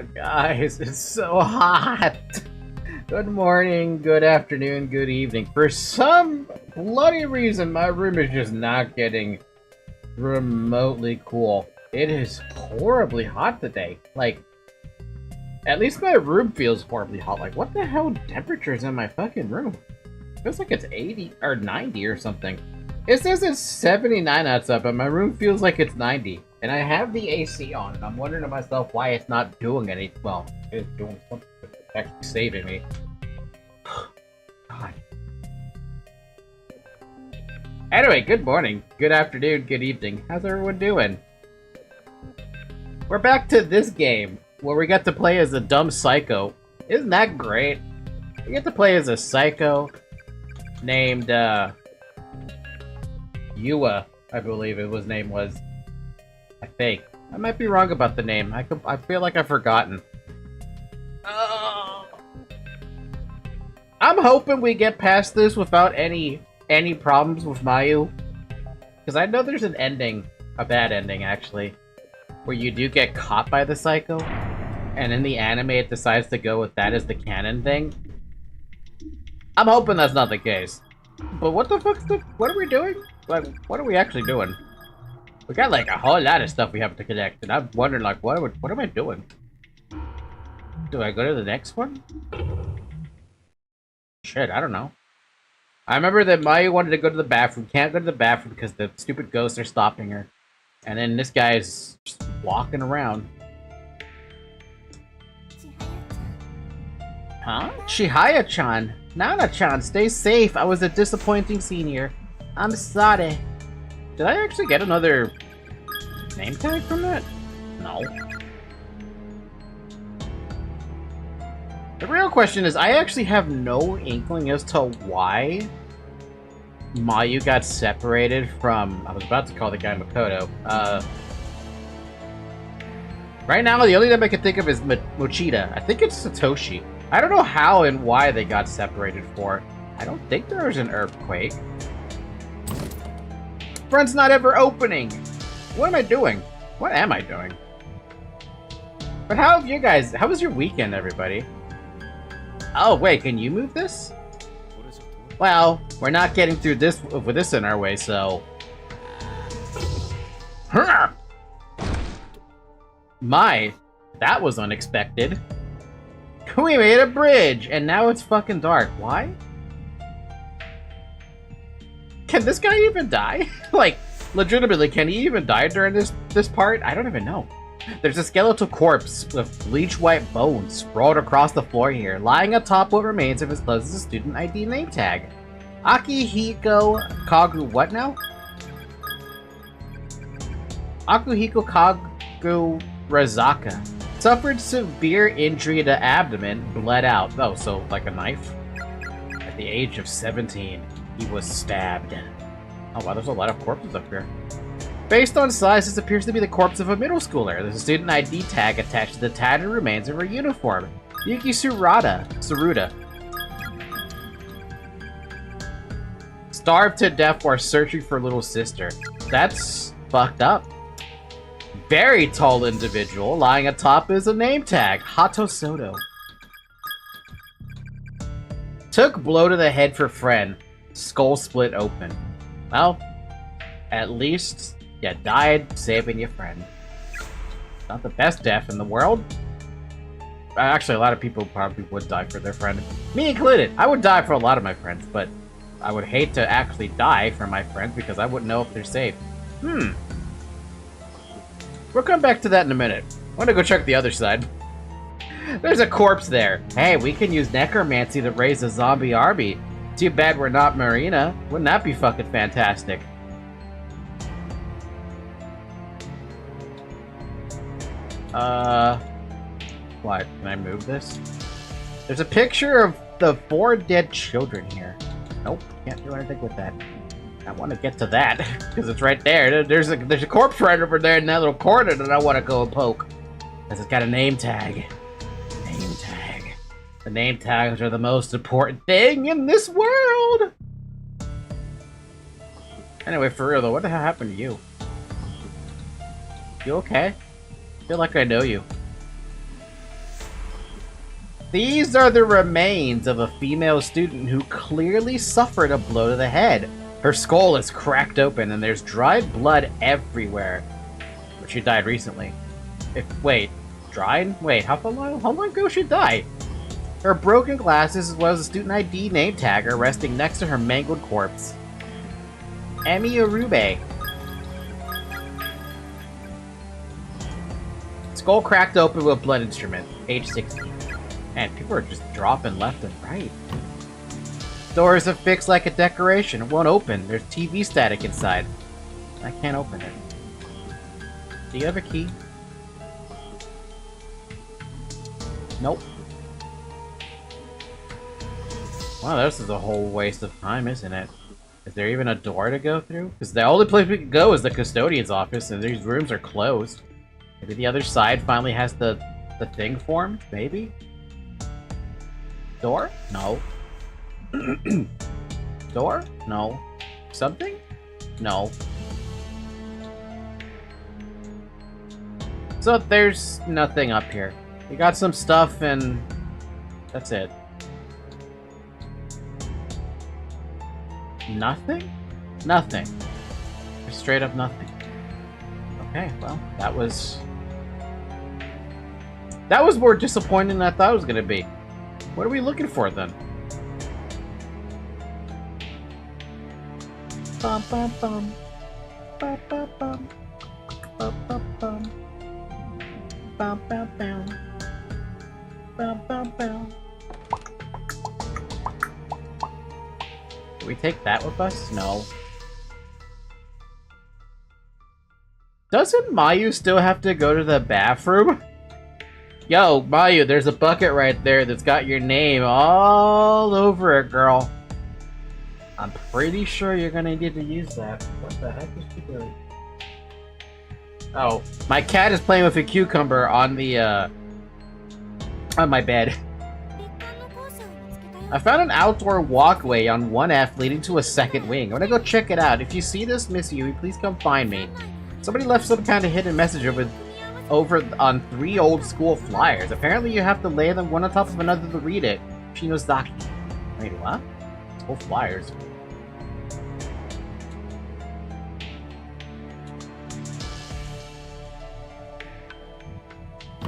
Guys, it's so hot. Good morning, good afternoon, good evening. For some bloody reason, my room is just not getting remotely cool. It is horribly hot today. Like, at least my room feels horribly hot. Like, what the hell temperature is in my fucking room? It feels like it's 80 or 90 or something. It says it's 79 outside, but my room feels like it's 90. And I have the AC on, and I'm wondering to myself why it's not doing anything. Well, it's doing something, but it's actually saving me. God. Anyway, good morning, good afternoon, good evening. How's everyone doing? We're back to this game, where we get to play as a dumb psycho. Isn't that great? We get to play as a psycho named, Yuuya, I believe his name was. I think. I might be wrong about the name. I feel like I've forgotten. I'm hoping we get past this without any problems with Mayu. Because I know there's an ending, a bad ending actually, where you do get caught by the psycho, and in the anime it decides to go with that as the canon thing. I'm hoping that's not the case. But what the fuck's what are we doing? Like, what are we actually doing? We got like a whole lot of stuff we have to connect, and I'm wondering like, what am I doing? Do I go to the next one? Shit, I don't know. I remember that Mayu wanted to go to the bathroom, can't go to the bathroom because the stupid ghosts are stopping her. And then this guy's just walking around. Huh? Chihaya-chan! Nana-chan, stay safe! I was a disappointing senior. I'm sorry. Did I actually get another name tag from that? No. The real question is, I actually have no inkling as to why Mayu got separated from... I was about to call the guy Makoto. Right now, the only name I can think of is Mochida. I think it's Satoshi. I don't know how and why they got separated for. I don't think there was an earthquake. Front's not ever opening! What am I doing? What am I doing? But how have you guys... How was your weekend, everybody? Oh, wait, can you move this? Well, we're not getting through this with this in our way, so... My, that was unexpected. We made a bridge, and now it's fucking dark. Why? Can this guy even die? Like, legitimately, can he even die during this part? I don't even know. There's a skeletal corpse with bleach white bones sprawled across the floor here, lying atop what remains of his closest student ID name tag. Akihiko Kagu what now? Akuhiko Kagu Razaka. Suffered severe injury to abdomen, bled out. Oh, so like a knife? At the age of 17. He was stabbed. Oh wow, there's a lot of corpses up here. Based on size, this appears to be the corpse of a middle schooler. There's a student ID tag attached to the tattered remains of her uniform. Yuki Tsuruda. Starved to death while searching for little sister. That's fucked up. Very tall individual. Lying atop is a name tag. Hato Soto. Took blow to the head for friend. Skull split open. Well, at least you died saving your friend. Not the best death in the world. Actually, a lot of people probably would die for their friend. Me included. I would die for a lot of my friends, but I would hate to actually die for my friends because I wouldn't know if they're safe. We'll come back to that in a minute. I want to go check the other side. There's a corpse there. Hey, we can use necromancy to raise a zombie army. Too bad we're not Marina. Wouldn't that be fucking fantastic? What? Can I move this? There's a picture of the 4 dead children here. Nope, can't do anything with that. I want to get to that, because it's right there. There's a corpse right over there in that little corner that I want to go and poke. Because it's got a name tag. Name tag. The name tags are the most important thing in this world! Anyway, for real though, what the hell happened to you? You okay? I feel like I know you. These are the remains of a female student who clearly suffered a blow to the head. Her skull is cracked open and there's dried blood everywhere. But she died recently. Wait, dried? Wait, how long ago she died? Her broken glasses as well as a student ID name tag are resting next to her mangled corpse. Emi Urube. Skull cracked open with blood instrument. Age 16. Man, people are just dropping left and right. Doors are fixed like a decoration. It won't open. There's TV static inside. I can't open it. Do you have a key? Nope. Wow, this is a whole waste of time, isn't it? Is there even a door to go through? Because the only place we can go is the custodian's office, and these rooms are closed. Maybe the other side finally has the thing formed? Maybe? Door? No. Door? No. Something? No. So there's nothing up here. We got some stuff and that's it. Nothing? Nothing. Just straight up nothing. Okay, well, that was more disappointing than I thought it was gonna be. What are we looking for then? Bum bum bum. Bum bum bum. Bum bum bum. Bum bum bum. Bum bum bum. Do we take that with us? No. Doesn't Mayu still have to go to the bathroom? Yo, Mayu, there's a bucket right there that's got your name all over it, girl. I'm pretty sure you're gonna need to use that. What the heck is she doing? Oh, my cat is playing with a cucumber on the, on my bed. I found an outdoor walkway on 1F leading to a second wing. I'm gonna go check it out. If you see this, Miss Yui, please come find me. Somebody left some kind of hidden message over on 3 old school flyers. Apparently you have to lay them one on top of another to read it. Shinozaki. Wait, what? School flyers.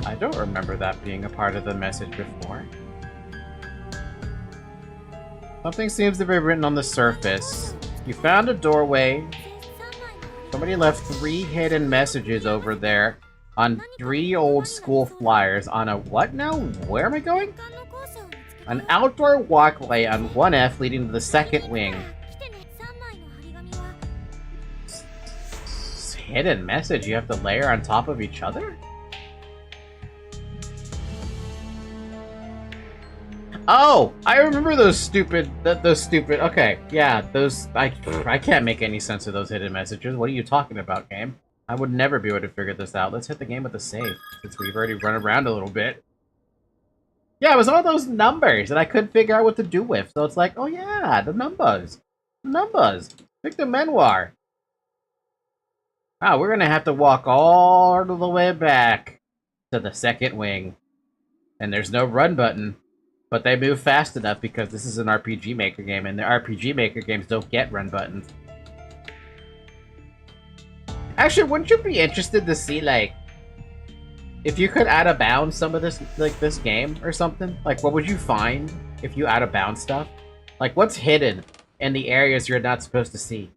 I don't remember that being a part of the message before. Something seems to be written on the surface. You found a doorway. Somebody left 3 hidden messages over there on 3 old school flyers on a what now? Where am I going? An outdoor walkway on 1F leading to the second wing. Hidden message you have to layer on top of each other? Oh, I remember those stupid, okay, yeah, I can't make any sense of those hidden messages. What are you talking about, game? I would never be able to figure this out. Let's hit the game with a save, since we've already run around a little bit. Yeah, it was all those numbers that I couldn't figure out what to do with, so it's like, oh yeah, the numbers. The numbers. Pick the memoir. Wow, we're gonna have to walk all the way back to the second wing. And there's no run button. But they move fast enough because this is an RPG Maker game, and the RPG Maker games don't get run buttons. Actually, wouldn't you be interested to see, like, if you could out of bounds some of this, like, this game or something? Like, what would you find if you out of bounds stuff? Like, what's hidden in the areas you're not supposed to see?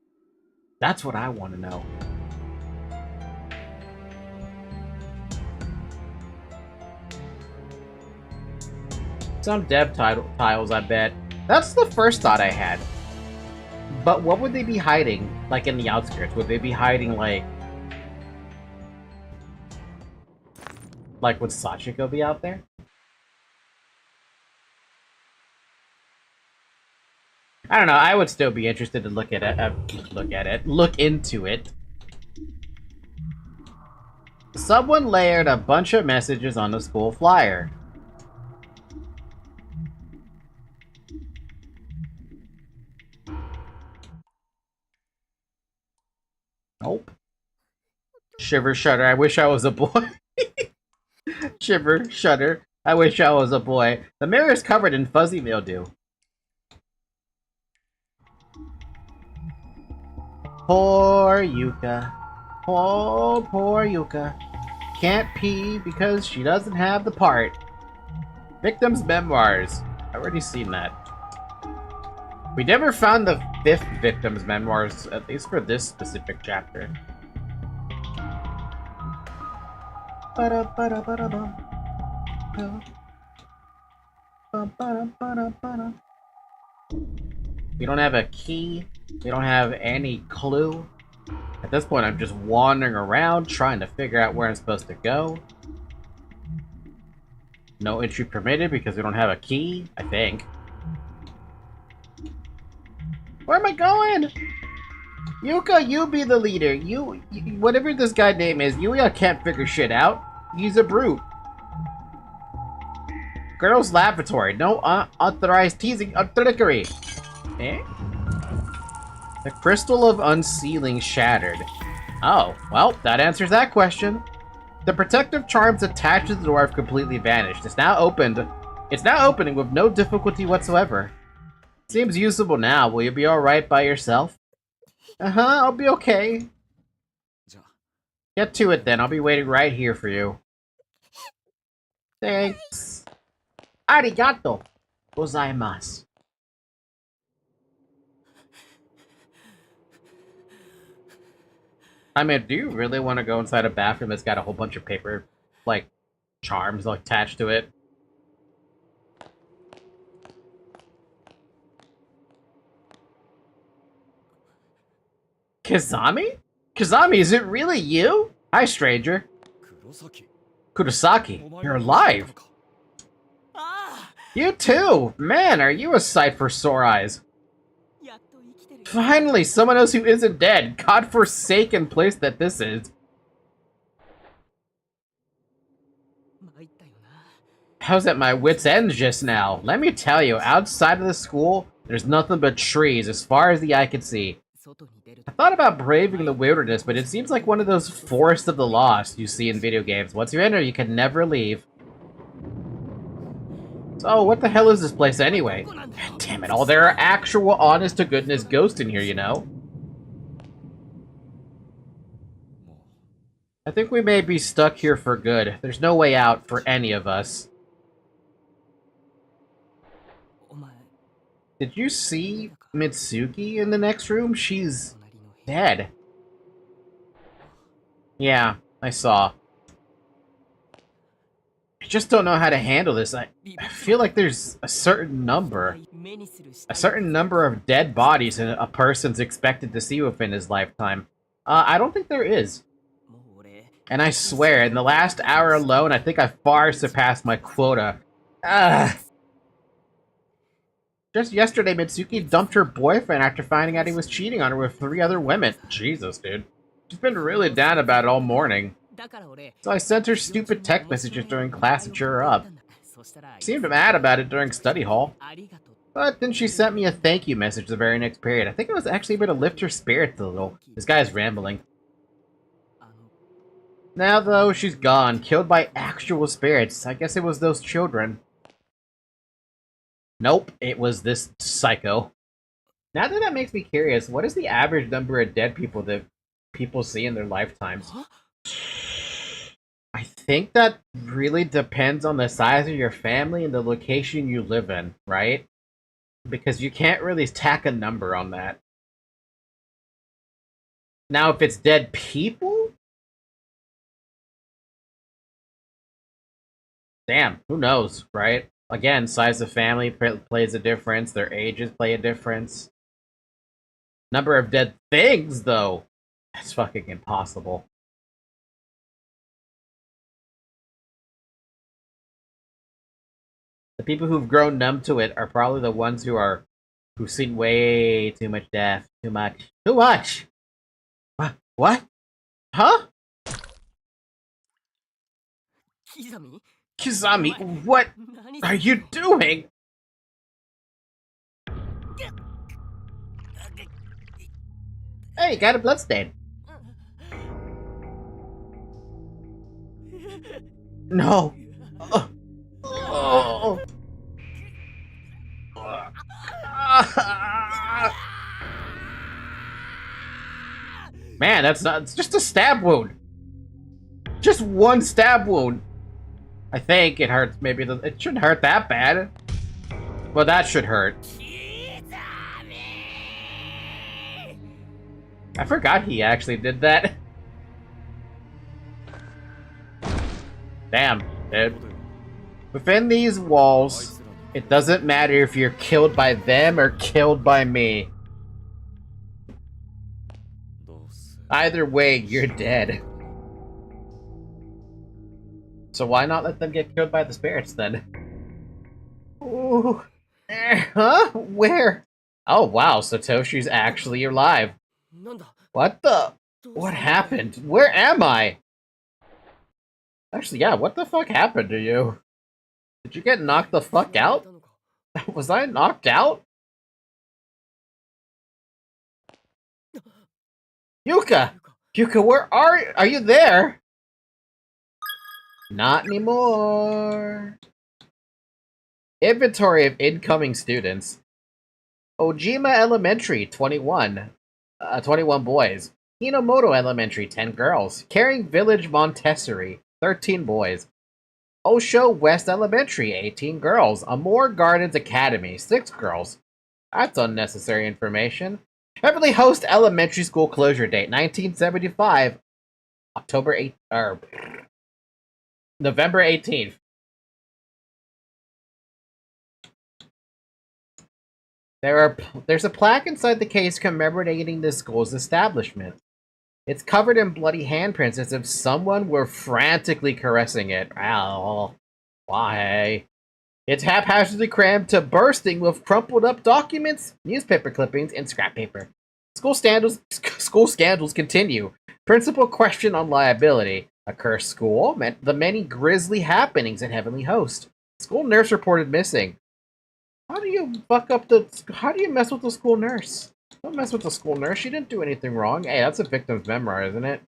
That's what I want to know. Some dev tiles, I bet. That's the first thought I had. But what would they be hiding, like, in the outskirts? Would they be hiding, like... Like, would Sachiko be out there? I don't know, I would still be interested to look into it. Someone layered a bunch of messages on the school flyer. Nope. Shiver, shudder. I wish I was a boy. Shiver, shudder. I wish I was a boy. The mirror is covered in fuzzy mildew. Poor Yuka. Oh, poor Yuka. Can't pee because she doesn't have the part. Victim's memoirs. I've already seen that. We never found the 5th victim's memoirs, at least for this specific chapter. We don't have a key. We don't have any clue. At this point, I'm just wandering around, trying to figure out where I'm supposed to go. No entry permitted because we don't have a key, I think. Where am I going? Yuka, you be the leader. You whatever this guy's name is, Yuya can't figure shit out. He's a brute. Girls' lavatory. No unauthorized teasing or trickery. Eh? The crystal of unsealing shattered. Oh, well, that answers that question. The protective charms attached to the door have completely vanished. It's now opened. It's now opening with no difficulty whatsoever. Seems usable now. Will you be alright by yourself? I'll be okay. Get to it then. I'll be waiting right here for you. Thanks. Arigato gozaimasu. I mean, do you really want to go inside a bathroom that's got a whole bunch of paper, like, charms attached to it? Kizami? Kizami, is it really you? Hi, stranger. Kurosaki, you're alive. You too! Man, are you a sight for sore eyes. Finally, someone else who isn't dead. God-forsaken place that this is. I was at my wit's end just now. Let me tell you, outside of the school, there's nothing but trees as far as the eye can see. I thought about braving the wilderness, but it seems like one of those forests of the lost you see in video games. Once you enter, you can never leave. So, what the hell is this place anyway? Damn it all, there are actual honest-to-goodness ghosts in here, you know? I think we may be stuck here for good. There's no way out for any of us. Did you see Mitsuki in the next room? She's dead. Yeah, I saw. I just don't know how to handle this. I feel like there's a certain number of dead bodies a person's expected to see within his lifetime. I don't think there is. And I swear, in the last hour alone, I think I far surpassed my quota. Just yesterday, Mitsuki dumped her boyfriend after finding out he was cheating on her with 3 other women. Jesus, dude. She's been really down about it all morning. So I sent her stupid text messages during class to cheer her up. She seemed mad about it during study hall. But then she sent me a thank you message the very next period. I think it was actually able to lift her spirits a little. This guy's rambling. Now, though, she's gone, killed by actual spirits. I guess it was those children. Nope, it was this psycho. Now that makes me curious, what is the average number of dead people that people see in their lifetimes? I think that really depends on the size of your family and the location you live in, right? Because you can't really tack a number on that. Now, if it's dead people? Damn, who knows, right? Again, size of family plays a difference, their ages play a difference. Number of dead things, though, that's fucking impossible. The people who've grown numb to it are probably the ones who've seen way too much death. Too much. Too much! What? Huh? Kizami, what are you doing? Hey, got a bloodstain. No. Man, that's not... It's just a stab wound. Just one stab wound. I think it hurts. Maybe it shouldn't hurt that bad. Well, that should hurt. I forgot he actually did that. Damn, dude. Within these walls, it doesn't matter if you're killed by them or killed by me. Either way, you're dead. So why not let them get killed by the spirits then? Ooh. Huh? Where? Oh wow, Satoshi's actually alive. What the? What happened? Where am I? Actually, yeah, what the fuck happened to you? Did you get knocked the fuck out? Was I knocked out? Yuka! Yuka, where are you there? Not anymore. Inventory of incoming students. Ojima Elementary, 21. 21 boys. Hinomoto Elementary, 10 girls. Caring Village Montessori, 13 boys. Osho West Elementary, 18 girls. Amore Gardens Academy, 6 girls. That's unnecessary information. Heavenly Host Elementary School closure date, 1975. October 8th, or November 18th. There's a plaque inside the case commemorating the school's establishment. It's covered in bloody handprints as if someone were frantically caressing it. Ow. Why? It's haphazardly crammed to bursting with crumpled up documents, newspaper clippings, and scrap paper. School scandals continue. Principal question on liability. A cursed school meant the many grisly happenings at Heavenly Host. School nurse reported missing. How do you how do you mess with the school nurse? Don't mess with the school nurse. She didn't do anything wrong. Hey, that's a victim's memoir, isn't it?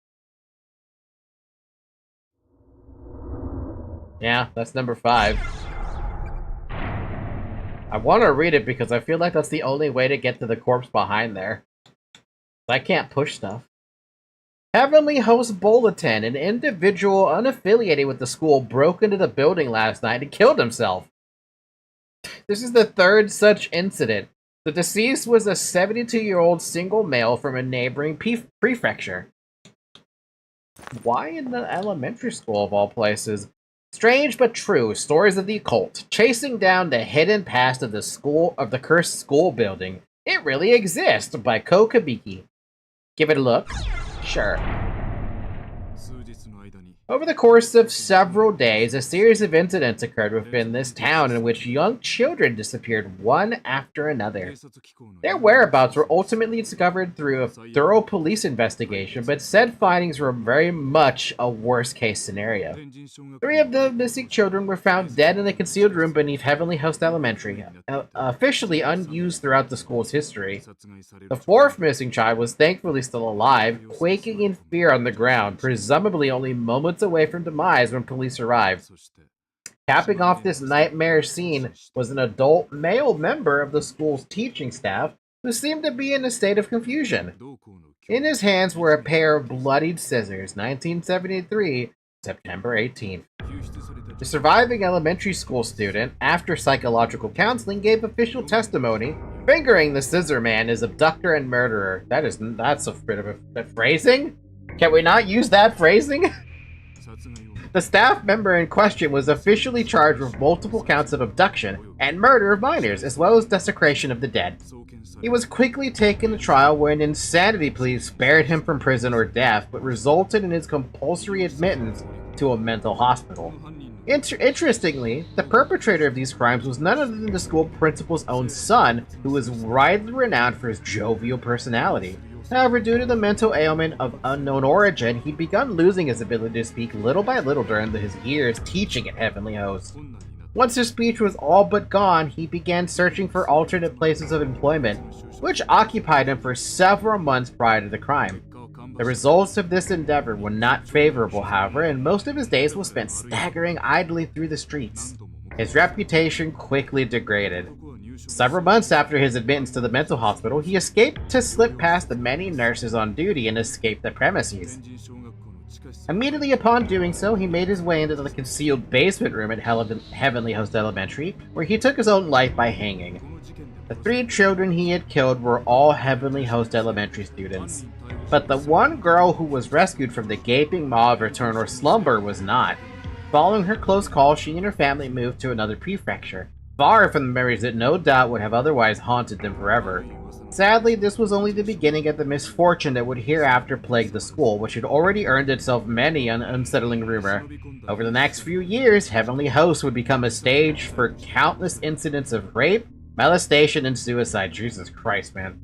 Yeah, that's number 5. I want to read it because I feel like that's the only way to get to the corpse behind there. I can't push stuff. Heavenly Host Bulletin. An individual unaffiliated with the school broke into the building last night and killed himself. This is the 3rd such incident. The deceased was a 72-year-old single male from a neighboring prefecture. Why in the elementary school of all places? Strange but true, stories of the occult, chasing down the hidden past of the cursed school building. It really exists, by Ko Kabiki. Give it a look? Sure. Over the course of several days, a series of incidents occurred within this town in which young children disappeared one after another. Their whereabouts were ultimately discovered through a thorough police investigation, but said findings were very much a worst-case scenario. 3 of the missing children were found dead in a concealed room beneath Heavenly Host Elementary, officially unused throughout the school's history. The 4th missing child was thankfully still alive, quaking in fear on the ground, presumably only moments away from demise when police arrived. Capping off this nightmare scene was an adult male member of the school's teaching staff who seemed to be in a state of confusion. In his hands were a pair of bloodied scissors, 1973, September 18th. The surviving elementary school student, after psychological counseling, gave official testimony, fingering the scissor man as abductor and murderer. That's a bit of a phrasing? Can we not use that phrasing? The staff member in question was officially charged with multiple counts of abduction and murder of minors, as well as desecration of the dead. He was quickly taken to trial where an insanity plea spared him from prison or death, but resulted in his compulsory admittance to a mental hospital. Interestingly, the perpetrator of these crimes was none other than the school principal's own son, who was widely renowned for his jovial personality. However, due to the mental ailment of unknown origin, he'd begun losing his ability to speak little by little during his years teaching at Heavenly Host. Once his speech was all but gone, he began searching for alternate places of employment, which occupied him for several months prior to the crime. The results of this endeavor were not favorable, however, and most of his days were spent staggering idly through the streets. His reputation quickly degraded. Several months after his admittance to the mental hospital, he escaped to slip past the many nurses on duty and escape the premises. Immediately upon doing so, he made his way into the concealed basement room at Heavenly Host Elementary, where he took his own life by hanging. The 3 children he had killed were all Heavenly Host Elementary students, but the one girl who was rescued from the gaping maw of eternal slumber was not. Following her close call, she and her family moved to another prefecture, far from the memories that no doubt would have otherwise haunted them forever. Sadly, this was only the beginning of the misfortune that would hereafter plague the school, which had already earned itself many an unsettling rumor. Over the next few years, Heavenly Host would become a stage for countless incidents of rape, molestation, and suicide. Jesus Christ, man.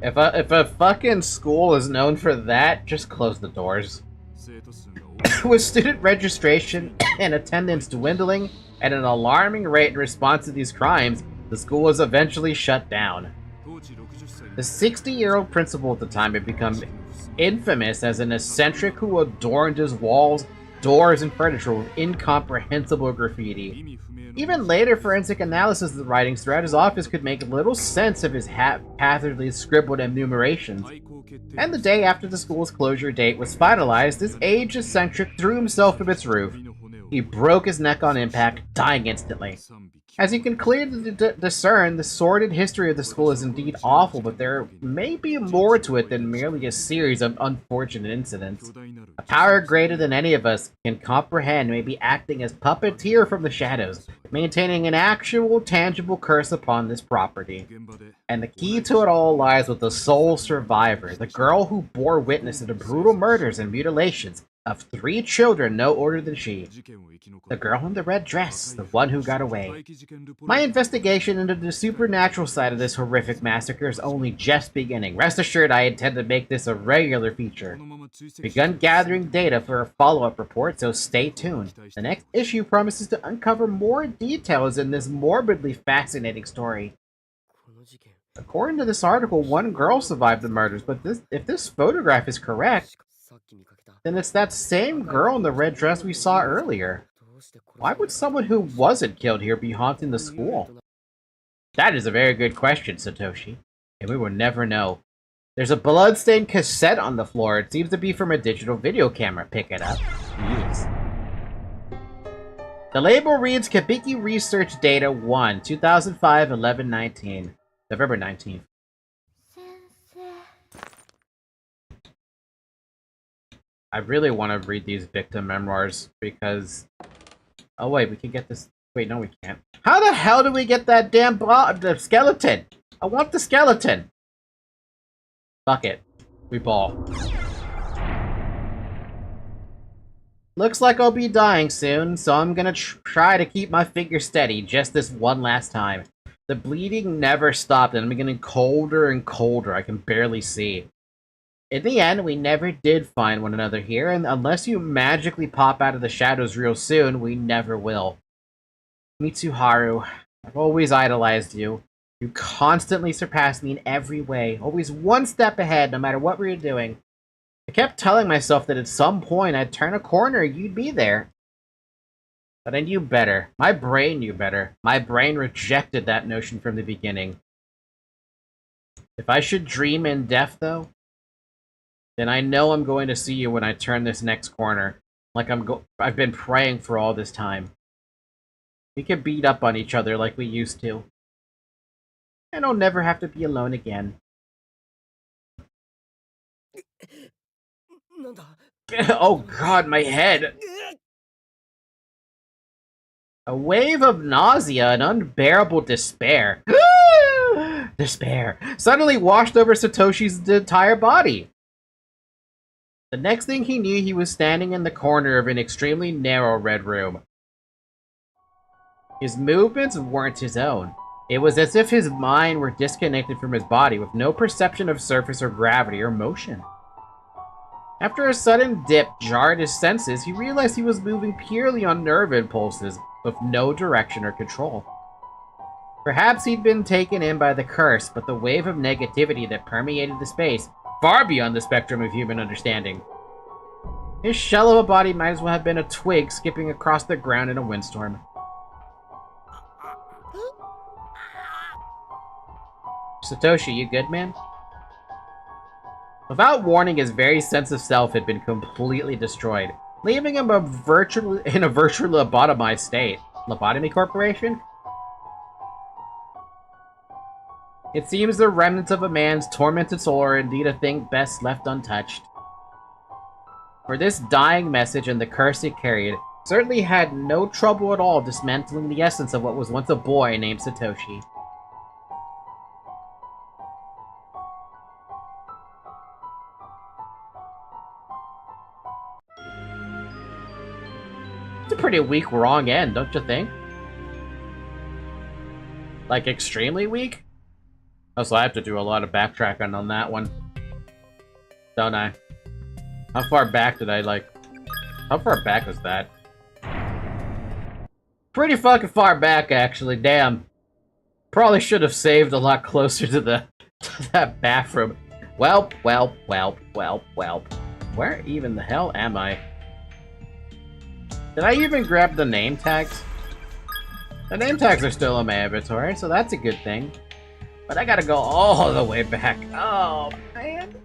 If a fucking school is known for that, just close the doors. With student registration and attendance dwindling at an alarming rate in response to these crimes, the school was eventually shut down. The 60-year-old principal at the time had become infamous as an eccentric who adorned his walls, doors, and furniture with incomprehensible graffiti. Even later forensic analysis of the writings throughout his office could make little sense of his haphazardly scribbled enumerations. And the day after the school's closure date was finalized, this aged eccentric threw himself from its roof. He broke his neck on impact, dying instantly. As you can clearly discern, the sordid history of the school is indeed awful, but there may be more to it than merely a series of unfortunate incidents. A power greater than any of us can comprehend may be acting as puppeteer from the shadows, maintaining an actual, tangible curse upon this property. And the key to it all lies with the sole survivor, the girl who bore witness to the brutal murders and mutilations of 3 children no older than she. The girl in the red dress, the one who got away. My investigation into the supernatural side of this horrific massacre is only just beginning. Rest assured, I intend to make this a regular feature. Begun gathering data for a follow-up report, so stay tuned. The next issue promises to uncover more details in this morbidly fascinating story. According to this article, 1 girl survived the murders, but if this photograph is correct, then it's that same girl in the red dress we saw earlier. Why would someone who wasn't killed here be haunting the school? That is a very good question, Satoshi, and we will never know. There's a bloodstained cassette on the floor. It seems to be from a digital video camera. Pick it up. Use. The label reads Kabiki Research Data 1, 2005, 11/19. November 19th. I really want to read these victim memoirs because... Oh wait, we can get this... Wait, no we can't. How the hell do we get that damn the skeleton? I want the skeleton! Fuck it. We ball. Looks like I'll be dying soon, so I'm gonna try to keep my figure steady just this one last time. The bleeding never stopped and I'm getting colder and colder. I can barely see. In the end, we never did find one another here, and unless you magically pop out of the shadows real soon, we never will. Mitsuharu, I've always idolized you. You constantly surpass me in every way, always one step ahead no matter what we were doing. I kept telling myself that at some point I'd turn a corner, you'd be there. But I knew better. My brain knew better. My brain rejected that notion from the beginning. If I should dream in death, though, then I know I'm going to see you when I turn this next corner, like I've been praying for all this time. We can beat up on each other like we used to. And I'll never have to be alone again. Oh god, my head! A wave of nausea and unbearable despair. Despair suddenly washed over Satoshi's entire body. The next thing he knew, he was standing in the corner of an extremely narrow red room. His movements weren't his own. It was as if his mind were disconnected from his body, with no perception of surface or gravity or motion. After a sudden dip jarred his senses, he realized he was moving purely on nerve impulses, with no direction or control. Perhaps he'd been taken in by the curse, but the wave of negativity that permeated the space far beyond the spectrum of human understanding. His shell of a body might as well have been a twig skipping across the ground in a windstorm. Satoshi, you good, man? Without warning, his very sense of self had been completely destroyed, leaving him in a virtually lobotomized state. Lobotomy Corporation? It seems the remnants of a man's tormented soul are indeed a thing best left untouched. For this dying message and the curse it carried certainly had no trouble at all dismantling the essence of what was once a boy named Satoshi. It's a pretty weak wrong end, don't you think? Like, extremely weak? Oh, so I have to do a lot of backtracking on that one. Don't I? How far back did I, like... How far back was that? Pretty fucking far back, actually, damn. Probably should have saved a lot closer to the... to that bathroom. Welp. Where even the hell am I? Did I even grab the name tags? The name tags are still in my inventory, so that's a good thing. But I gotta go all the way back. Oh, man.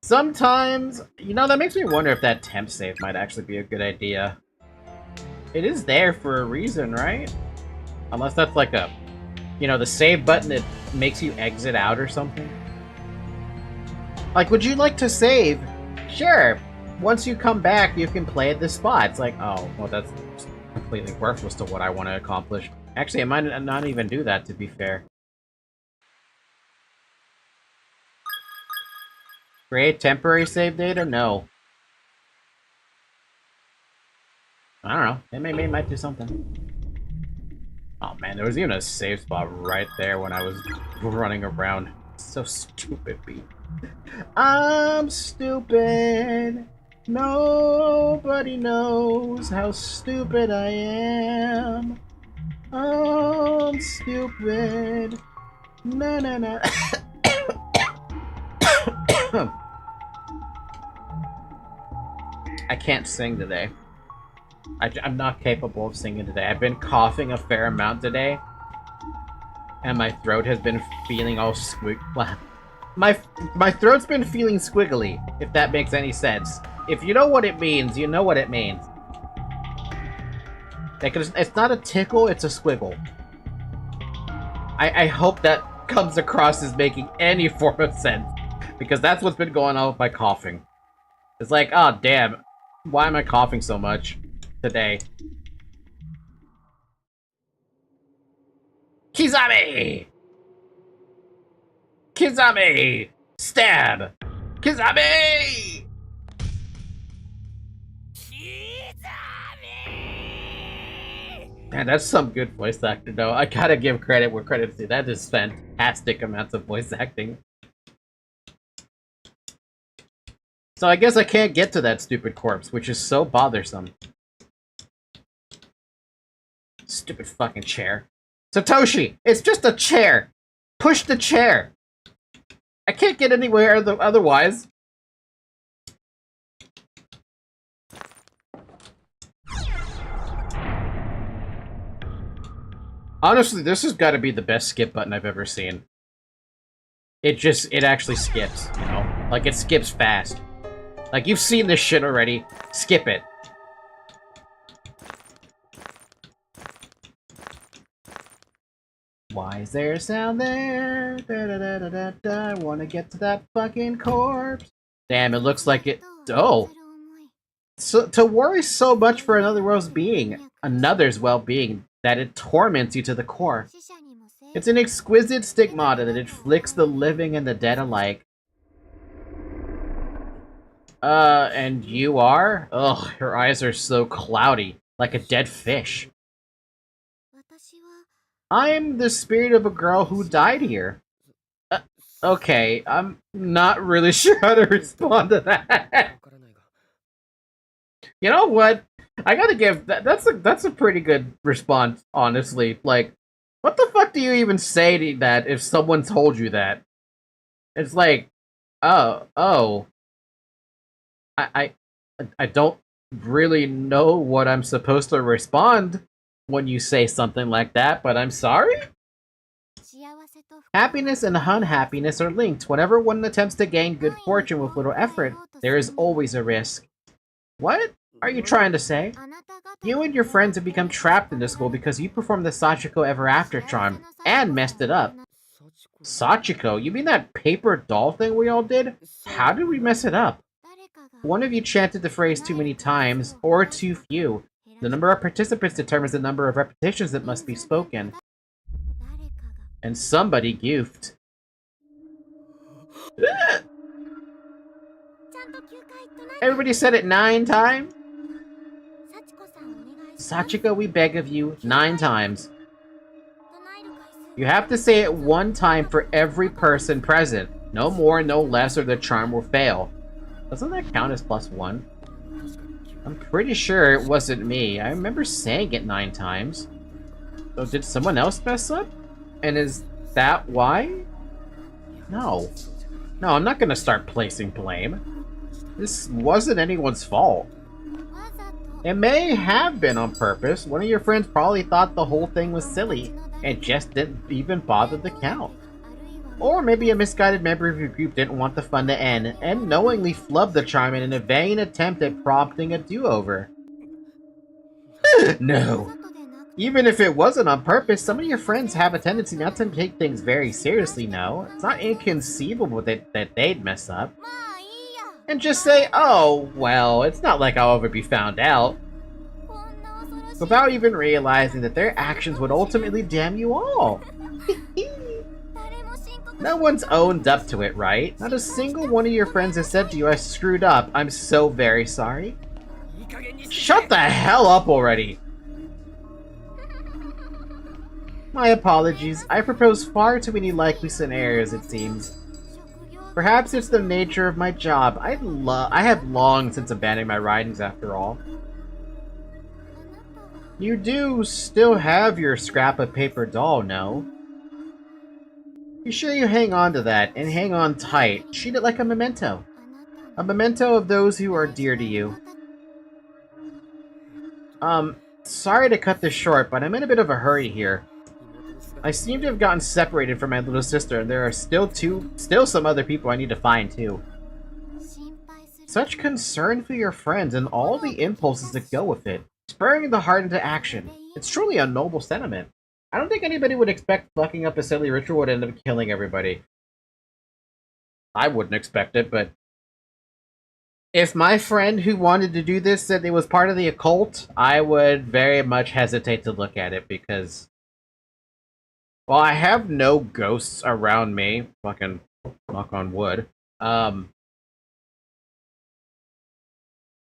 Sometimes, you know, that makes me wonder if that temp save might actually be a good idea. It is there for a reason, right? Unless that's like a, you know, the save button that makes you exit out or something. Like, would you like to save? Sure. Once you come back, you can play at this spot. It's like, oh, well, that's completely worthless to what I want to accomplish. Actually, I might not even do that, to be fair. Create temporary save data? No. I don't know. Maybe it might do something. Oh man, there was even a save spot right there when I was running around. So stupid, B. I'm stupid. Nobody knows how stupid I am. I'm stupid. Na. I can't sing today. I'm not capable of singing today. I've been coughing a fair amount today, and my throat has been feeling all my throat's been feeling squiggly, if that makes any sense. If you know what it means, you know what it means. Like, it's not a tickle, it's a squiggle. I hope that comes across as making any form of sense, because that's what's been going on with my coughing. It's like, oh damn, why am I coughing so much today? Kizami! Kizami! Stab! Kizami! Man, that's some good voice actor, though. I gotta give credit where credit's due. That is fantastic amounts of voice acting. So I guess I can't get to that stupid corpse, which is so bothersome. Stupid fucking chair. Satoshi! It's just a chair! Push the chair! I can't get anywhere otherwise. Honestly, this has got to be the best skip button I've ever seen. It actually skips, you know? Like, it skips fast. Like, you've seen this shit already. Skip it. Why is there a sound there? I wanna get to that fucking corpse. Damn, it looks like it... Oh! So, to worry so much for another's well-being, that it torments you to the core. It's an exquisite stigmata that inflicts the living and the dead alike. And you are? Ugh, her eyes are so cloudy, like a dead fish. I'm the spirit of a girl who died here. Okay, I'm not really sure how to respond to that. You know what? I gotta give that's a pretty good response, honestly. Like, what the fuck do you even say to that if someone told you that? It's like, oh. I don't really know what I'm supposed to respond when you say something like that, but I'm sorry? Happiness and unhappiness are linked. Whenever one attempts to gain good fortune with little effort, there is always a risk. What are you trying to say? You and your friends have become trapped in this school because you performed the Sachiko Ever After charm and messed it up. Sachiko? You mean that paper doll thing we all did? How did we mess it up? One of you chanted the phrase too many times, or too few. The number of participants determines the number of repetitions that must be spoken. And somebody goofed. Everybody said it 9 times? Sachiko, we beg of you, 9 times. You have to say it 1 time for every person present. No more, no less, or the charm will fail. Doesn't that count as +1? I'm pretty sure it wasn't me. I remember saying it 9 times. So did someone else mess up? And is that why? No. No, I'm not gonna start placing blame. This wasn't anyone's fault. It may have been on purpose. One of your friends probably thought the whole thing was silly and just didn't even bother to count. Or maybe a misguided member of your group didn't want the fun to end and knowingly flubbed the charm in a vain attempt at prompting a do-over. No. Even if it wasn't on purpose, some of your friends have a tendency not to take things very seriously, no. It's not inconceivable that they'd mess up. And just say, oh, well, it's not like I'll ever be found out. Without even realizing that their actions would ultimately damn you all. No one's owned up to it, right? Not a single one of your friends has said to you, I screwed up. I'm so very sorry. Shut the hell up already! My apologies. I propose far too many likely scenarios, it seems. Perhaps it's the nature of my job. I have long since abandoned my writings, after all. You do still have your scrap of paper doll, no? Be sure you hang on to that, and hang on tight. Treat it like a memento. A memento of those who are dear to you. Sorry to cut this short, but I'm in a bit of a hurry here. I seem to have gotten separated from my little sister, and there are still some other people I need to find, too. Such concern for your friends and all the impulses that go with it. Spurring the heart into action. It's truly a noble sentiment. I don't think anybody would expect fucking up a silly ritual would end up killing everybody. I wouldn't expect it, but... if my friend who wanted to do this said it was part of the occult, I would very much hesitate to look at it, because... well, I have no ghosts around me. Fucking knock on wood. I'm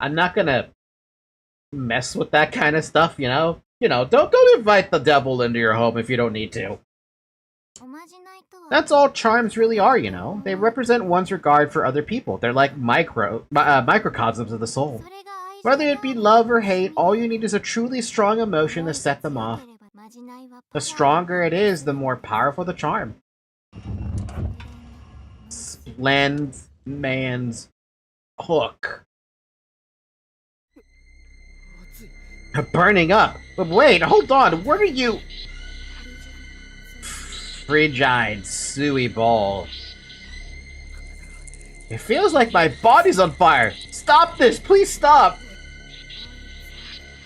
not gonna mess with that kind of stuff, you know? You know, don't invite the devil into your home if you don't need to. That's all charms really are, you know? They represent one's regard for other people. They're like microcosms of the soul. Whether it be love or hate, all you need is a truly strong emotion to set them off. The stronger it is, the more powerful the charm. Splend man's hook. Burning up. But wait, hold on. What are you? Frigid, suey ball. It feels like my body's on fire. Stop this, please stop.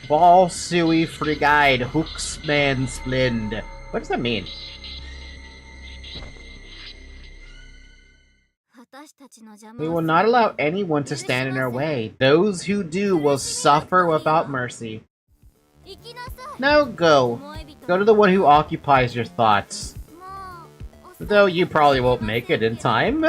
Ball, suey, frigid, hooks, man, splend. What does that mean? We will not allow anyone to stand in our way. Those who do will suffer without mercy. Now go. Go to the one who occupies your thoughts. Though you probably won't make it in time.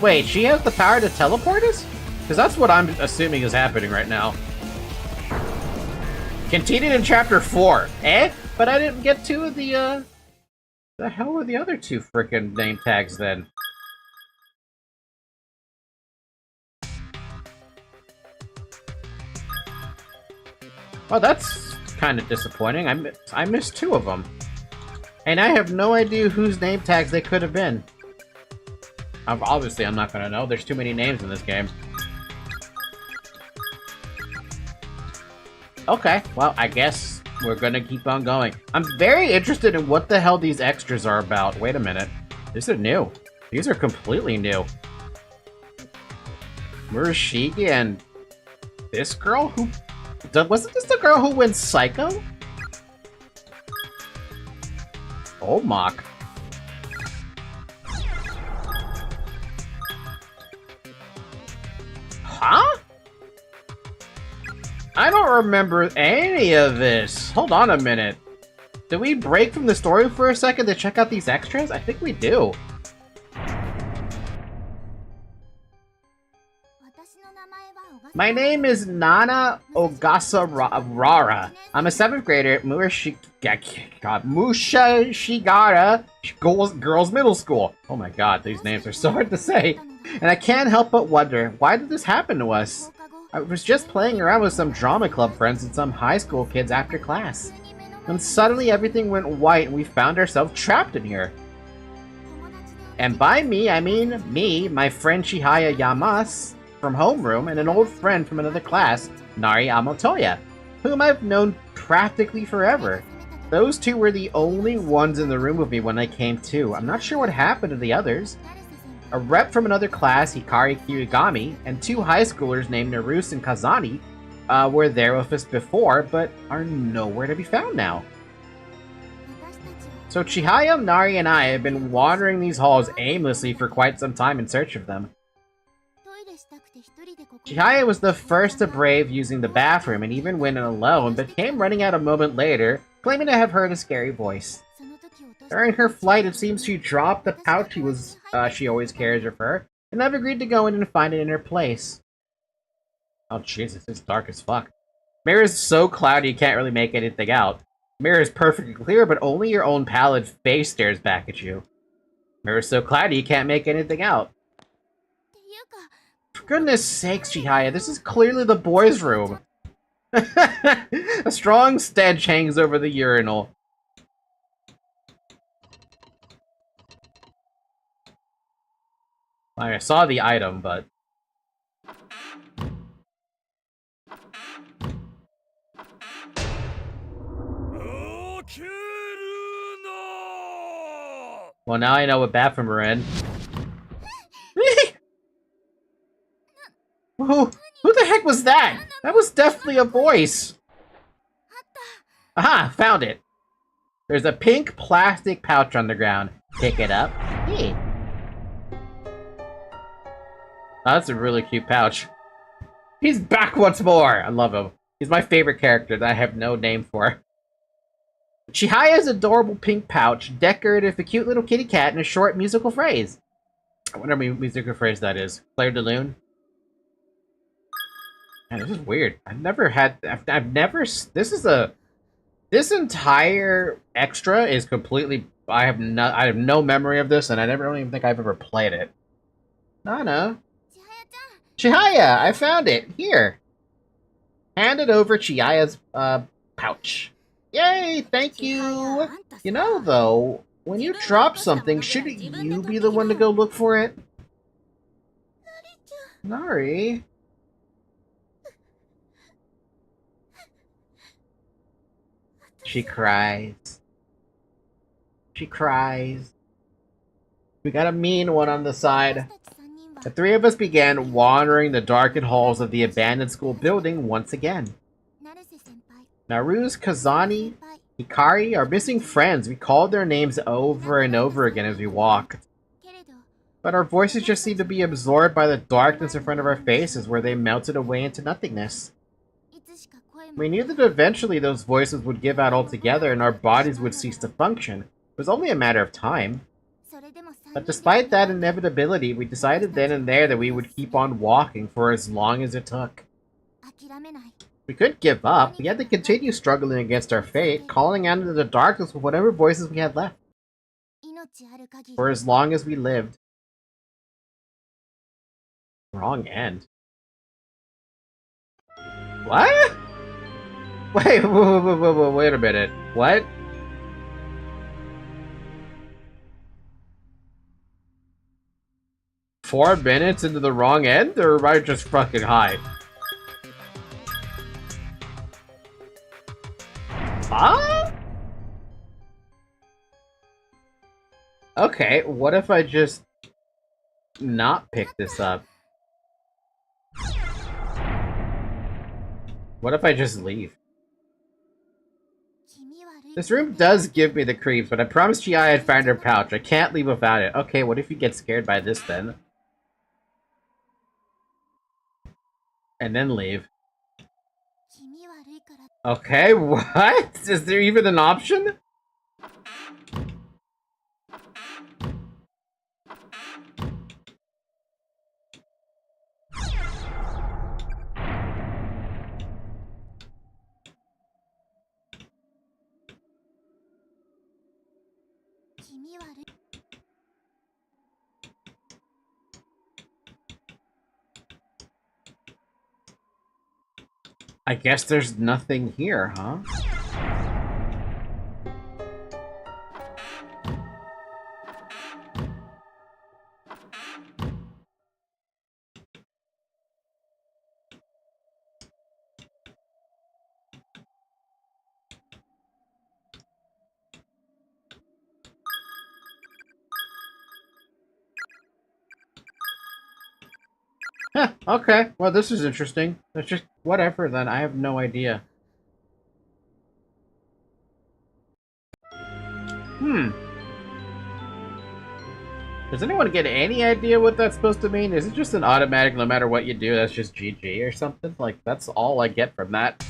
Wait, she has the power to teleport us? Because that's what I'm assuming is happening right now. Continued in chapter 4. Eh? But I didn't get 2 of the, the hell were the other 2 frickin' name tags then? Oh, that's kind of disappointing. I missed 2 of them. And I have no idea whose name tags they could have been. Obviously, I'm not gonna know. There's too many names in this game. Okay, well, I guess we're gonna keep on going. I'm very interested in what the hell these extras are about. Wait a minute. These are new. These are completely new. Murashige and this girl who... Wasn't this the girl who went psycho? Oh, mock. Huh? I don't remember any of this. Hold on a minute. Did we break from the story for a second to check out these extras? I think we do. My name is Nana Ogasawara. I'm a 7th grader at Mushashigara Girls Middle School. Oh my god, these names are so hard to say. And I can't help but wonder, why did this happen to us? I was just playing around with some drama club friends and some high school kids after class. And suddenly everything went white and we found ourselves trapped in here. And by me, I mean me, my friend Chihaya Yamas from homeroom, and an old friend from another class, Nari Amotoya, whom I've known practically forever. Those two were the only ones in the room with me when I came to. I'm not sure what happened to the others. A rep from another class, Hikari Kirigami, and 2 high schoolers named Naruse and Kazani were there with us before, but are nowhere to be found now. So Chihaya, Nari, and I have been wandering these halls aimlessly for quite some time in search of them. Chihaya was the first to brave using the bathroom and even went in alone, but came running out a moment later, claiming to have heard a scary voice. During her flight, it seems she dropped the pouch she always carries with her, and I've agreed to go in and find it in her place. Oh Jesus, it's dark as fuck. Mirror is so cloudy you can't really make anything out. Mirror is perfectly clear, but only your own pallid face stares back at you. Mirror is so cloudy you can't make anything out. For goodness sakes, Chihaya, this is clearly the boys' room. A strong stench hangs over the urinal. I saw the item, but... Well, now I know what bathroom we're in. Who the heck was that? That was definitely a voice. Aha, found it. There's a pink plastic pouch on the ground. Pick it up. Hey. Oh, that's a really cute pouch. He's back once more! I love him. He's my favorite character that I have no name for. Chihaya's adorable pink pouch, decorated with a cute little kitty cat and a short musical phrase. I wonder what musical phrase that is. Claire de Lune? Man, this is weird. This entire extra is completely... I have no memory of this, and I don't even think I've ever played it. Nana. Chihaya, I found it. Here. Handed over Chihaya's pouch. Yay, thank you. You know, though, when you drop something, shouldn't you be the one to go look for it? Nari. She cries. She cries. We got a mean one on the side. The 3 of us began wandering the darkened halls of the abandoned school building once again. Naruse, Kazani, Hikari, our missing friends. We called their names over and over again as we walked. But our voices just seemed to be absorbed by the darkness in front of our faces, where they melted away into nothingness. We knew that eventually those voices would give out altogether and our bodies would cease to function. It was only a matter of time. But despite that inevitability, we decided then and there that we would keep on walking for as long as it took. We couldn't give up. We had to continue struggling against our fate, calling out into the darkness with whatever voices we had left. For as long as we lived. Wrong end. What? Wait a minute. What? Four minutes into the wrong end, or am I just fucking high? Okay, what if I just not pick this up? What if I just leave? This room does give me the creeps, but I promised Chi I'd find her pouch. I can't leave without it. Okay, what if you get scared by this then? And then leave. Okay, what? Is there even an option? I guess there's nothing here, huh? Huh, okay. Well, this is interesting. It's just whatever then. I have no idea. Does anyone get any idea what that's supposed to mean? Is it just an automatic, no matter what you do, that's just GG or something? Like, that's all I get from that.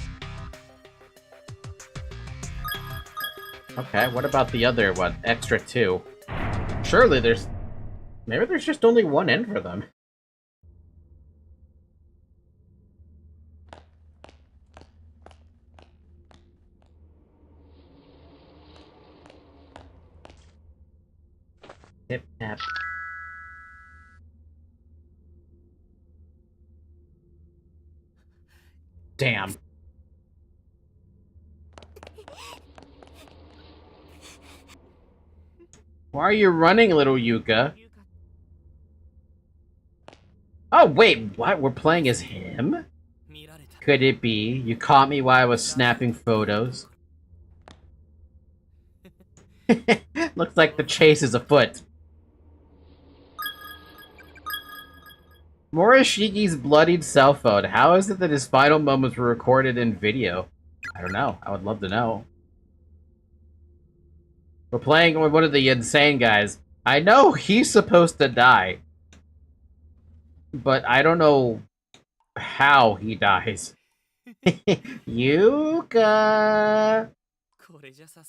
Okay, what about the other one? Extra 2. Surely there's... Maybe there's just only one end for them. Tip tap. Damn. Why are you running, little Yuka? Oh, wait, what? We're playing as him? Could it be? You caught me while I was snapping photos. Looks like the chase is afoot. Morishiki's bloodied cell phone. How is it that his final moments were recorded in video? I don't know. I would love to know. We're playing with one of the insane guys. I know he's supposed to die. But I don't know how he dies. Yuka!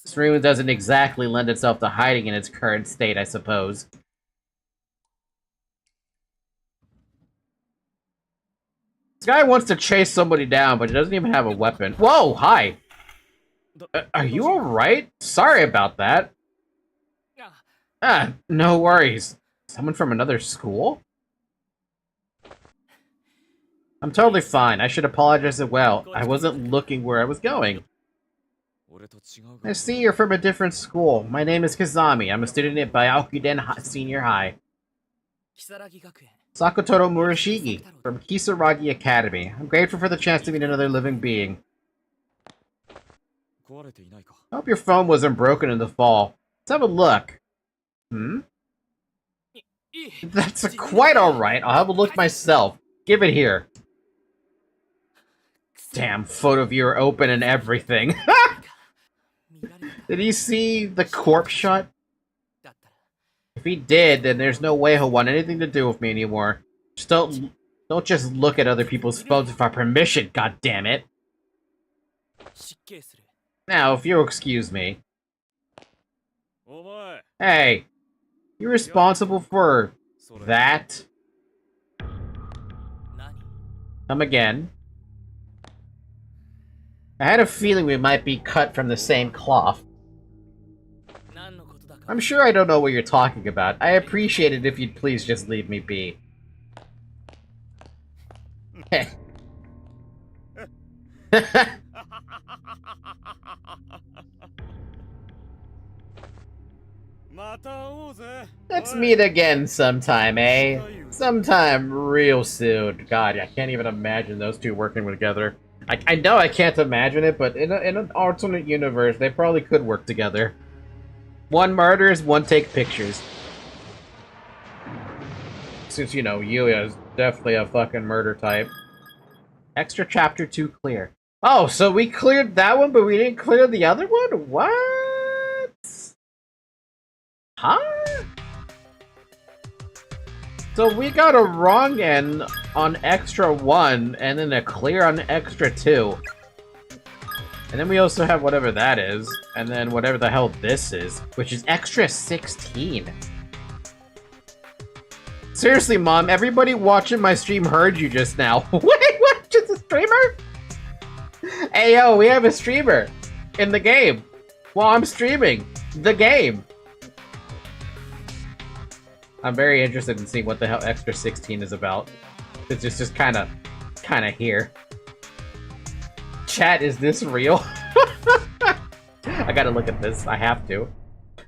This room doesn't exactly lend itself to hiding in its current state, I suppose. This guy wants to chase somebody down, but he doesn't even have a weapon. Whoa, hi! Are you alright? Sorry about that. Ah, no worries. Someone from another school? I'm totally fine. I should apologize as well. I wasn't looking where I was going. I see you're from a different school. My name is Kizami. I'm a student at Byaokuden Senior High. Sakotoro Murashigi, from Kisaragi Academy. I'm grateful for the chance to meet another living being. I hope your phone wasn't broken in the fall. Let's have a look. That's quite alright. I'll have a look myself. Give it here. Damn, photo viewer open and everything. Did he see the corpse shot? If he did, then there's no way he'll want anything to do with me anymore. Just don't just look at other people's phones without permission, god damn it. Now, if you'll excuse me. Hey, you responsible for that? Come again. I had a feeling we might be cut from the same cloth. I'm sure I don't know what you're talking about. I appreciate it if you'd please just leave me be. Let's meet again sometime, eh? Sometime real soon. God, I can't even imagine those two working together. I know I can't imagine it, but in an alternate universe, they probably could work together. One murders, one take pictures. Since, you know, Yuuya is definitely a fucking murder type. Extra chapter 2 clear. Oh, so we cleared that one, but we didn't clear the other one? What? Huh? So we got a wrong end on extra 1, and then a clear on extra 2. And then we also have whatever that is, and then whatever the hell this is, which is extra 16. Seriously, Mom, everybody watching my stream heard you just now. Wait, what? Just a streamer? Hey, yo, we have a streamer in the game while I'm streaming the game. I'm very interested in seeing what the hell extra 16 is about. It's just kind of here. Chat, is this real? I gotta look at this. I have to.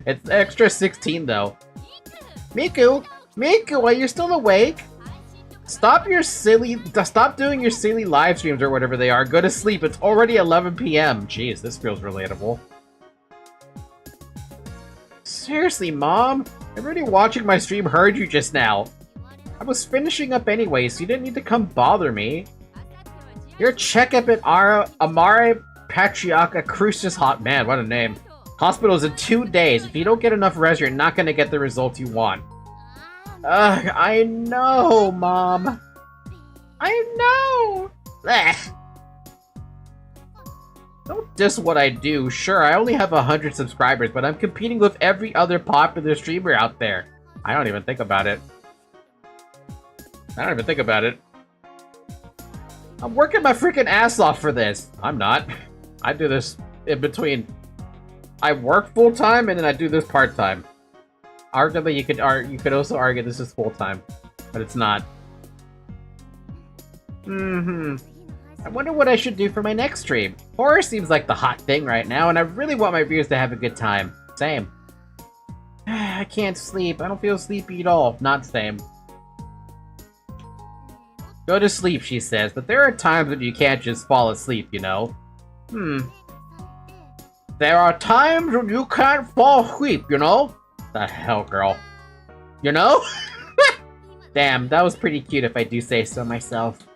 It's extra 16 though. Miku, are you still awake? Stop doing your silly live streams or whatever they are. Go to sleep. It's already 11 p.m. Jeez, this feels relatable. Seriously, Mom? Everybody watching my stream heard you just now. I was finishing up anyway, so you didn't need to come bother me. Your checkup at Amare Patriarca Crucis Hot Man, what a name. Hospital's in 2 days. If you don't get enough rest, you're not gonna get the results you want. Ugh, I know, Mom. I know. Ugh. Don't diss what I do. Sure, I only have 100 subscribers, but I'm competing with every other popular streamer out there. I don't even think about it. I'm working my freaking ass off for this. I'm not. I do this in between. I work full-time and then I do this part-time. Arguably, you could also argue this is full-time, but it's not. I wonder what I should do for my next stream. Horror seems like the hot thing right now, and I really want my viewers to have a good time. Same. I can't sleep. I don't feel sleepy at all. Not same. Go to sleep, she says, but there are times when you can't just fall asleep, you know? There are times when you can't fall asleep, you know? The hell, girl. You know? Damn, that was pretty cute if I do say so myself.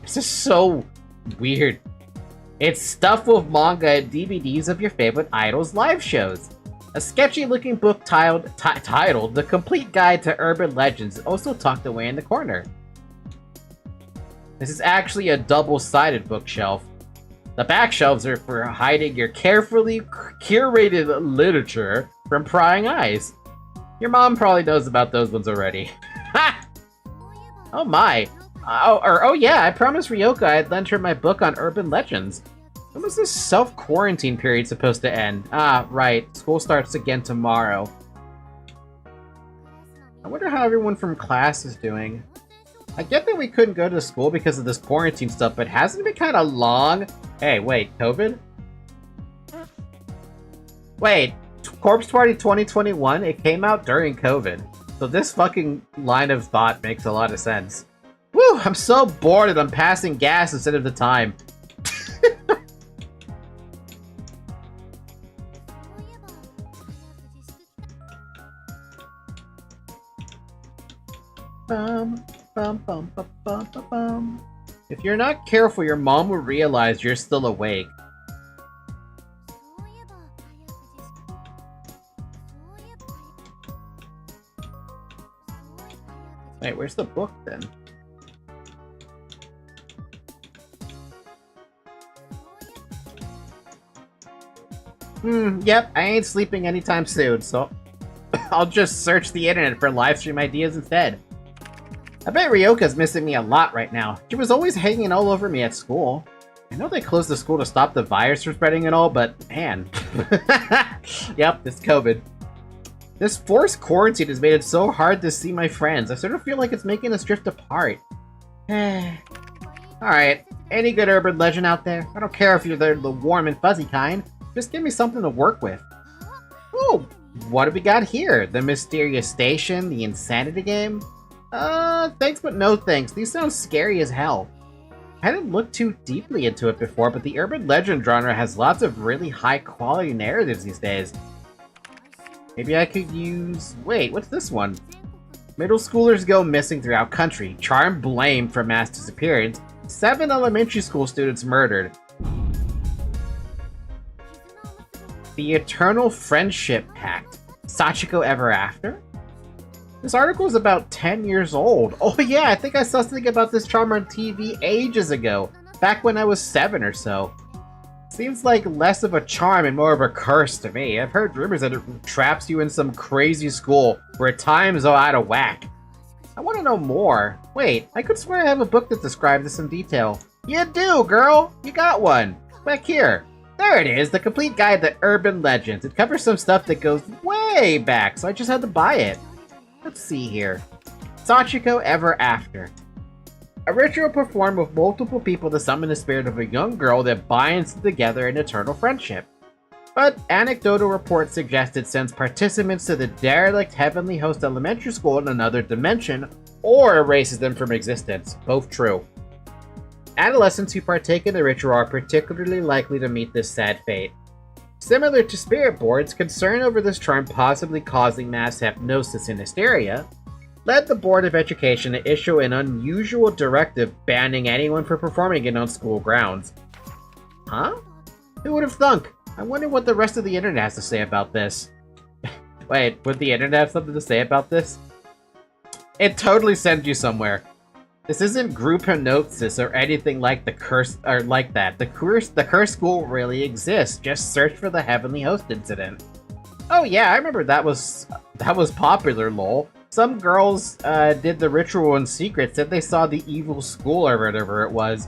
This is so weird. It's stuff with manga and DVDs of your favorite idols' live shows. A sketchy-looking book titled The Complete Guide to Urban Legends is also tucked away in the corner. This is actually a double-sided bookshelf. The back shelves are for hiding your carefully curated literature from prying eyes. Your mom probably knows about those ones already. Ha! Oh my. Oh yeah, I promised Ryoka I'd lend her my book on urban legends. When was this self-quarantine period supposed to end? Ah, right. School starts again tomorrow. I wonder how everyone from class is doing. I get that we couldn't go to school because of this quarantine stuff, but hasn't it been kind of long? Hey, wait, COVID? Wait, Corpse Party 2021? It came out during COVID. So this fucking line of thought makes a lot of sense. Woo, I'm so bored that I'm passing gas instead of the time. If you're not careful, your mom will realize you're still awake. Wait, where's the book then? Yep, I ain't sleeping anytime soon, so I'll just search the internet for live stream ideas instead. I bet Ryoka's missing me a lot right now. She was always hanging all over me at school. I know they closed the school to stop the virus from spreading and all, but man. Yep, it's COVID. This forced quarantine has made it so hard to see my friends. I sort of feel like it's making us drift apart. Alright, any good urban legend out there? I don't care if you're the warm and fuzzy kind. Just give me something to work with. Oh, what have we got here? The mysterious station, the insanity game? Thanks but no thanks. These sound scary as hell. hadn't looked too deeply into it before, but the urban legend genre has lots of really high-quality narratives these days. Maybe I could use... Wait, what's this one? Middle schoolers go missing throughout country. Charm blamed for mass disappearance. 7 elementary school students murdered. The Eternal Friendship Pact. Sachiko Ever After? This article is about 10 years old. Oh yeah, I think I saw something about this charm on TV ages ago. Back when I was 7 or so. Seems like less of a charm and more of a curse to me. I've heard rumors that it traps you in some crazy school where times are out of whack. I want to know more. Wait, I could swear I have a book that describes this in detail. You do, girl! You got one! Back here. There it is, the complete guide to urban legends. It covers some stuff that goes way back, so I just had to buy it. Let's see here. Sachiko Ever After. A ritual performed with multiple people to summon the spirit of a young girl that binds them together in eternal friendship. But anecdotal reports suggest it sends participants to the derelict Heavenly Host Elementary School in another dimension, or erases them from existence. Both true. Adolescents who partake in the ritual are particularly likely to meet this sad fate. Similar to spirit boards, concern over this charm possibly causing mass hypnosis and hysteria led the Board of Education to issue an unusual directive banning anyone from performing it on school grounds. Huh? Who would have thunk? I wonder what the rest of the internet has to say about this. Wait, would the internet have something to say about this? It totally sends you somewhere. This isn't group hypnosis or anything like the curse or like that. The curse school really exists. Just search for the Heavenly Host incident. Oh yeah, I remember that was popular, lol. Some girls did the ritual in secret, said they saw the evil school or whatever it was.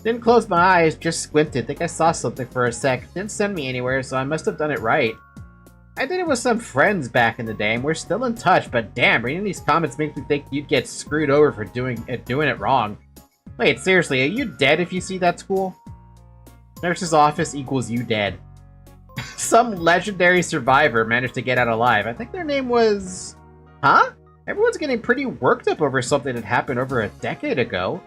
Didn't close my eyes, just squinted. Think I saw something for a sec. Didn't send me anywhere, so I must have done it right. I did it with some friends back in the day, and we're still in touch, but damn, reading these comments makes me think you'd get screwed over for doing it wrong. Wait, seriously, are you dead if you see that school? Nurse's office equals you dead. Some legendary survivor managed to get out alive. I think their name was... Huh? Everyone's getting pretty worked up over something that happened over a decade ago.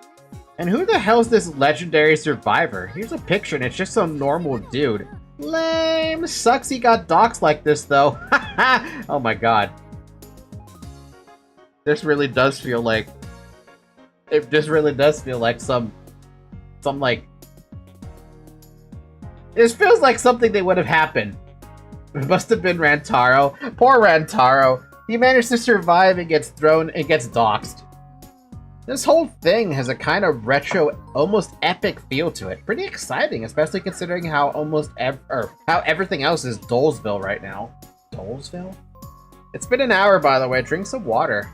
And who the hell's this legendary survivor? Here's a picture and it's just some normal dude. Lame! Sucks he got doxxed like this though. Oh my god. This really does feel like... It just really does feel like some like... This feels like something that would have happened. It must have been Rantaro. Poor Rantaro. He managed to survive and gets thrown and gets doxxed. This whole thing has a kind of retro, almost epic feel to it. Pretty exciting, especially considering how how everything else is Dolesville right now. Dolesville? It's been an hour, by the way. Drink some water.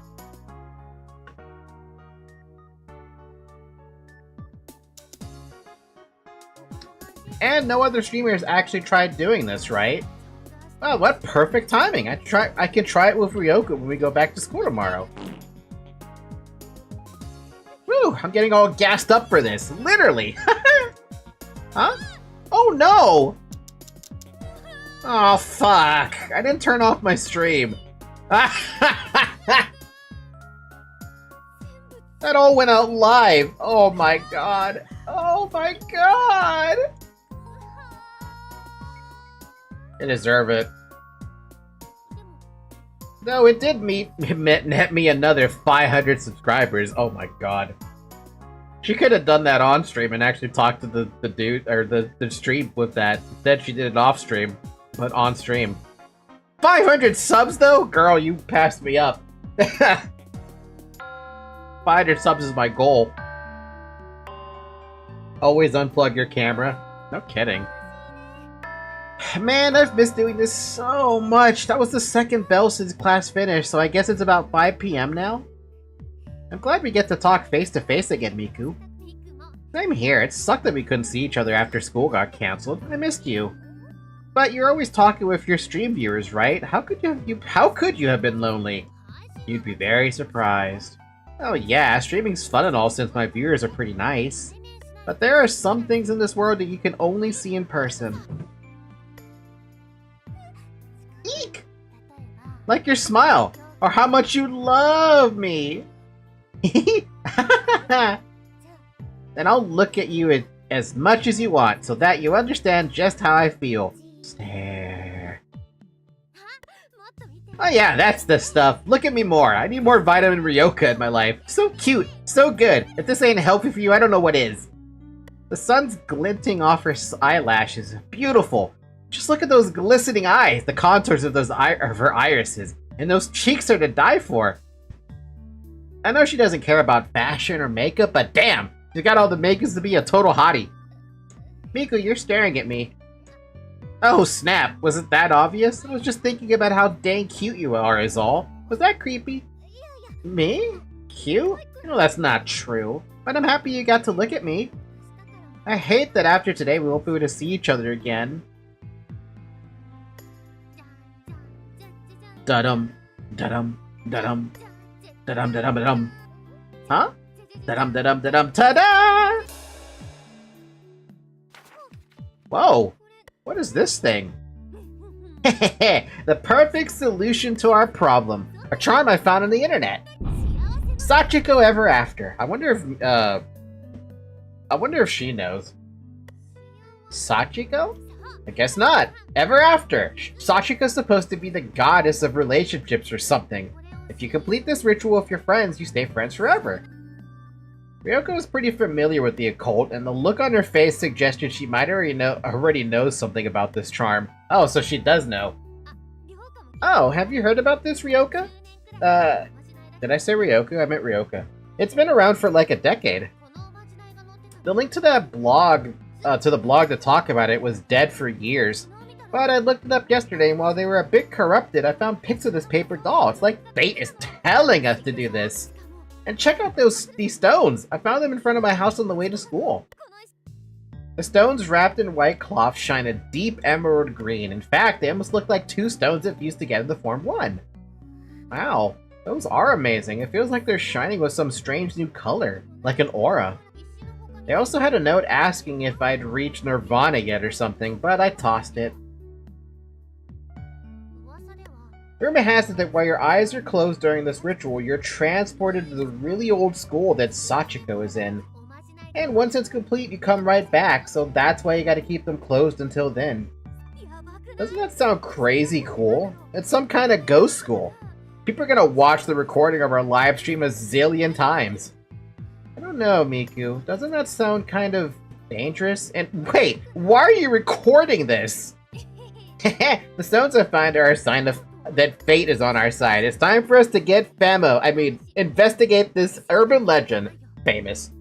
And no other streamers actually tried doing this, right? Oh, what perfect timing! I can try it with Ryoka when we go back to school tomorrow. Woo! I'm getting all gassed up for this, literally. Huh? Oh no! Oh fuck! I didn't turn off my stream. That all went out live. Oh my god! Oh my god! I deserve it. No, it did net me another 500 subscribers. Oh my god. She could have done that on stream and actually talked to the dude, or the stream with that. Instead she did it off stream, but on stream. 500 subs though? Girl, you passed me up. 500 subs is my goal. Always unplug your camera. No kidding. Man, I've missed doing this so much. That was the second bell since class finished, so I guess it's about 5 p.m. now? I'm glad we get to talk face to face again, Miku. Same here. It sucked that we couldn't see each other after school got cancelled. I missed you. But you're always talking with your stream viewers, right? How could you have been lonely? You'd be very surprised. Oh yeah, streaming's fun and all since my viewers are pretty nice. But there are some things in this world that you can only see in person. Eek! Like your smile, or how much you love me. and I'll look at you as much as you want, so that you understand just how I feel. Stare. Oh yeah, that's the stuff. Look at me more. I need more vitamin Ryoka in my life. So cute, so good. If this ain't healthy for you, I don't know what is. The sun's glinting off her eyelashes. Beautiful. Just look at those glistening eyes, the contours of her irises, and those cheeks are to die for. I know she doesn't care about fashion or makeup, but damn, she's got all the makings to be a total hottie. Miku, you're staring at me. Oh snap, was it that obvious? I was just thinking about how dang cute you are is all. Was that creepy? Me? Cute? You know that's not true, but I'm happy you got to look at me. I hate that after today we won't be able to see each other again. Da-dum, da-dum, da-dum, da-dum, da-dum, da-dum. Huh? Da-dum, da-dum, da-dum, ta-da! Whoa! What is this thing? The perfect solution to our problem. A charm I found on the internet. Sachiko Ever After. I wonder if she knows. Sachiko? I guess not. Ever After. Sachiko's supposed to be the goddess of relationships or something. If you complete this ritual with your friends, you stay friends forever. Ryoko is pretty familiar with the occult, and the look on her face suggested she might already know something about this charm. Oh, so she does know. Oh, have you heard about this, Ryoka? Did I say Ryoko? I meant Ryoka. It's been around for like a decade. The link to that blog, the blog to talk about it was dead for years. But I looked it up yesterday, and while they were a bit corrupted, I found pics of this paper doll. It's like fate is telling us to do this. And check out these stones. I found them in front of my house on the way to school. The stones wrapped in white cloth shine a deep emerald green. In fact, they almost look like two stones that fused together to form one. Wow, those are amazing. It feels like they're shining with some strange new color, like an aura. They also had a note asking if I'd reached Nirvana yet or something, but I tossed it. Rumor has it that while your eyes are closed during this ritual, you're transported to the really old school that Sachiko is in. And once it's complete, you come right back, so that's why you gotta keep them closed until then. Doesn't that sound crazy cool? It's some kind of ghost school. People are gonna watch the recording of our live stream a zillion times. I don't know, Miku. Doesn't that sound kind of dangerous? And wait, why are you recording this? The stones I find are a sign that fate is on our side. It's time for us to investigate this urban legend. Famous.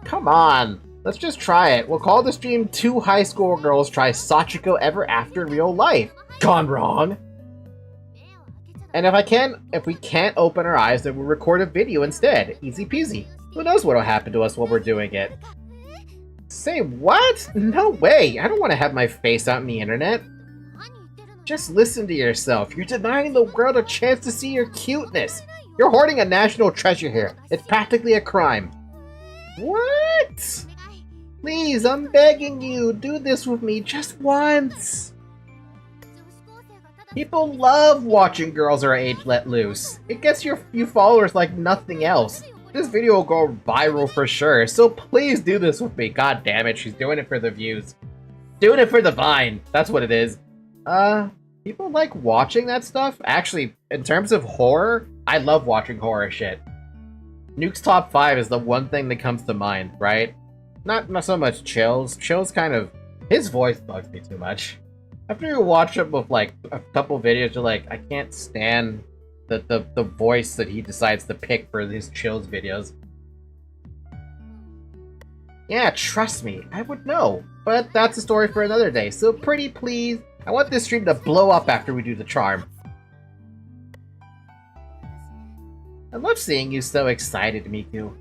Come on, let's just try it. We'll call the stream Two High School Girls Try Sachiko Ever After in Real Life. Gone wrong. And if we can't open our eyes, then we'll record a video instead. Easy peasy. Who knows what'll happen to us while we're doing it. Say what? No way. I don't want to have my face out on the internet. Just listen to yourself. You're denying the world a chance to see your cuteness. You're hoarding a national treasure here. It's practically a crime. What? Please, I'm begging you. Do this with me just once. People love watching girls our age let loose. It gets you followers like nothing else. This video will go viral for sure, so please do this with me. God damn it, she's doing it for the views. Doing it for the Vine. That's what it is. People like watching that stuff? Actually, in terms of horror, I love watching horror shit. Nuke's top 5 is the one thing that comes to mind, right? Not so much Chill's. Chill's kind of... his voice bugs me too much. After you watch him with like a couple videos, you're like, I can't stand the voice that he decides to pick for these Chill's videos. Yeah, trust me, I would know. But that's a story for another day, so pretty please, I want this stream to blow up after we do the charm. I love seeing you so excited, Miku.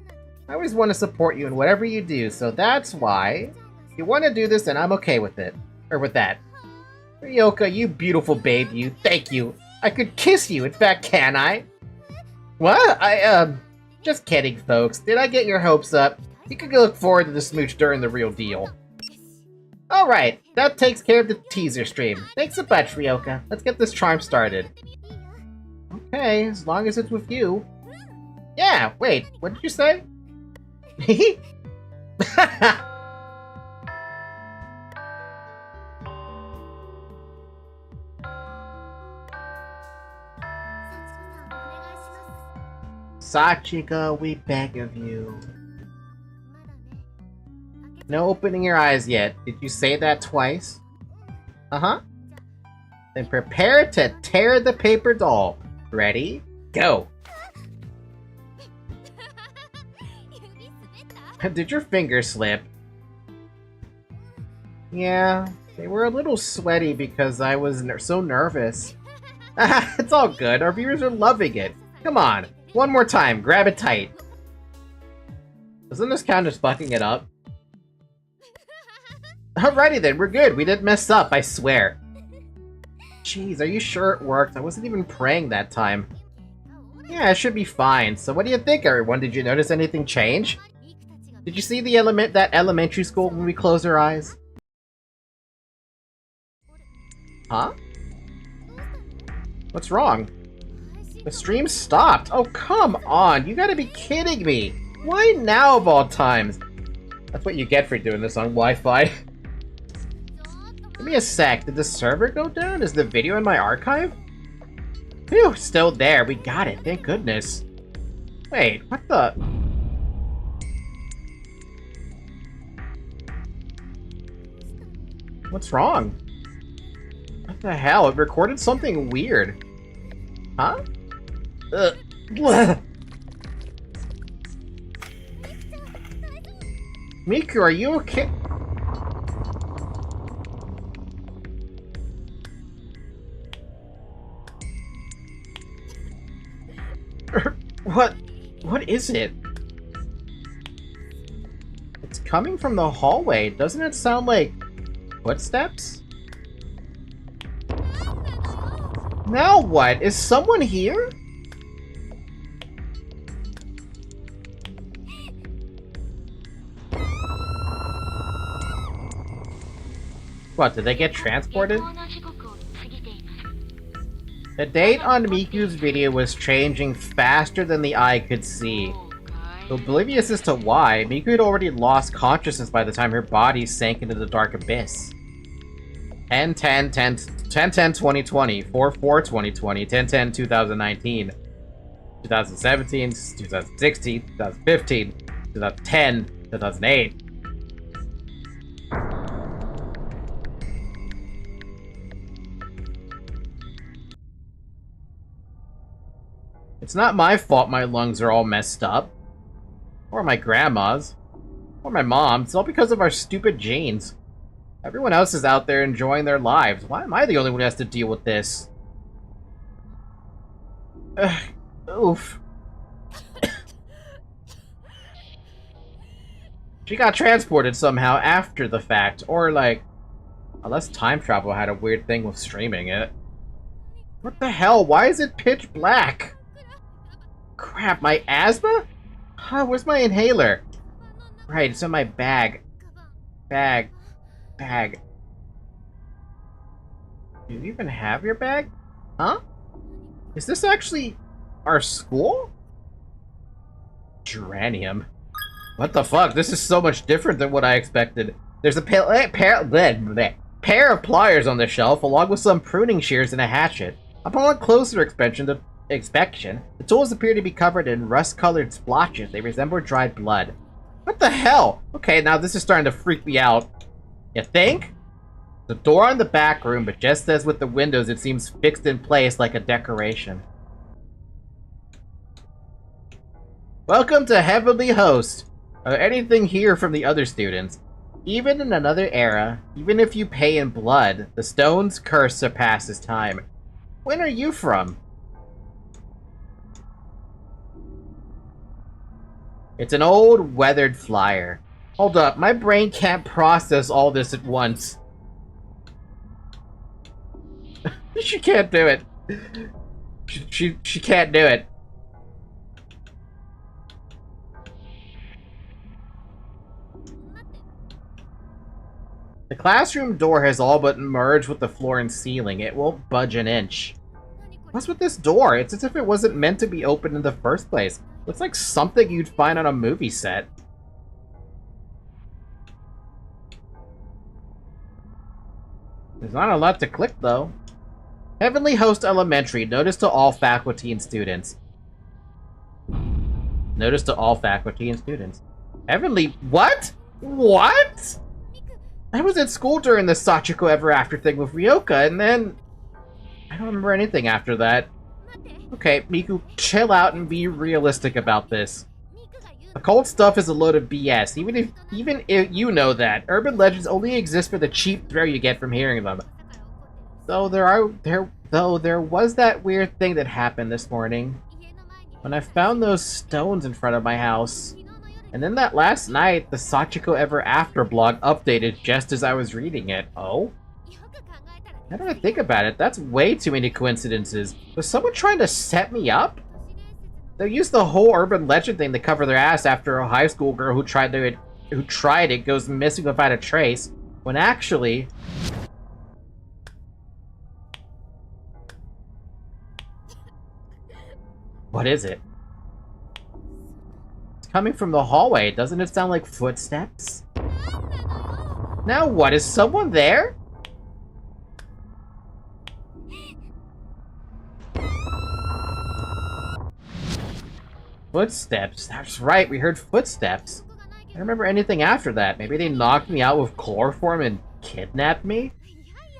I always want to support you in whatever you do, so that's why. If you want to do this, then I'm okay with it. Or with that. Ryoka, you beautiful babe, you. Thank you. I could kiss you, in fact, can I? What? Just kidding, folks. Did I get your hopes up? You can look forward to the smooch during the real deal. Alright, that takes care of the teaser stream. Thanks a bunch, Ryoka. Let's get this charm started. Okay, as long as it's with you. Yeah, wait, what did you say? Sachiko, we beg of you. No opening your eyes yet. Did you say that twice? Uh-huh. Then prepare to tear the paper doll. Ready? Go! Did your finger slip? Yeah, they were a little sweaty because I was so nervous. It's all good, our viewers are loving it. Come on, one more time, grab it tight. Doesn't this count as fucking it up? Alrighty then, we're good, we didn't mess up, I swear. Jeez, are you sure it worked? I wasn't even praying that time. Yeah, it should be fine. So what do you think, everyone? Did you notice anything change? Did you see that elementary school when we closed our eyes? Huh? What's wrong? The stream stopped. Oh, come on. You gotta be kidding me. Why now of all times? That's what you get for doing this on Wi-Fi. Give me a sec. Did the server go down? Is the video in my archive? Phew, still there. We got it. Thank goodness. Wait, what the... What's wrong? What the hell? It recorded something weird. Huh? Miku, are you okay? What is it? It's coming from the hallway. Doesn't it sound like footsteps? Now what? Is someone here? What, did they get transported? The date on Miku's video was changing faster than the eye could see. Oblivious as to why, Miku had already lost consciousness by the time her body sank into the dark abyss. 10-10-2020, 4-4-2020, 10-10-2019, 2017, 2016, 2015, 2010, 2008. It's not my fault my lungs are all messed up. Or my grandma's. Or my mom's. It's all because of our stupid genes. Everyone else is out there enjoying their lives. Why am I the only one who has to deal with this? Oof. She got transported somehow after the fact. Or like... Unless time travel had a weird thing with streaming it. What the hell? Why is it pitch black? Crap, my asthma? Huh, where's my inhaler? Right, it's in my bag. Bag. Do you even have your bag? Huh? Is this actually our school? Geranium. What the fuck? This is so much different than what I expected. There's a pair of pliers on the shelf, along with some pruning shears and a hatchet. Upon closer inspection, the tools appear to be covered in rust-colored splotches. They resemble dried blood. What the hell? Okay, now this is starting to freak me out. You think? The door on the back room, but just as with the windows, it seems fixed in place like a decoration. Welcome to Heavenly Host. Anything here from the other students? Even in another era, even if you pay in blood, the stone's curse surpasses time. When are you from? It's an old, weathered flyer. Hold up, my brain can't process all this at once. She can't do it. She can't do it. The classroom door has all but merged with the floor and ceiling. It won't budge an inch. What's with this door? It's as if it wasn't meant to be opened in the first place. Looks like something you'd find on a movie set. There's not a lot to click, though. Heavenly Host Elementary. Notice to all faculty and students. Notice to all faculty and students. Heavenly... What? What? I was at school during the Sachiko Ever After thing with Ryoka, and then... I don't remember anything after that. Okay, Miku, chill out and be realistic about this. Occult stuff is a load of BS, even if you know that. Urban legends only exist for the cheap thrill you get from hearing them. Though there was that weird thing that happened this morning. When I found those stones in front of my house. And then that last night, the Sachiko Ever After blog updated just as I was reading it. Oh? Now that I think about it, that's way too many coincidences. Was someone trying to set me up? They used the whole urban legend thing to cover their ass after a high school girl who tried it goes missing without a trace, when actually... What is it? It's coming from the hallway. Doesn't it sound like footsteps? Now what? Is someone there? Footsteps. That's right, we heard footsteps. I don't remember anything after that. Maybe they knocked me out with chloroform and kidnapped me?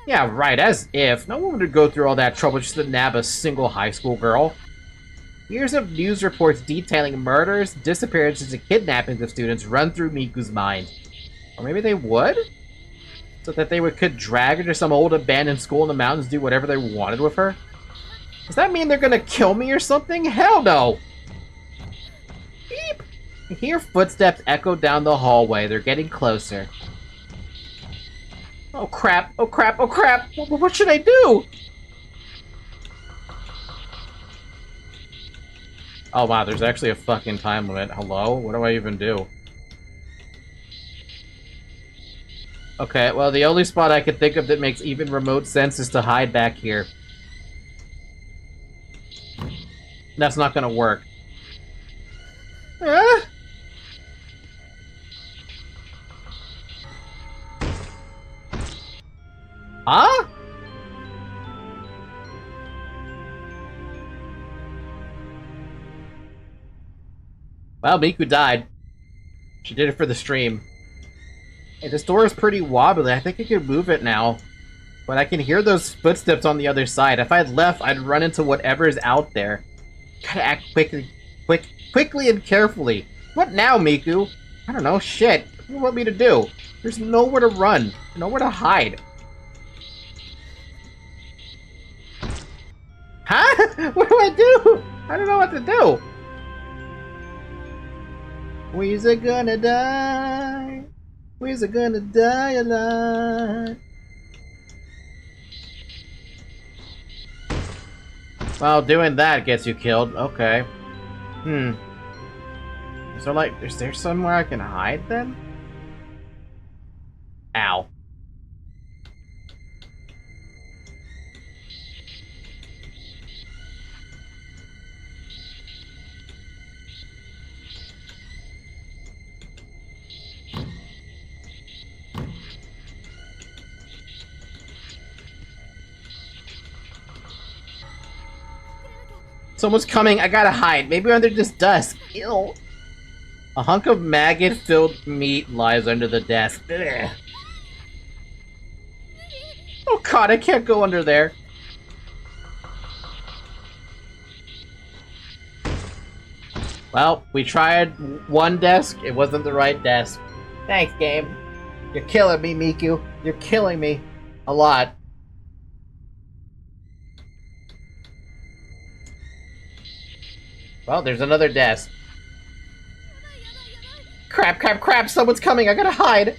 Yeah, right, as if. No one would go through all that trouble just to nab a single high school girl. Years of news reports detailing murders, disappearances, and kidnappings of students run through Miku's mind. Or maybe they would? So that they could drag her to some old abandoned school in the mountains and do whatever they wanted with her? Does that mean they're gonna kill me or something? Hell no! Beep! I hear footsteps echo down the hallway. They're getting closer. Oh crap, oh crap, oh crap! What should I do? Oh wow, there's actually a fucking time limit. Hello? What do I even do? Okay, well the only spot I could think of that makes even remote sense is to hide back here. That's not gonna work. Huh? Huh? Well, Miku died. She did it for the stream. Hey, this door is pretty wobbly. I think I could move it now. But I can hear those footsteps on the other side. If I'd left, I'd run into whatever is out there. Gotta act quickly and carefully. What now, Miku? I don't know, shit. What do you want me to do? There's nowhere to run. Nowhere to hide. Huh? What do I do? I don't know what to do. We's a gonna die. We's a gonna die alive. Well, doing that gets you killed. Okay. So, is there somewhere I can hide then? Ow. Someone's coming, I gotta hide. Maybe under this desk. Ew. A hunk of maggot-filled meat lies under the desk. Ugh. Oh god, I can't go under there. Well, we tried one desk, it wasn't the right desk. Thanks, game. You're killing me, Miku. You're killing me. A lot. Well, there's another desk. Crap, crap, crap! Someone's coming! I gotta hide!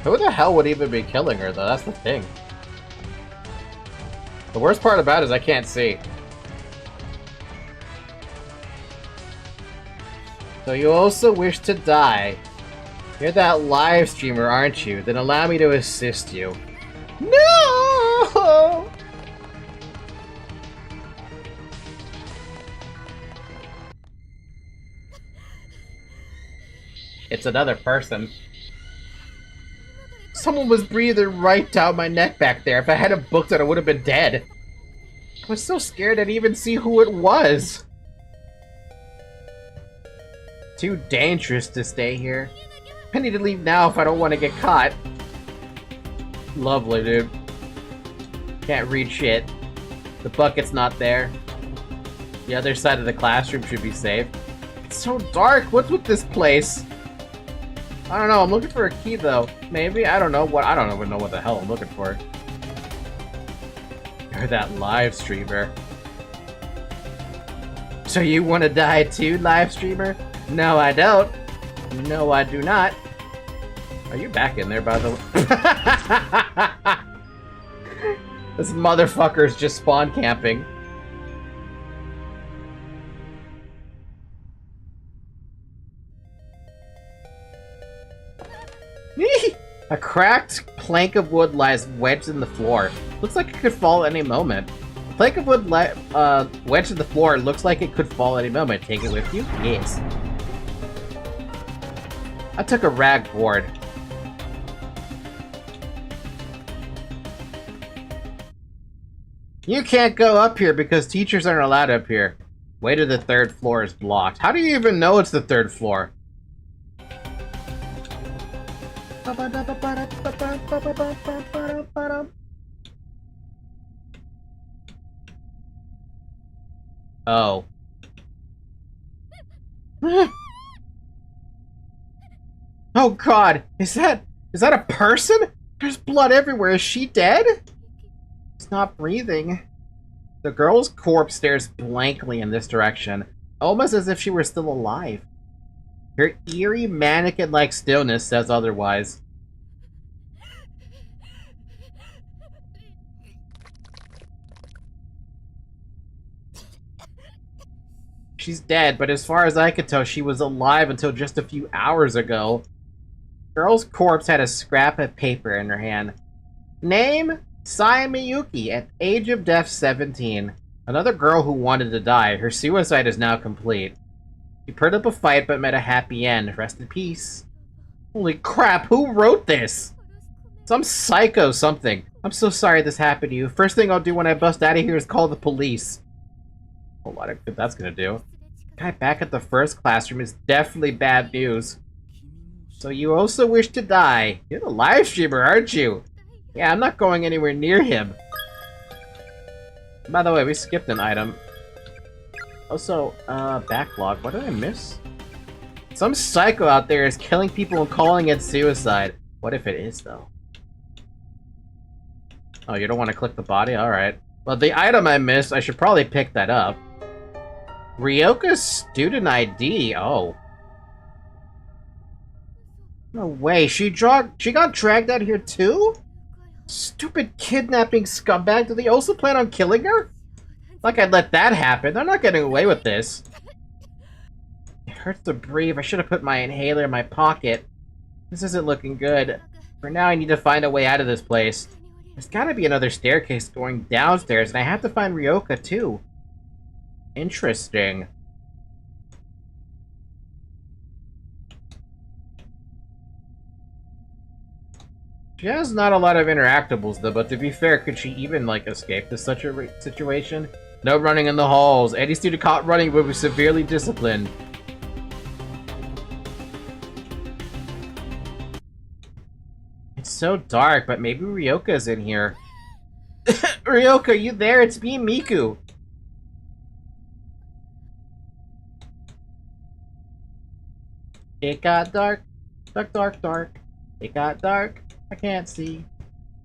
Who the hell would even be killing her, though? That's the thing. The worst part about it is I can't see. So you also wish to die. You're that live streamer, aren't you? Then allow me to assist you. No! It's another person. Someone was breathing right down my neck back there. If I hadn't booked it, I would have been dead. I was so scared I didn't even see who it was. Too dangerous to stay here. I need to leave now if I don't want to get caught. Lovely, dude. Can't read shit. The bucket's not there. The other side of the classroom should be safe. It's so dark. What's with this place? I don't know. I'm looking for a key, though. Maybe? I don't know what. I don't even know what the hell I'm looking for. You're that live streamer. So you want to die too, live streamer? No, I don't. No, I do not. Are you back in there, by the way? This motherfucker's just spawn camping. A cracked plank of wood lies wedged in the floor. Looks like it could fall any moment. A plank of wood wedged in the floor looks like it could fall any moment. Take it with you? Yes. I took a rag board. You can't go up here because teachers aren't allowed up here. Way to the 3rd floor is blocked. How do you even know it's the 3rd floor? Oh. Oh god, is that a person? There's blood everywhere. Is she dead? It's not breathing. The girl's corpse stares blankly in this direction, almost as if she were still alive. Her eerie, mannequin-like stillness says otherwise. She's dead, but as far as I could tell, she was alive until just a few hours ago. The girl's corpse had a scrap of paper in her hand. Name? Sai Miyuki, at age of death 17. Another girl who wanted to die. Her suicide is now complete. She put up a fight but met a happy end. Rest in peace. Holy crap, who wrote this? Some psycho something. I'm so sorry this happened to you. First thing I'll do when I bust out of here is call the police. A lot of good that's gonna do. Guy back at the first classroom is definitely bad news. So you also wish to die. You're the live streamer, aren't you? Yeah, I'm not going anywhere near him. By the way, we skipped an item. Also, backlog. What did I miss? Some psycho out there is killing people and calling it suicide. What if it is, though? Oh, you don't want to click the body? Alright. Well, the item I missed, I should probably pick that up. Ryoka's student ID. Oh. No way. She got dragged out here too? Stupid kidnapping scumbag. Do they also plan on killing her? Like I'd let that happen. They're not getting away with this. It hurts to breathe. I should have put my inhaler in my pocket. This isn't looking good. For now, I need to find a way out of this place. There's gotta be another staircase going downstairs, and I have to find Ryoka too. Interesting. She has not a lot of interactables, though, but to be fair, could she even, like, escape this such a situation? No running in the halls. Any student caught running will be severely disciplined. It's so dark, but maybe Ryoka's in here. Ryoka, you there? It's me, Miku. It got dark. Dark, dark, dark. It got dark. I can't see.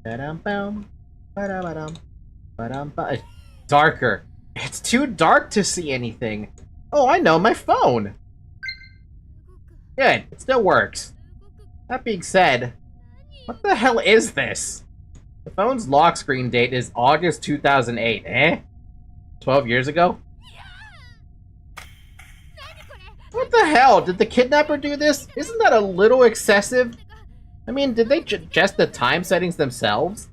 Ba-dum-bum. Ba-dum-ba-dum. Ba-dum-ba. Darker. It's too dark to see anything. Oh, I know, my phone. Good, it still works. That being said, what the hell is this? The phone's lock screen date is August 2008. Eh? 12 years ago? What the hell? Did the kidnapper do this? Isn't that a little excessive? I mean, did they adjust the time settings themselves?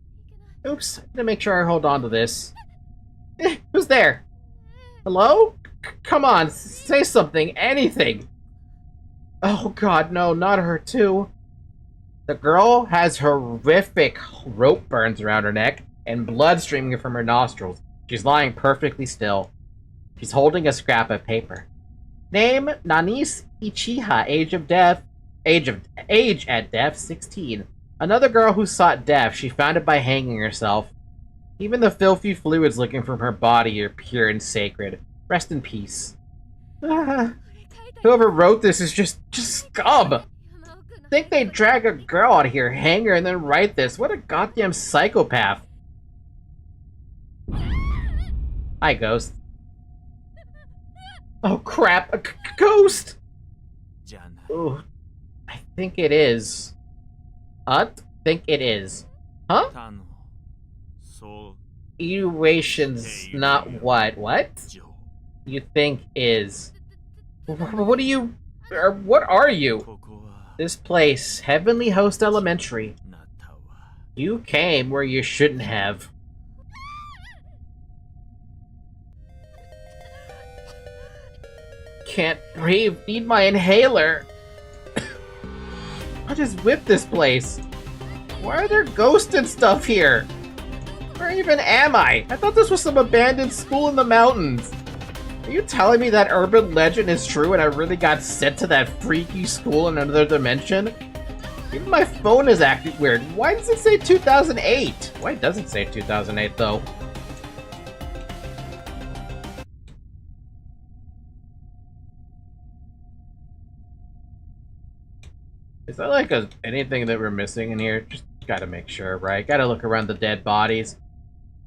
Oops, I need to make sure I hold on to this. Who's there? Hello? Come on, say something, anything. Oh god, no, not her too. The girl has horrific rope burns around her neck and blood streaming from her nostrils. She's lying perfectly still. She's holding a scrap of paper. Name, Nanis Ichiha, age at death, 16. Another girl who sought death, she found it by hanging herself. Even the filthy fluids leaking from her body are pure and sacred. Rest in peace. Whoever wrote this is just scum! Think they'd drag a girl out here, hang her, and then write this. What a goddamn psychopath. Hi, Ghost. Oh crap, a ghost! Ooh, I think it is. Think it is. Huh? Equations not what? What? You think is. What are you? Or what are you? This place, Heavenly Host Elementary. You came where you shouldn't have. Can't breathe. Need my inhaler. I'll just whip this place. Why are there ghosts and stuff here? Where even am I? I thought this was some abandoned school in the mountains. Are you telling me that urban legend is true and I really got sent to that freaky school in another dimension? Even my phone is acting weird. Why does it say 2008? Why does it say 2008 though? Is that like anything that we're missing in here? Just gotta make sure, right? Gotta look around the dead bodies.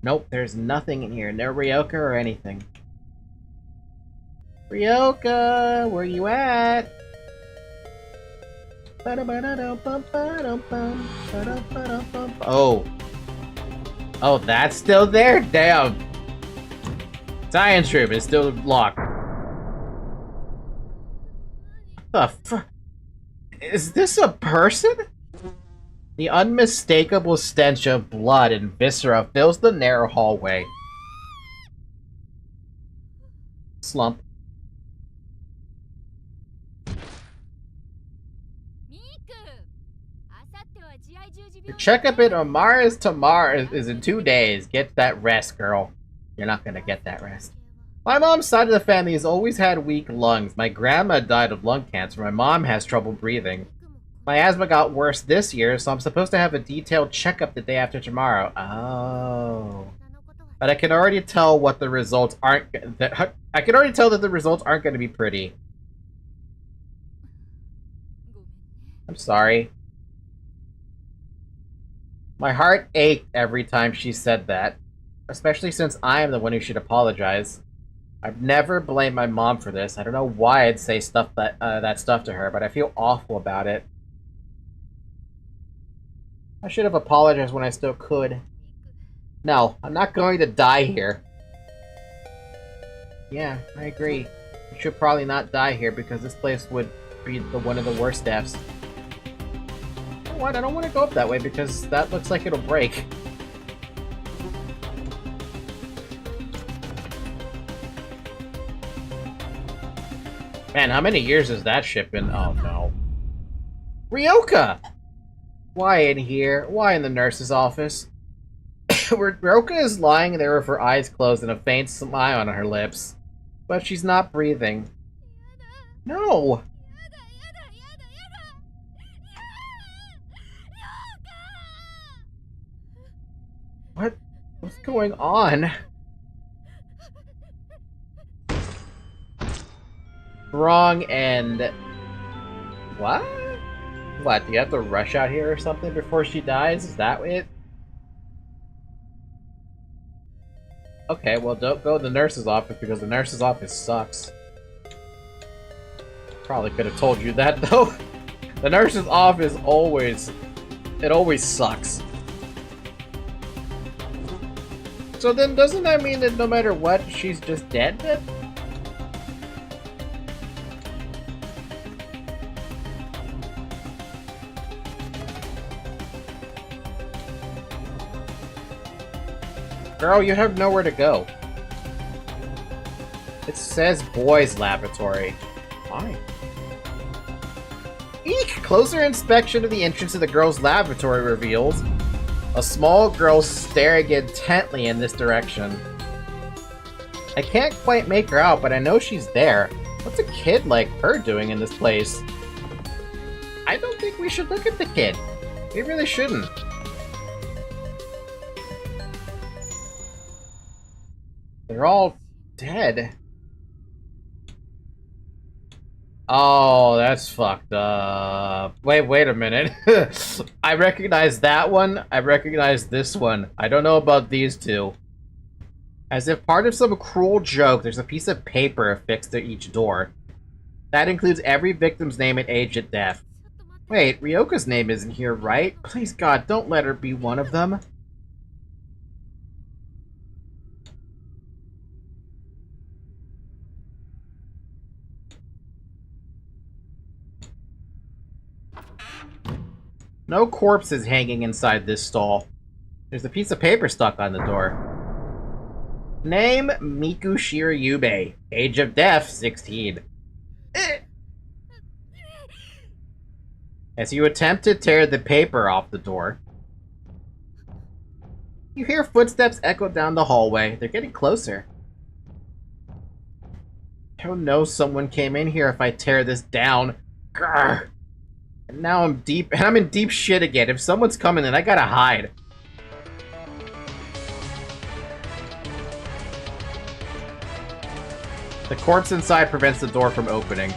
Nope, there's nothing in here. No Ryoka or anything. Ryoka, where you at? Oh. Oh, that's still there? Damn. Science room is still locked. What the fuck? Is this a person? The unmistakable stench of blood and viscera fills the narrow hallway. Slump. Your checkup in Amara's tomorrow is in 2 days. Get that rest, girl. You're not gonna get that rest. My mom's side of the family has always had weak lungs. My grandma died of lung cancer. My mom has trouble breathing. My asthma got worse this year, so I'm supposed to have a detailed checkup the day after tomorrow. Oh. But I can already tell what the results aren't. I can already tell that the results aren't going to be pretty. I'm sorry. My heart ached every time she said that, especially since I am the one who should apologize. I've never blamed my mom for this. I don't know why I'd say stuff that stuff to her, but I feel awful about it. I should have apologized when I still could. No, I'm not going to die here. Yeah, I agree. You should probably not die here because this place would be one of the worst deaths. You know what? I don't want to go up that way because that looks like it'll break. Man, how many years has that ship been? Oh no. Ryoka! Why in here? Why in the nurse's office? Ryoka is lying there with her eyes closed and a faint smile on her lips. But she's not breathing. No! What's going on? Wrong end. What? What, do you have to rush out here or something before she dies? Is that it? Okay, well don't go to the nurse's office because the nurse's office sucks. Probably could have told you that though. The nurse's office always sucks. So then doesn't that mean that no matter what, she's just dead then? Girl, you have nowhere to go. It says boys' laboratory. Why? closer inspection of the entrance to the girl's laboratory reveals a small girl staring intently in this direction. I can't quite make her out, but I know she's there. What's a kid like her doing in this place? I don't think we should look at the kid. We really shouldn't. They're all dead. Oh, that's fucked up. Wait a minute. I recognize that one. I recognize this one. I don't know about these two. As if part of some cruel joke, there's a piece of paper affixed to each door. That includes every victim's name and age at death. Wait, Ryoka's name isn't here, right? Please God, don't let her be one of them. No corpses hanging inside this stall. There's a piece of paper stuck on the door. Name, Miku Shirayube. Age of death, 16. As you attempt to tear the paper off the door, you hear footsteps echo down the hallway. They're getting closer. I don't know someone came in here if I tear this down. Grr. And now I'm in deep shit again. If someone's coming in, I gotta hide. The corpse inside prevents the door from opening.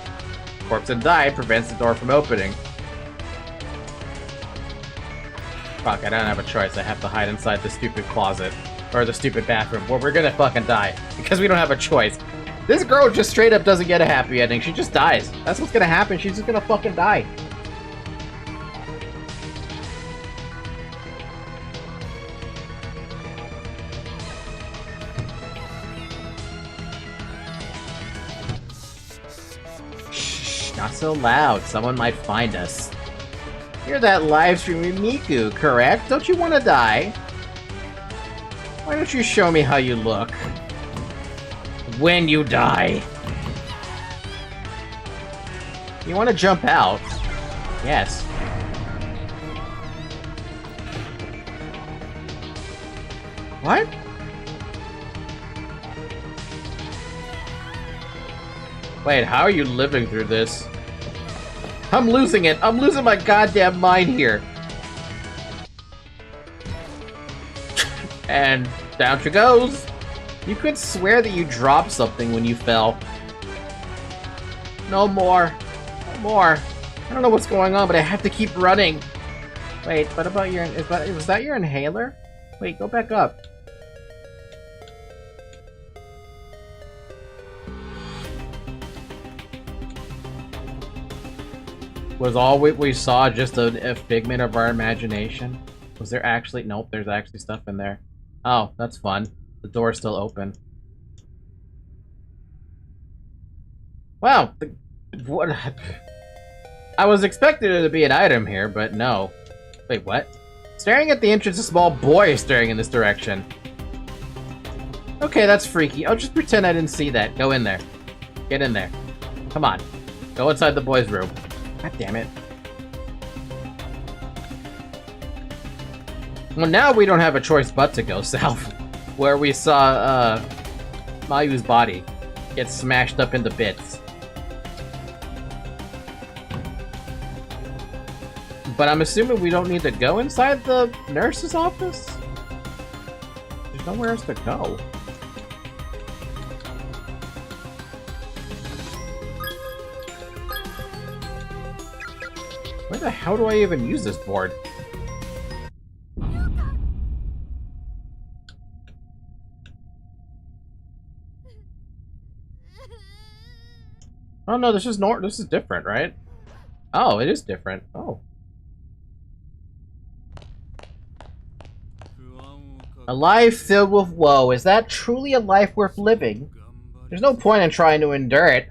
Corpse inside prevents the door from opening. Fuck, I don't have a choice. I have to hide inside the stupid closet. Or the stupid bathroom. Well, we're gonna fucking die. Because we don't have a choice. This girl just straight up doesn't get a happy ending. She just dies. That's what's gonna happen. She's just gonna fucking die. Shh, not so loud. Someone might find us. You're that live streaming Miku, correct? Don't you want to die? Why don't you show me how you look? When you die. You want to jump out? Yes. What? Wait, how are you living through this? I'm losing it. I'm losing my goddamn mind here. And down she goes. You could swear that you dropped something when you fell. No more. No more. I don't know what's going on, but I have to keep running. Wait, what about your... was that your inhaler? Wait, go back up. Was all we saw just a figment of our imagination? Was there actually... Nope, there's actually stuff in there. Oh, that's fun. The door's still open. Wow. What? I was expecting there to be an item here, but no. Wait, what? Staring at the entrance, a small boy is staring in this direction. Okay, that's freaky. I'll just pretend I didn't see that. Go in there. Get in there. Come on. Go inside the boy's room. God damn it. Well, now we don't have a choice but to go south. Where we saw, Mayu's body get smashed up into bits. But I'm assuming we don't need to go inside the nurse's office? There's nowhere else to go. Where the hell do I even use this board? Oh no, this is different, right? Oh, it is different. Oh. A life filled with woe. Is that truly a life worth living? There's no point in trying to endure it.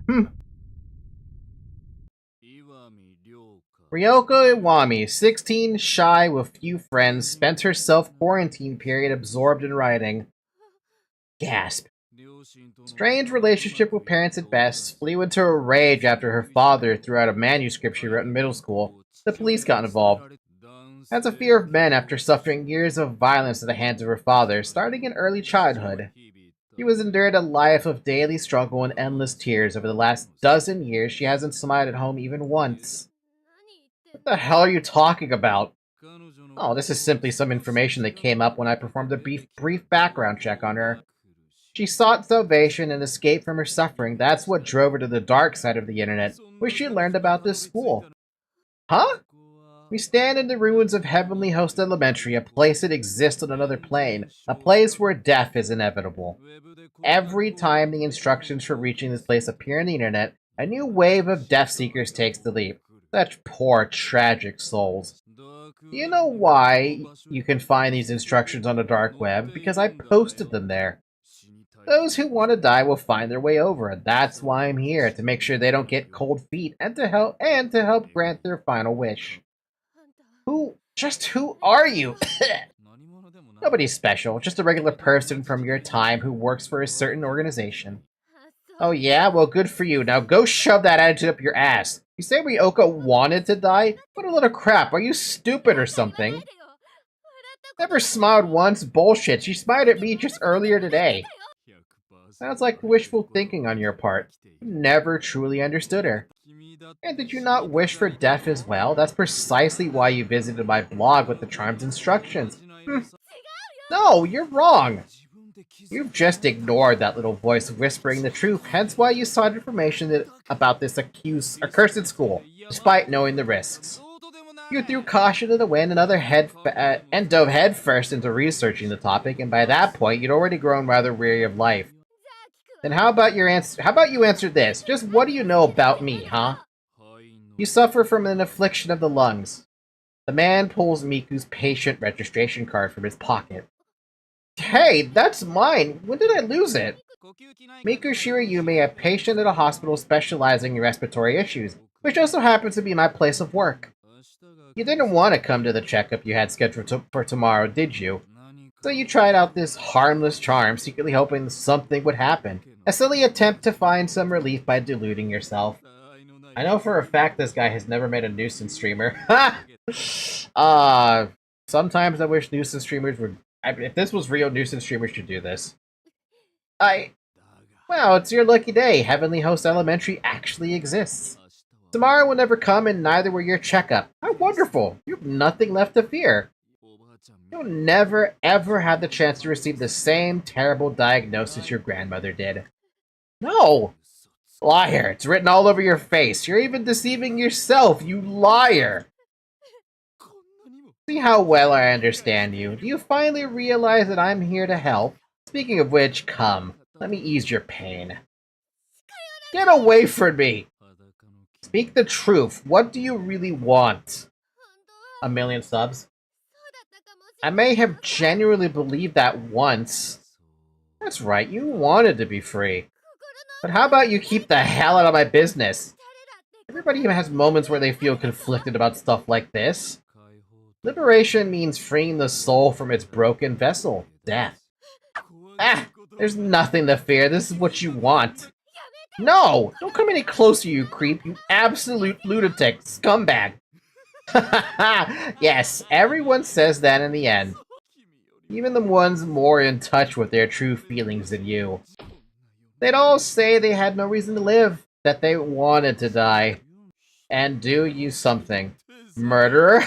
Ryoka Iwami, 16, shy with few friends, spent her self-quarantine period absorbed in writing. Gasp. Strange relationship with parents at best, flew into a rage after her father threw out a manuscript she wrote in middle school. The police got involved. Has a fear of men after suffering years of violence at the hands of her father, starting in early childhood. She has endured a life of daily struggle and endless tears. Over the last dozen years, she hasn't smiled at home even once. What the hell are you talking about? Oh, this is simply some information that came up when I performed a brief background check on her. She sought salvation and escape from her suffering. That's what drove her to the dark side of the internet, where she learned about this school. Huh? We stand in the ruins of Heavenly Host Elementary, a place that exists on another plane, a place where death is inevitable. Every time the instructions for reaching this place appear on the internet, a new wave of Death Seekers takes the leap. Such poor, tragic souls. Do you know why you can find these instructions on the dark web? Because I posted them there. Those who want to die will find their way over, and that's why I'm here, to make sure they don't get cold feet and to help grant their final wish. Who are you? Nobody's special, just a regular person from your time who works for a certain organization. Oh yeah? Well, good for you. Now go shove that attitude up your ass. You say Ryoka wanted to die? What a load of crap. Are you stupid or something? Never smiled once? Bullshit. She smiled at me just earlier today. Sounds like wishful thinking on your part. You never truly understood her. And did you not wish for death as well? That's precisely why you visited my blog with the charm's instructions. No, you're wrong. You've just ignored that little voice whispering the truth, hence why you sought information about this accursed school, despite knowing the risks. You threw caution to the wind and dove headfirst into researching the topic, and by that point you'd already grown rather weary of life. Then how about you answer this? Just what do you know about me, huh? You suffer from an affliction of the lungs. The man pulls Miku's patient registration card from his pocket. Hey, that's mine! When did I lose it? Miku Shirayume, a patient at a hospital specializing in respiratory issues, which also happens to be my place of work. You didn't want to come to the checkup you had scheduled for tomorrow, did you? So you tried out this harmless charm, secretly hoping something would happen. A silly attempt to find some relief by deluding yourself. I know for a fact this guy has never met a nuisance streamer. Ha! Sometimes I wish nuisance streamers would... if this was real, nuisance streamers should do this. Well, it's your lucky day. Heavenly Host Elementary actually exists. Tomorrow will never come, and neither will your checkup. How wonderful! You have nothing left to fear. You'll never, ever have the chance to receive the same terrible diagnosis your grandmother did. No! Liar! It's written all over your face. You're even deceiving yourself, you liar! See how well I understand you. Do you finally realize that I'm here to help? Speaking of which, come. Let me ease your pain. Get away from me! Speak the truth. What do you really want? 1 million subs? I may have genuinely believed that once. That's right, you wanted to be free. But how about you keep the hell out of my business? Everybody has moments where they feel conflicted about stuff like this. Liberation means freeing the soul from its broken vessel, death. Ah! There's nothing to fear, this is what you want. No! Don't come any closer, you creep, you absolute lunatic scumbag! Yes, everyone says that in the end. Even the ones more in touch with their true feelings than you. They'd all say they had no reason to live, that they wanted to die. And do you something. Murderer?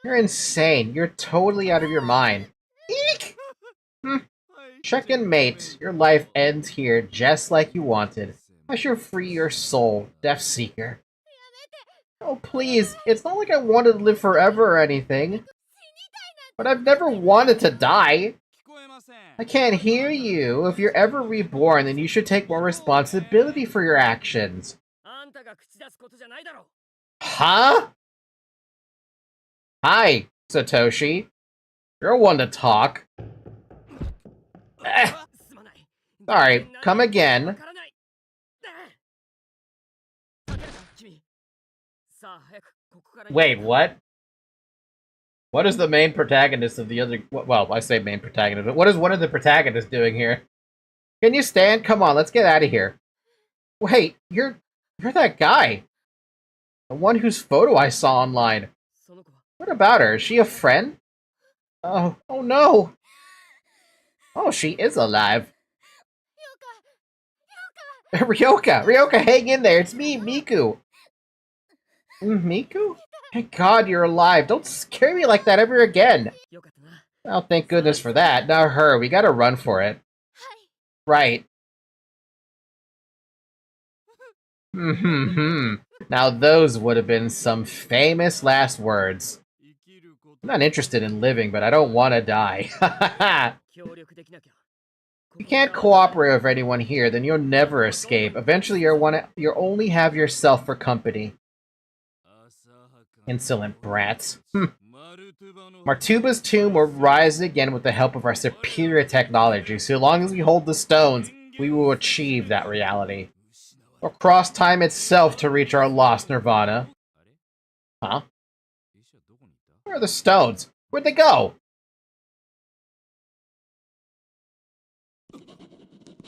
You're insane. You're totally out of your mind. Eek! Check in, mate. Your life ends here just like you wanted. I shall free your soul, Death Seeker. Oh, please. It's not like I wanted to live forever or anything. But I've never wanted to die. I can't hear you. If you're ever reborn, then you should take more responsibility for your actions. Huh? Hi, Satoshi. You're one to talk. Sorry, come again. Wait, what? What is the main protagonist of the other... Well, I say main protagonist, but what is one of the protagonists doing here? Can you stand? Come on, let's get out of here. Wait, you're that guy. The one whose photo I saw online. What about her? Is she a friend? Oh no. Oh, she is alive. Ryoka, hang in there. It's me, Miku. Miku? Thank God you're alive. Don't scare me like that ever again. Oh, thank goodness for that. Now her, we gotta run for it. Right. Now those would have been some famous last words. I'm not interested in living, but I don't want to die. If you can't cooperate with anyone here, then you'll never escape. Eventually, you'll only have yourself for company. Insolent brats. Martuba's tomb will rise again with the help of our superior technology. So long as we hold the stones, we will achieve that reality. Or cross time itself to reach our lost nirvana. Huh? Where are the stones? Where'd they go?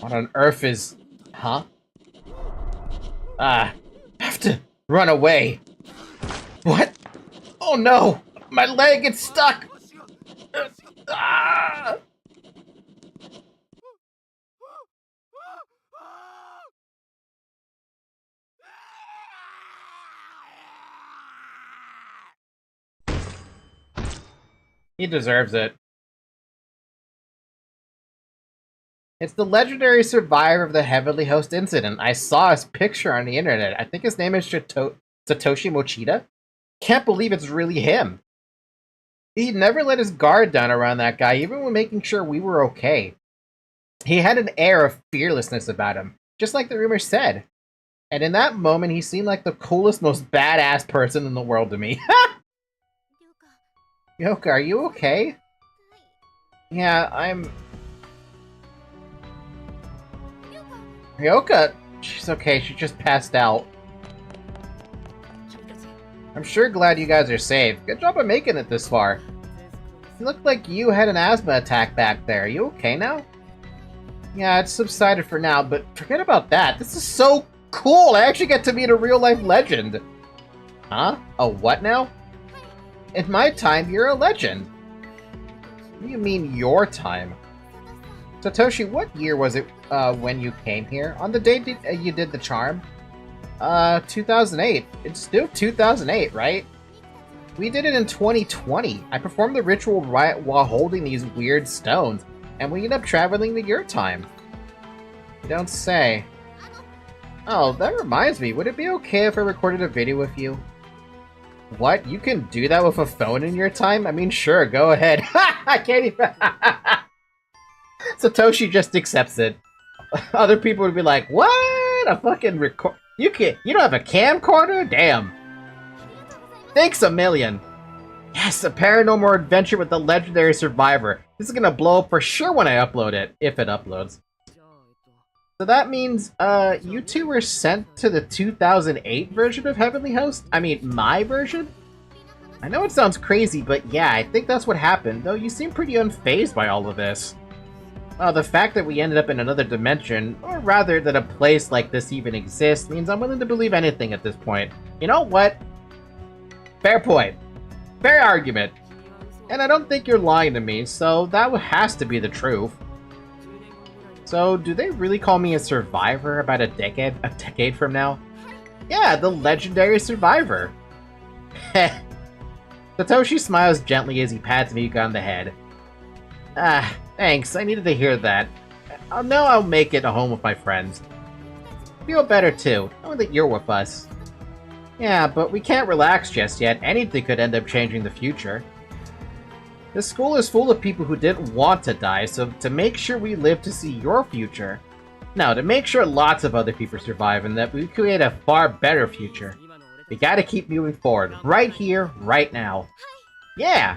What on earth is... Huh? I have to run away. What? Oh no! My leg gets stuck! He deserves it. It's the legendary survivor of the Heavenly Host incident. I saw his picture on the internet. I think his name is Satoshi Mochida. Can't believe it's really him. He never let his guard down around that guy, even when making sure we were okay. He had an air of fearlessness about him, just like the rumor said. And in that moment, he seemed like the coolest, most badass person in the world to me. Yoka, are you okay? Yeah, I'm... Ryoka! She's okay, she just passed out. I'm sure glad you guys are safe. Good job of making it this far. You look like you had an asthma attack back there. Are you okay now? Yeah, it's subsided for now, but forget about that. This is so cool! I actually get to meet a real-life legend! Huh? A what now? In my time, you're a legend. What do you mean, your time? Satoshi, what year was it when you came here? On the day you did the charm? 2008. It's still 2008, right? We did it in 2020. I performed the ritual right while holding these weird stones, and we ended up traveling to your time. You don't say. Oh, that reminds me. Would it be okay if I recorded a video with you? What? You can do that with a phone in your time? I mean, sure, go ahead. I can't even... Satoshi just accepts it. Other people would be like, what? A fucking record... You don't have a camcorder? Damn. Thanks a million. Yes, a paranormal adventure with the legendary survivor. This is gonna blow up for sure when I upload it. If it uploads. So that means, you two were sent to the 2008 version of Heavenly Host? I mean, my version? I know it sounds crazy, but yeah, I think that's what happened, though you seem pretty unfazed by all of this. The fact that we ended up in another dimension, or rather that a place like this even exists, means I'm willing to believe anything at this point. You know what? Fair point. Fair argument. And I don't think you're lying to me, so that has to be the truth. So, do they really call me a survivor about a decade from now? Yeah, the legendary survivor. Heh. Satoshi smiles gently as he pats Mika on the head. Ah, thanks, I needed to hear that. Now I'll make it home with my friends. Feel better too, knowing that you're with us. Yeah, but we can't relax just yet. Anything could end up changing the future. The school is full of people who didn't want to die, so to make sure we live to see your future. No, to make sure lots of other people survive and that we create a far better future. We gotta keep moving forward, right here, right now. Yeah!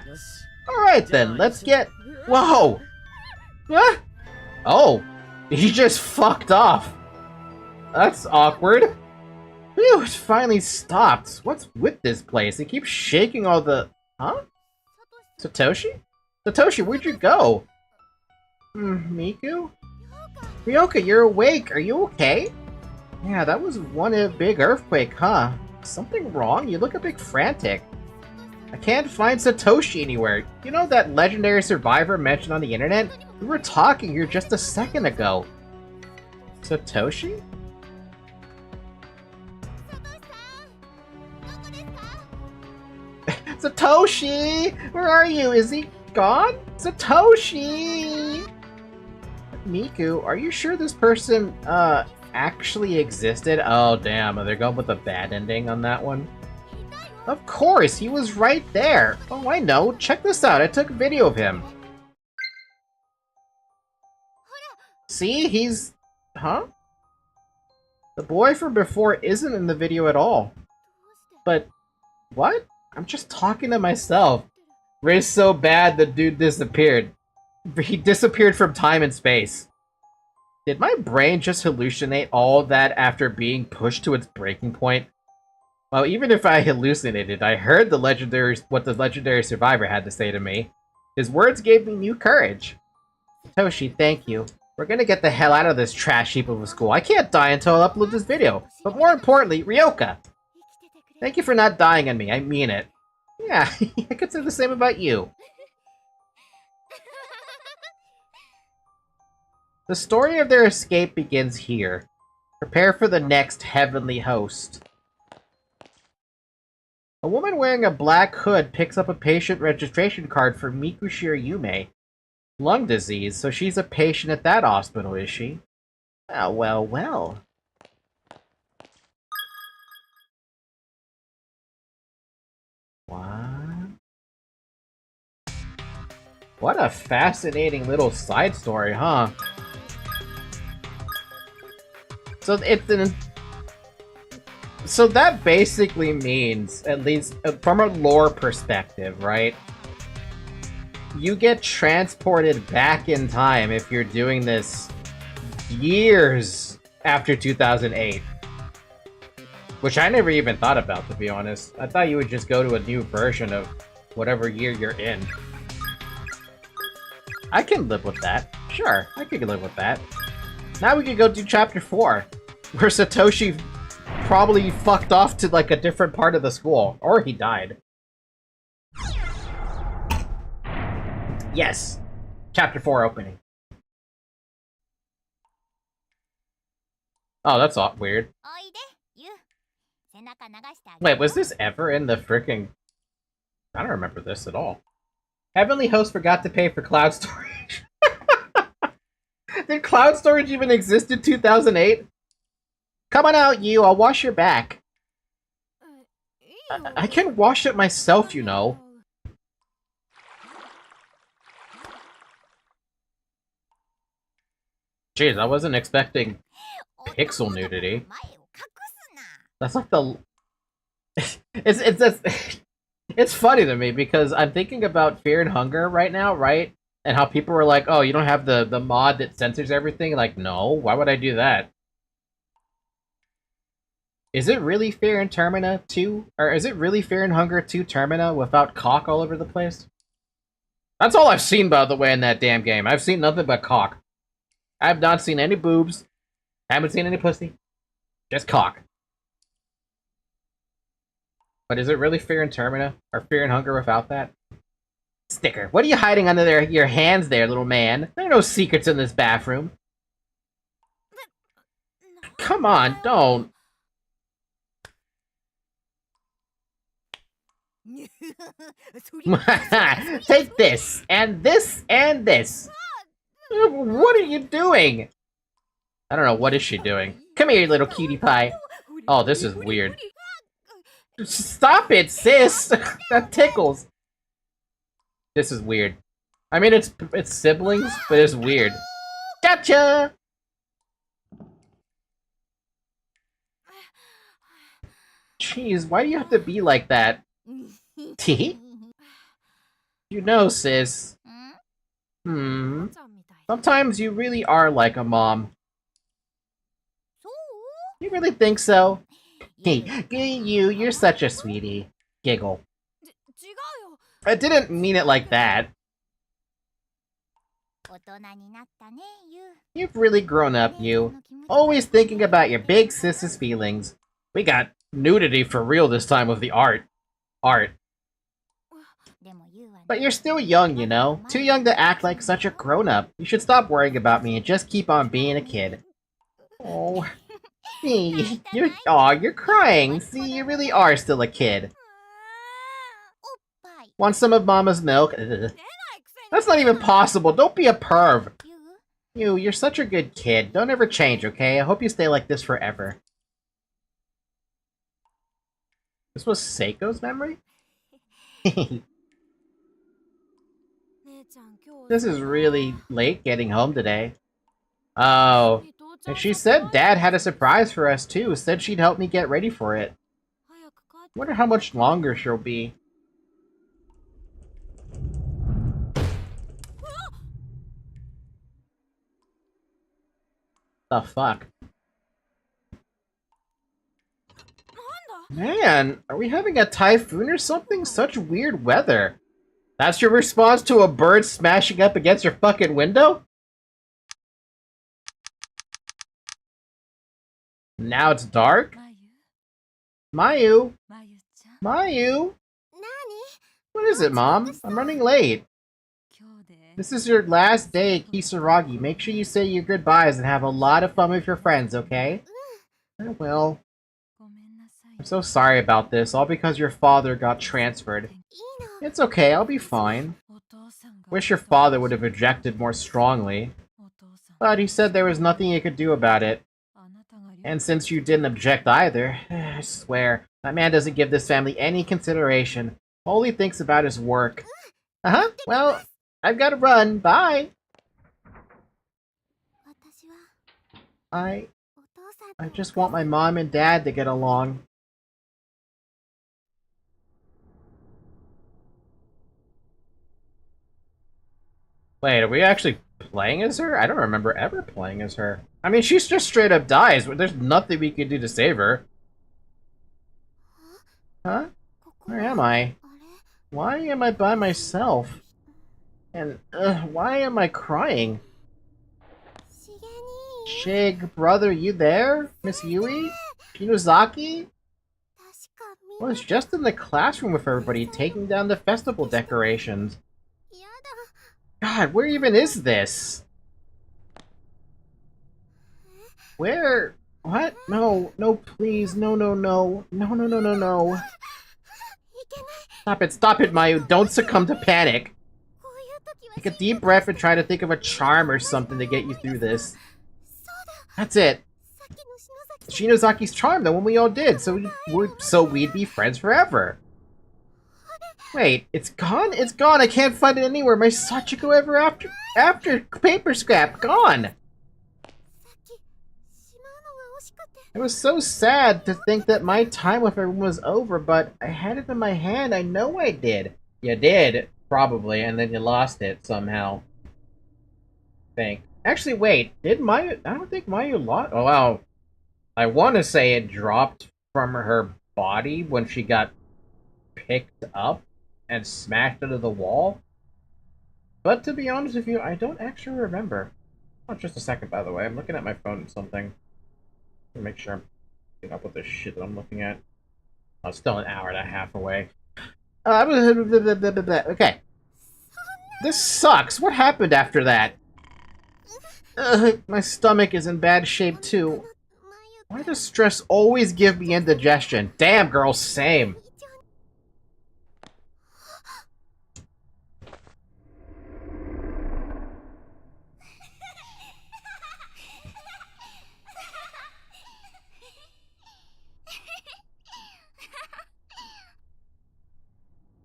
Alright then, let's get... Whoa! Huh? Oh, he just fucked off. That's awkward. Phew, it finally stopped. What's with this place? It keeps shaking all the... Huh? Satoshi? Satoshi, where'd you go? Miku? Ryoka, you're awake. Are you okay? Yeah, that was one big earthquake, huh? Something wrong? You look a bit frantic. I can't find Satoshi anywhere. You know that legendary survivor mentioned on the internet? We were talking here just a second ago. Satoshi? Satoshi! Where are you? Is he gone? Satoshi! Miku, are you sure this person, actually existed? Oh, damn. They're going with a bad ending on that one. Of course, he was right there. Oh, I know. Check this out. I took a video of him. See? He's... Huh? The boy from before isn't in the video at all. But... What? I'm just talking to myself. Ray's so bad the dude disappeared. He disappeared from time and space. Did my brain just hallucinate all that after being pushed to its breaking point? Well, even if I hallucinated, I heard what the legendary survivor had to say to me. His words gave me new courage. Toshi, thank you. We're gonna get the hell out of this trash heap of a school. I can't die until I upload this video. But more importantly, Ryoka! Thank you for not dying on me, I mean it. Yeah, I could say the same about you. The story of their escape begins here. Prepare for the next heavenly host. A woman wearing a black hood picks up a patient registration card for Mikushira Yume. Lung disease, so she's a patient at that hospital, is she? Oh, well, well. What? What a fascinating little side story, huh? So So that basically means, at least from a lore perspective, right? You get transported back in time if you're doing this years after 2008. Which I never even thought about, to be honest. I thought you would just go to a new version of whatever year you're in. I can live with that. Sure, I can live with that. Now we can go do chapter 4, where Satoshi probably fucked off to like a different part of the school, or he died. Yes! Chapter 4 opening. Oh, that's all weird. Wait, was this ever in the frickin'... I don't remember this at all. Heavenly Host forgot to pay for cloud storage. Did cloud storage even exist in 2008? Come on out, you. I'll wash your back. I can wash it myself, you know. Jeez, I wasn't expecting pixel nudity. That's like the... It's funny to me because I'm thinking about Fear and Hunger right now, right? And how people were like, oh, you don't have the mod that censors everything? Like, no, why would I do that? Is it really Fear and Termina 2? Or is it really Fear and Hunger 2 Termina without cock all over the place? That's all I've seen, by the way, in that damn game. I've seen nothing but cock. I've not seen any boobs. Haven't seen any pussy. Just cock. But is it really Fear and Termina? Or Fear and Hunger without that? Sticker, what are you hiding under your hands there, little man? There are no secrets in this bathroom. Come on, don't. Take this, and this, and this. What are you doing? I don't know, what is she doing? Come here, little cutie pie. Oh, this is weird. Stop it, sis! That tickles. This is weird. I mean, it's siblings, but it's weird. Gotcha! Jeez, why do you have to be like that? Tee? You know, sis. Sometimes you really are like a mom. You really think so? Hey, you're such a sweetie. Giggle. I didn't mean it like that. You've really grown up, you. Always thinking about your big sis's feelings. We got nudity for real this time with the art. But you're still young, you know? Too young to act like such a grown-up. You should stop worrying about me and just keep on being a kid. Oh. You're crying. See, you really are still a kid. Want some of Mama's milk? That's not even possible. Don't be a perv. You're such a good kid. Don't ever change, okay? I hope you stay like this forever. This was Seiko's memory? This is really late getting home today. Oh. And she said Dad had a surprise for us too. Said she'd help me get ready for it. Wonder how much longer she'll be. The fuck? Man, are we having a typhoon or something? Such weird weather. That's your response to a bird smashing up against your fucking window? Now it's dark? Mayu? Mayu? What is it, Mom? I'm running late. This is your last day at Kisaragi. Make sure you say your goodbyes and have a lot of fun with your friends, okay? I will. I'm so sorry about this, all because your father got transferred. It's okay, I'll be fine. Wish your father would have objected more strongly. But he said there was nothing he could do about it. And since you didn't object either, I swear, that man doesn't give this family any consideration. All he thinks about is work. Well, I've gotta run. Bye! I just want my mom and dad to get along. Wait, are we actually playing as her? I don't remember ever playing as her. I mean, she's just straight up dies. There's nothing we can do to save her. Huh? Where am I? Why am I by myself? And, why am I crying? Shig, brother, you there? Miss Yui? Shinozaki? I was just in the classroom with everybody, taking down the festival decorations. God, where even is this? Where? What? No, no, please, no, no, no. No, no, no, no, no. Stop it, Mayu. Don't succumb to panic. Take a deep breath and try to think of a charm or something to get you through this. That's it. Shinozaki's charm, the one we all did, so we'd be friends forever. Wait, it's gone? It's gone. I can't find it anywhere. My Sachiko ever after paper scrap gone. It was so sad to think that my time with everyone was over, but I had it in my hand. I know I did. You did, probably, and then you lost it somehow. Actually, wait. Did Mayu? I don't think Mayu lost. Oh wow. I want to say it dropped from her body when she got picked up and smashed into the wall. But to be honest with you, I don't actually remember. Oh, just a second, by the way. I'm looking at my phone and something. To make sure I'm getting up with this shit that I'm looking at. Oh, it's still an hour and a half away. Okay. This sucks. What happened after that? My stomach is in bad shape too. Why does stress always give me indigestion? Damn, girl, same.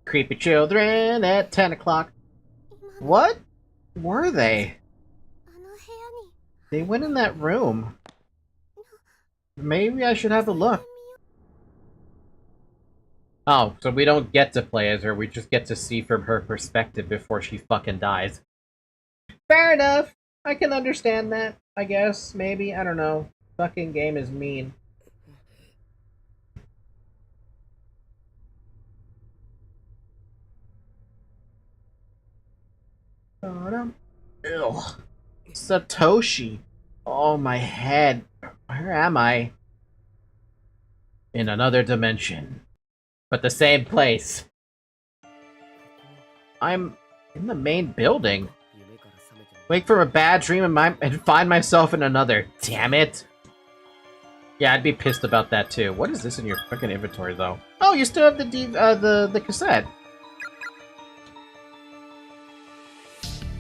Creepy children at 10 o'clock. What were they? They went in that room. Maybe I should have a look. Oh, so we don't get to play as her, we just get to see from her perspective before she fucking dies. Fair enough. I can understand that, I guess. Maybe, I don't know. Fucking game is mean. Ew. Satoshi. Oh, my head. Where am I? In another dimension. But the same place. I'm in the main building. Wake from a bad dream and find myself in another. Damn it. Yeah, I'd be pissed about that too. What is this in your freaking inventory, though? Oh, you still have the cassette.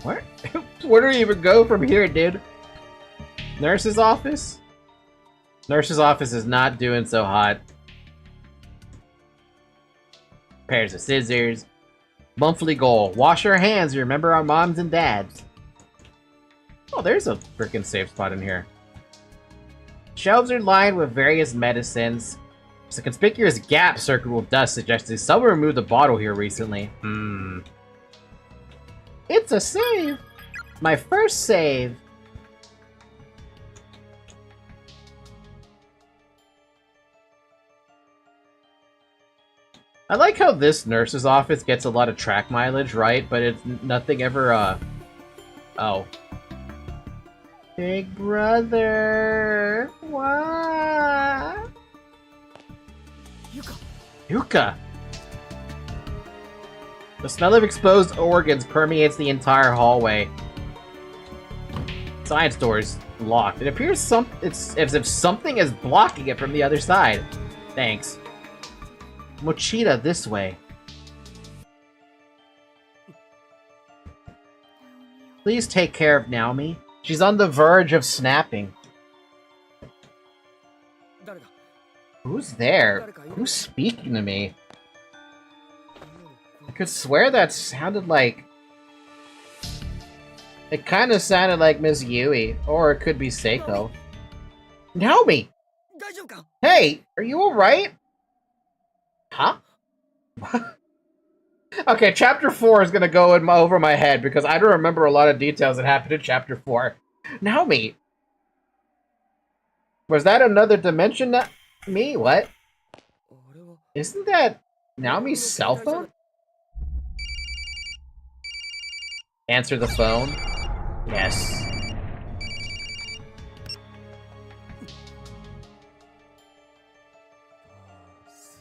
Where? Where do we even go from here, dude? Nurse's office? Nurse's office is not doing so hot. Pairs of scissors. Monthly goal. Wash our hands. Remember our moms and dads. Oh, there's a freaking safe spot in here. Shelves are lined with various medicines. There's a conspicuous gap circled with dust suggesting someone removed the bottle here recently. It's a save! My first save! I like how this nurse's office gets a lot of track mileage, right? But it's nothing ever, Oh. Big brother! What? Yuka! The smell of exposed organs permeates the entire hallway. Science door is locked. It appears it's as if something is blocking it from the other side. Thanks. Mochida, this way. Please take care of Naomi. She's on the verge of snapping. Who's there? Who's speaking to me? I could swear that sounded like... It kind of sounded like Miss Yui, or it could be Seiko. Naomi! Hey, are you alright? Huh? Okay, Chapter 4 is gonna go over my head because I don't remember a lot of details that happened in Chapter 4. Naomi! Was that another dimension? Me? What? Isn't that Naomi's cell phone? Answer the phone. Yes.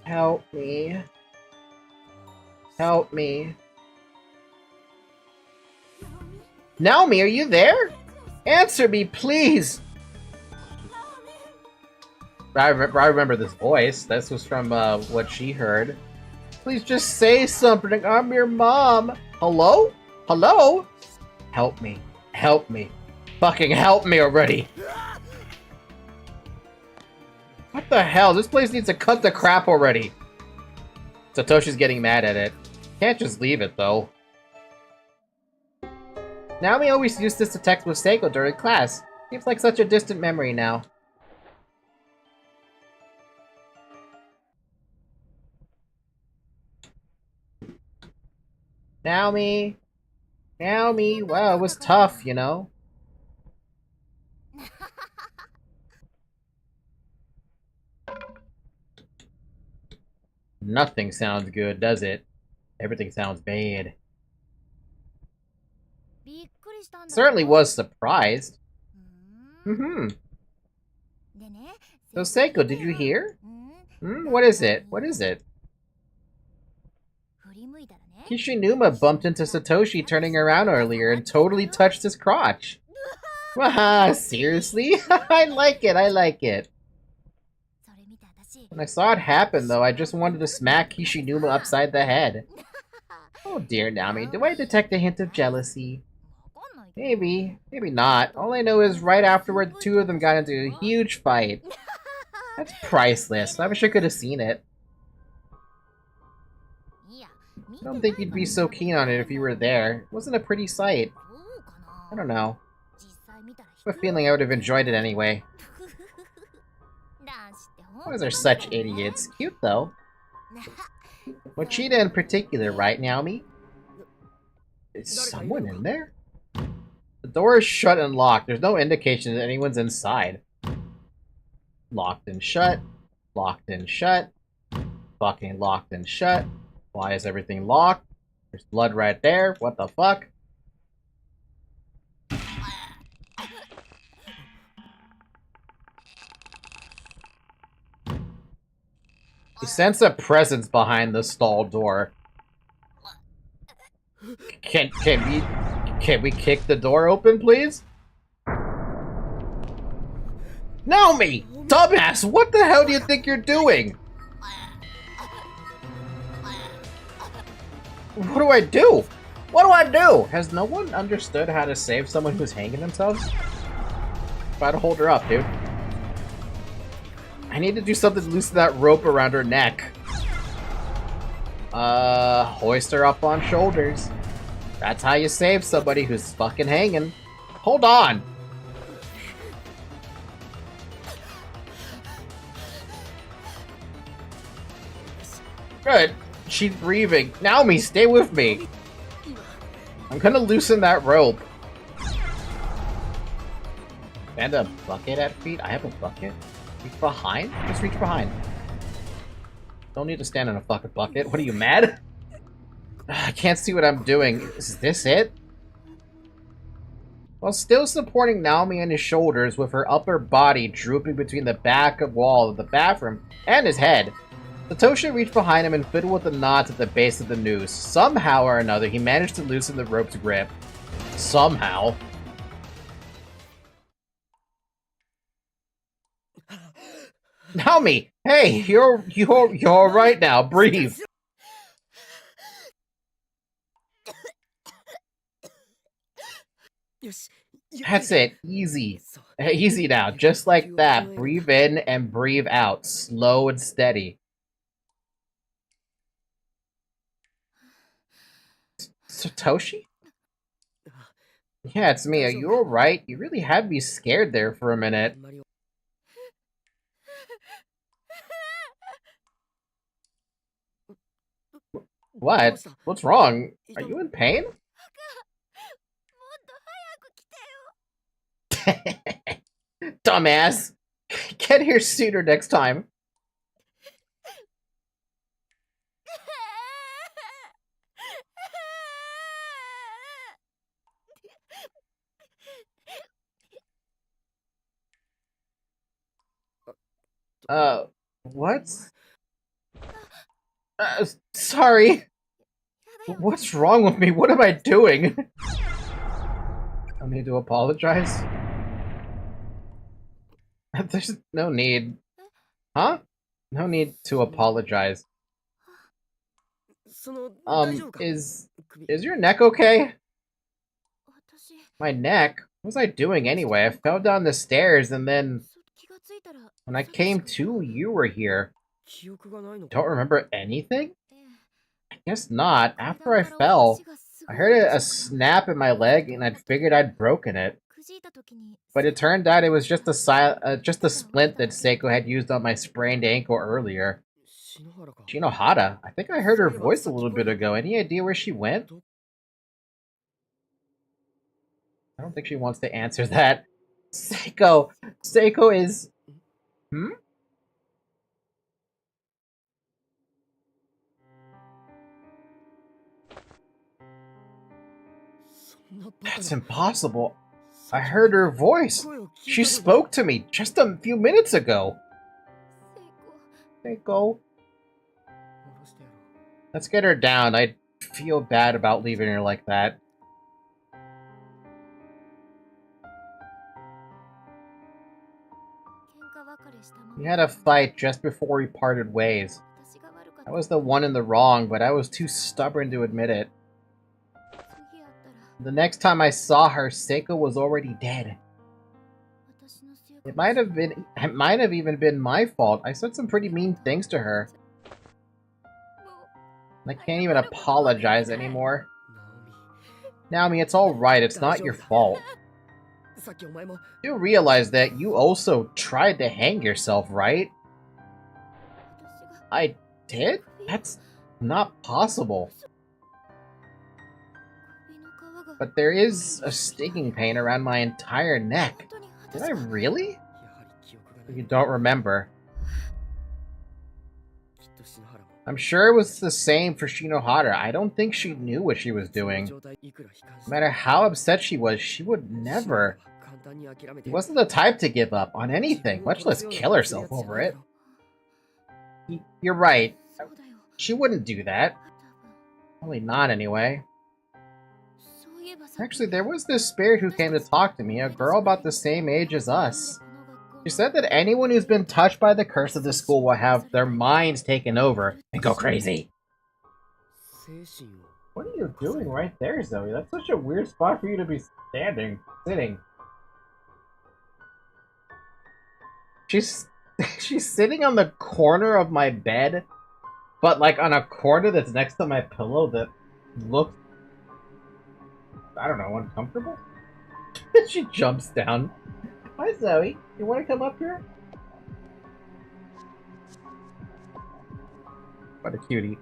Help me. Help me. Naomi, are you there? Answer me, please! I remember this voice. This was from what she heard. Please just say something. I'm your mom. Hello? Hello? Help me. Help me. Fucking help me already. What the hell? This place needs to cut the crap already. Satoshi's getting mad at it. Can't just leave it, though. Naomi always used this to text with Seiko during class. Seems like such a distant memory now. Naomi! Naomi! Well, it was tough, you know? Nothing sounds good, does it? Everything sounds bad. Certainly was surprised. So Seiko, did you hear? What is it? What is it? Kishinuma bumped into Satoshi turning around earlier and totally touched his crotch. Waha, seriously? I like it, I like it. When I saw it happen, though, I just wanted to smack Kishinuma upside the head. Oh dear, Naomi, do I detect a hint of jealousy? Maybe, maybe not. All I know is right afterward, the two of them got into a huge fight. That's priceless. I wish I could have seen it. I don't think you'd be so keen on it if you were there. It wasn't a pretty sight. I don't know. I have a feeling I would have enjoyed it anyway. Those are such idiots. Cute, though. Mochida in particular, right, Naomi? Is someone in there? The door is shut and locked. There's no indication that anyone's inside. Locked and shut. Locked and shut. Fucking locked and shut. Why is everything locked? There's blood right there. What the fuck? You sense a presence behind the stall door. Can we kick the door open, please? Naomi! Dumbass! What the hell do you think you're doing? What do I do? What do I do? Has no one understood how to save someone who's hanging themselves? Try to hold her up, dude. I need to do something to loosen that rope around her neck. Hoist her up on shoulders. That's how you save somebody who's fucking hanging. Hold on! Good. She's breathing. Naomi, stay with me. I'm gonna loosen that rope. And a bucket at feet? I have a bucket. Reach behind? Just reach behind. Don't need to stand in a fucking bucket. What are you, mad? I can't see what I'm doing. Is this it? While still supporting Naomi on his shoulders with her upper body drooping between the back wall of the bathroom and his head, Satoshi reached behind him and fiddled with the knots at the base of the noose. Somehow or another, he managed to loosen the rope's grip. Somehow. Naomi! Hey, you're alright now. Breathe. That's it. Easy. Easy now. Just like that. Breathe in and breathe out. Slow and steady. Satoshi? Yeah, it's me. Are you alright? You really had me scared there for a minute. What? What's wrong? Are you in pain? Dumbass! Get here sooner next time. What? Sorry. What's wrong with me? What am I doing? I need to apologize? There's no need. Huh? No need to apologize. Is your neck okay? My neck? What was I doing anyway? I fell down the stairs and then when I came to, you were here. Don't remember anything? I guess not. After I fell, I heard a snap in my leg and I'd figured I'd broken it. But it turned out it was just a splint that Seiko had used on my sprained ankle earlier. Shinohara? I think I heard her voice a little bit ago. Any idea where she went? I don't think she wants to answer that. Seiko! Seiko is... Hmm? That's impossible. I heard her voice. She spoke to me just a few minutes ago. Seiko. Let's get her down. I feel bad about leaving her like that. We had a fight just before we parted ways. I was the one in the wrong, but I was too stubborn to admit it. The next time I saw her, Seiko was already dead. It might have even been my fault. I said some pretty mean things to her. I can't even apologize anymore. Naomi, it's alright. It's not your fault. You realize that you also tried to hang yourself, right? I did? That's not possible. But there is a stinging pain around my entire neck. Did I really? You don't remember. I'm sure it was the same for Shinohara. I don't think she knew what she was doing. No matter how upset she was, she would never. She wasn't the type to give up on anything, much less kill herself over it. You're right. She wouldn't do that. Probably not, anyway. Actually, there was this spirit who came to talk to me, a girl about the same age as us. She said that anyone who's been touched by the curse of the school will have their minds taken over and go crazy. What are you doing right there, Zoe? That's such a weird spot for you to be sitting. She's sitting on the corner of my bed, but like on a corner that's next to my pillow that looks, I don't know, uncomfortable? She jumps down. Hi, Zoe. You want to come up here? What a cutie.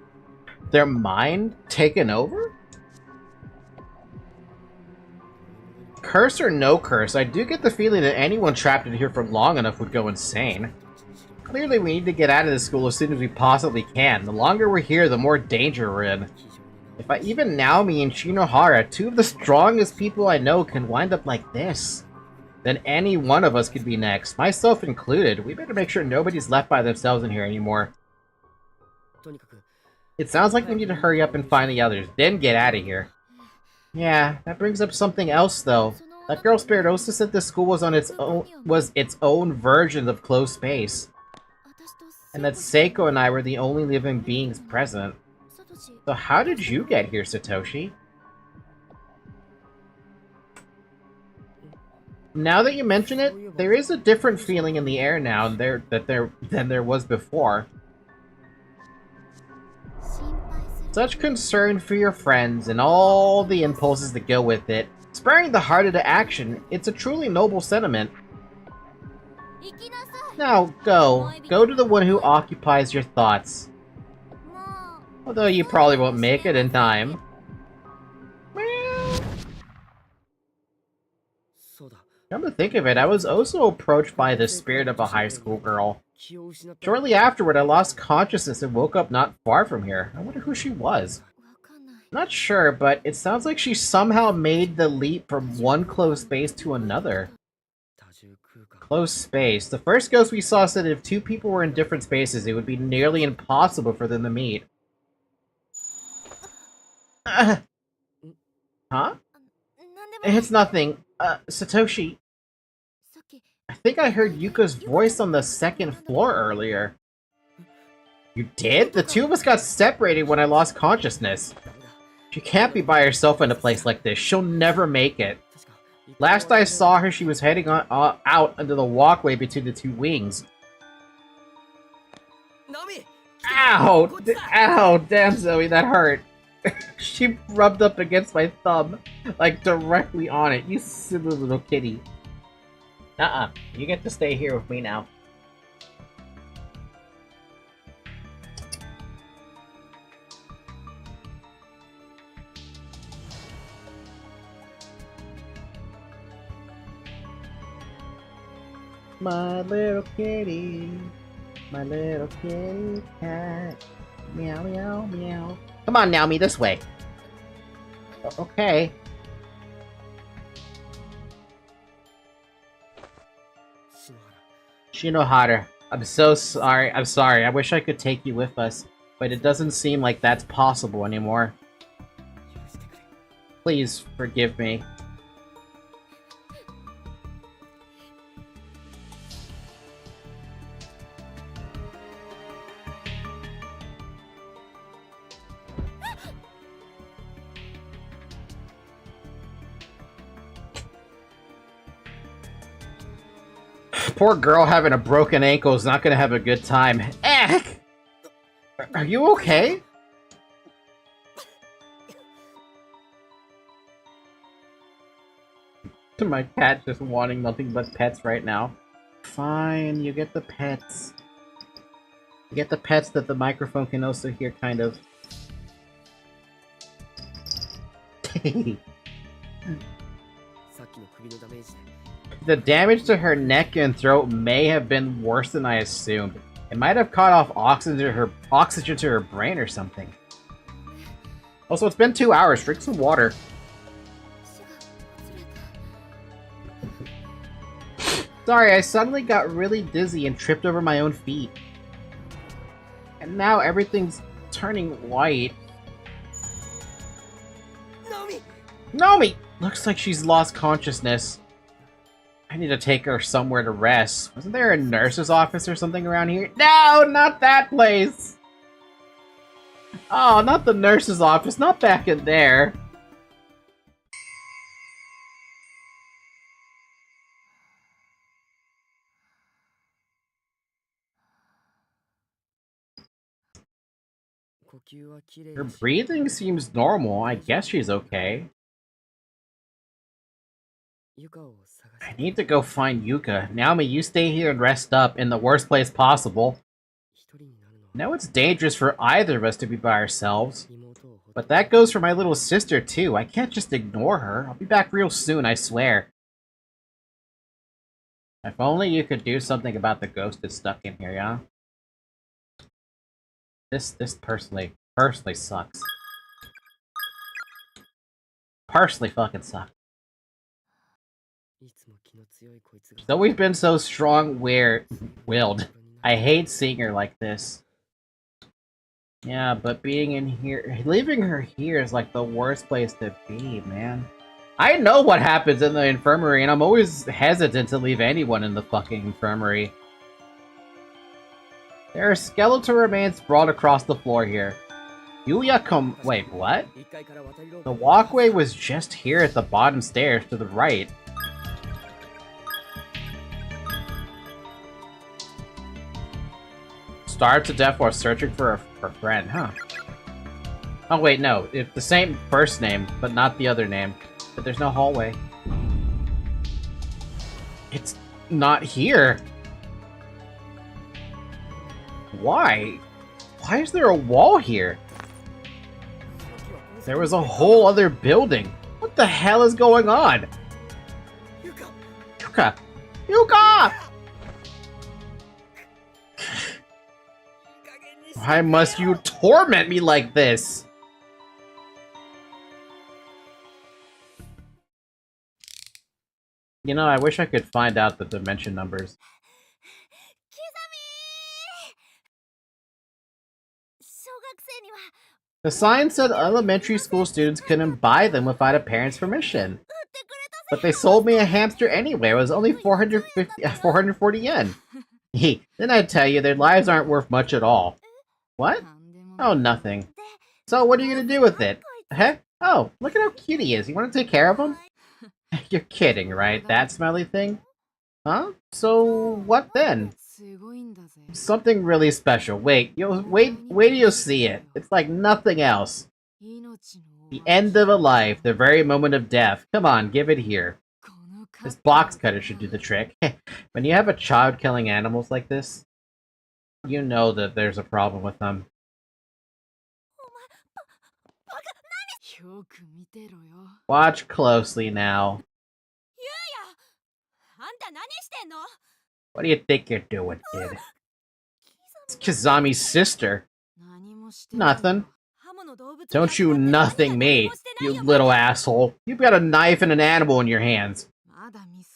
Their mind taken over? Curse or no curse, I do get the feeling that anyone trapped in here for long enough would go insane. Clearly we need to get out of this school as soon as we possibly can. The longer we're here, the more danger we're in. If even Naomi and Shinohara, two of the strongest people I know, can wind up like this, then any one of us could be next, myself included. We better make sure nobody's left by themselves in here anymore. It sounds like we need to hurry up and find the others, then get out of here. Yeah, that brings up something else, though. That girl Spirit also said this school was its own version of closed space, and that Seiko and I were the only living beings present. So how did you get here, Satoshi? Now that you mention it, there is a different feeling in the air now than there was before. Such concern for your friends and all the impulses that go with it, spurring the heart into action, it's a truly noble sentiment. Now, go. Go to the one who occupies your thoughts. Although you probably won't make it in time. Well, come to think of it, I was also approached by the spirit of a high school girl. Shortly afterward, I lost consciousness and woke up not far from here. I wonder who she was. Not sure, but it sounds like she somehow made the leap from one closed space to another. Closed space. The first ghost we saw said if two people were in different spaces, it would be nearly impossible for them to meet. Huh? It's nothing. Satoshi. I think I heard Yuka's voice on the second floor earlier. You did? The two of us got separated when I lost consciousness. She can't be by herself in a place like this. She'll never make it. Last I saw her, she was heading out under the walkway between the two wings. Ow! Ow! Damn, Zoe, that hurt. She rubbed up against my thumb, like directly on it. You silly little kitty. You get to stay here with me now. My little kitty cat. Meow, meow, meow. Come on, Naomi, this way. Okay. Shinohara, I'm so sorry. I'm sorry. I wish I could take you with us, but it doesn't seem like that's possible anymore. Please forgive me. Poor girl having a broken ankle is not gonna have a good time. Eck! Are you okay? My cat just wanting nothing but pets right now. Fine, you get the pets. You get the pets that the microphone can also hear, kind of. The damage to her neck and throat may have been worse than I assumed. It might have cut off oxygen to her brain or something. Also, it's been 2 hours. Drink some water. Sorry, I suddenly got really dizzy and tripped over my own feet. And now everything's turning white. Nomi! Looks like she's lost consciousness. I need to take her somewhere to rest. Wasn't there a nurse's office or something around here? No, not that place! Oh, not the nurse's office, not back in there. Her breathing seems normal. I guess she's okay. I need to go find Yuka. Naomi, you stay here and rest up in the worst place possible. No, it's dangerous for either of us to be by ourselves. But that goes for my little sister, too. I can't just ignore her. I'll be back real soon, I swear. If only you could do something about the ghost that's stuck in here, yeah? This personally sucks. Personally fucking sucks. She's always been so strong-willed. I hate seeing her like this. Yeah, but being in here, leaving her here is like the worst place to be, man. I know what happens in the infirmary, and I'm always hesitant to leave anyone in the fucking infirmary. There are skeletal remains brought across the floor here. Wait, what? The walkway was just here at the bottom stairs to the right. Starved to death while searching for a friend, huh? Oh wait, no. It's the same first name, but not the other name. But there's no hallway. It's not here. Why? Why is there a wall here? There was a whole other building. What the hell is going on? Yuka! Yuka! Why must you torment me like this? You know, I wish I could find out the dimension numbers. The sign said elementary school students couldn't buy them without a parent's permission. But they sold me a hamster anyway. It was only 440 yen. Then I tell you, their lives aren't worth much at all. What? Oh, nothing. So what are you gonna do with it? Huh? Oh, look at how cute he is. You want to take care of him? You're kidding, right? That smelly thing? Huh? So what then? Something really special. Wait till you'll see it. It's like nothing else. The end of a life, the very moment of death. Come on, give it here. This box cutter should do the trick. When you have a child killing animals like this, you know that there's a problem with them. Watch closely now. What do you think you're doing, kid? It's Kizami's sister. Nothing. Don't you nothing me, you little asshole. You've got a knife and an animal in your hands.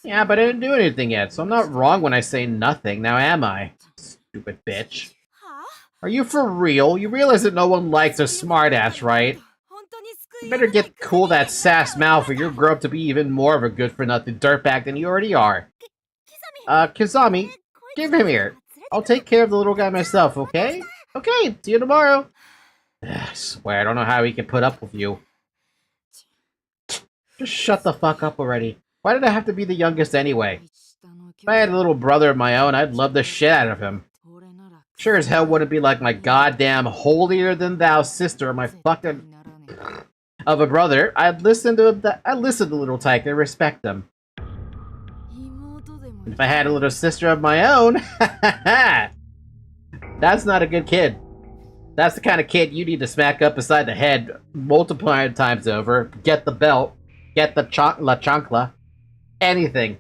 Yeah, but I didn't do anything yet, so I'm not wrong when I say nothing, now am I? Stupid bitch. Are you for real? You realize that no one likes a smartass, right? You better get cool that sass mouth or you'll grow up to be even more of a good-for-nothing dirtbag than you already are. Kizami, give him here. I'll take care of the little guy myself, okay? Okay, see you tomorrow. I swear, I don't know how he can put up with you. Just shut the fuck up already. Why did I have to be the youngest anyway? If I had a little brother of my own, I'd love the shit out of him. Sure as hell wouldn't be like my goddamn holier-than-thou sister or my fucking... of a brother. I'd listen to little tyke and respect them. And if I had a little sister of my own, that's not a good kid. That's the kind of kid you need to smack up beside the head multiple times over. Get the belt. Get the la chancla. Anything.